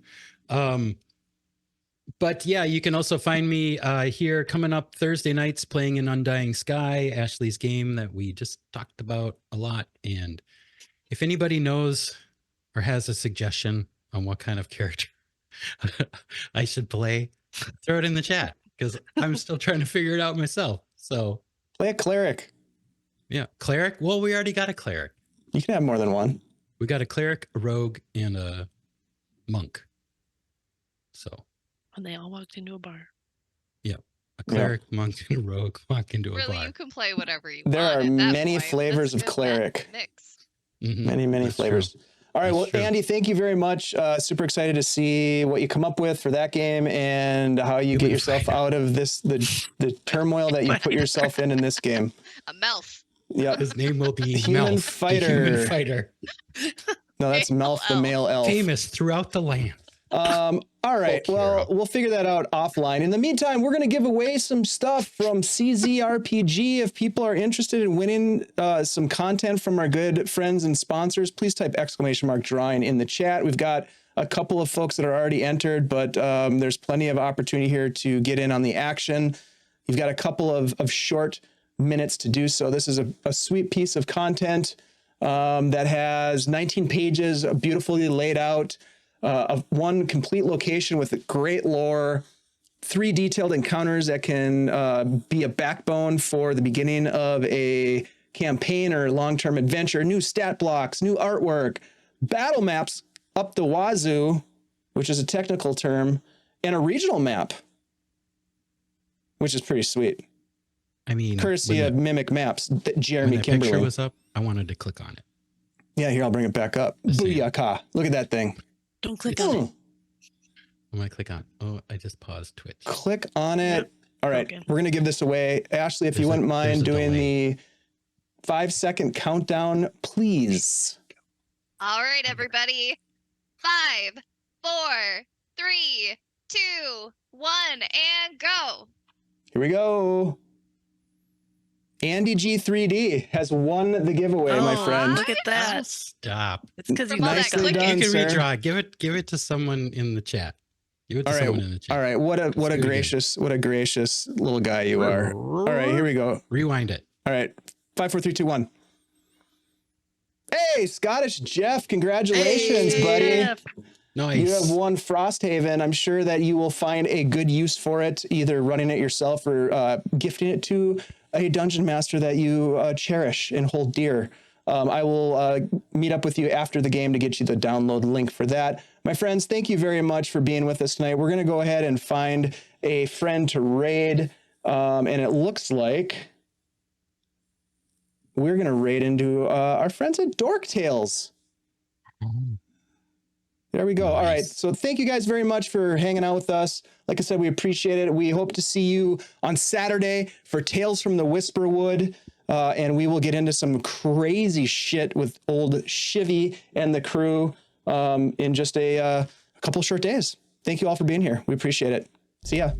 But yeah, you can also find me here coming up Thursday nights playing in Undying Sky, Ashley's game that we just talked about a lot. And if anybody knows or has a suggestion on what kind of character I should play, throw it in the chat because I'm still trying to figure it out myself. So
play a cleric.
Yeah, cleric. Well, we already got a cleric.
You can have more than one.
We got a cleric, a rogue, and a monk. So
when they all walked into a bar.
Yeah, a cleric, monk, and a rogue walk into a bar.
Really, you can play whatever you
there
want.
There are many flavors of cleric.
Mix.
Many That's flavors. True. All right, That's true. Andy, thank you very much. Super excited to see what you come up with for that game and how you get yourself out of the turmoil that you put yourself in this game.
A Melf.
Yep.
His name will be
Human
Melf,
Fighter.
the Human Fighter.
No, that's Melf, the male elf.
Famous throughout the land.
All right.
Fuck
Well,
Hero.
we'll figure that out offline. In the meantime, we're going to give away some stuff from CZRPG. If people are interested in winning some content from our good friends and sponsors, please type !drawing in the chat. We've got a couple of folks that are already entered, but there's plenty of opportunity here to get in on the action. You've got a couple of short minutes to do so. This is a sweet piece of content that has 19 pages, beautifully laid out, of one complete location with great lore, 3 detailed encounters that can be a backbone for the beginning of a campaign or long-term adventure, new stat blocks, new artwork, battle maps up the wazoo, which is a technical term, and a regional map, which is pretty sweet.
I mean,
Courtesy of Mimic Maps, Jeremy
when that
Kimberly.
picture was up, I wanted to click on it.
Yeah, here, I'll bring it back up.
Just saying.
Booyaka. Look at that thing.
Don't click on it.
I'm gonna click on. Oh, I just paused Twitch.
Click on it.
Yep.
All right,
Okay.
we're going to give this away. Ashley, if you
There's a-
wouldn't mind
there's a
doing
delay.
the 5-second countdown, please.
All right, everybody. 5, 4, 3, 2, 1, and go.
Here we go. Andy G3D has won the giveaway, my
Oh,
friend.
Look at that.
Stop.
It's because you
From all that
messed up.
Nicely
clicking.
done,
You can
sir.
redraw. Give it to someone in the chat. Give it to
All right,
someone in the chat.
all right. What a
do it again.
gracious little guy you are. All right, here we go.
Rewind it.
All right, 5, 4, 3, 2, 1. Hey, Scottish Jeff, congratulations,
Hey,
buddy.
Jeff.
Nice.
You have won Frosthaven. I'm sure that you will find a good use for it, either running it yourself or gifting it to a dungeon master that you cherish and hold dear. I will meet up with you after the game to get you the download link for that. My friends, thank you very much for being with us tonight. We're going to go ahead and find a friend to raid, and it looks like we're going to raid into our friends at Dork Tales. There we go. All right.
Nice.
So thank you guys very much for hanging out with us. Like I said, we appreciate it. We hope to see you on Saturday for Tales from the Whisperwood. And we will get into some crazy shit with old Shivy and the crew in just a couple short days. Thank you all for being here. We appreciate it. See ya.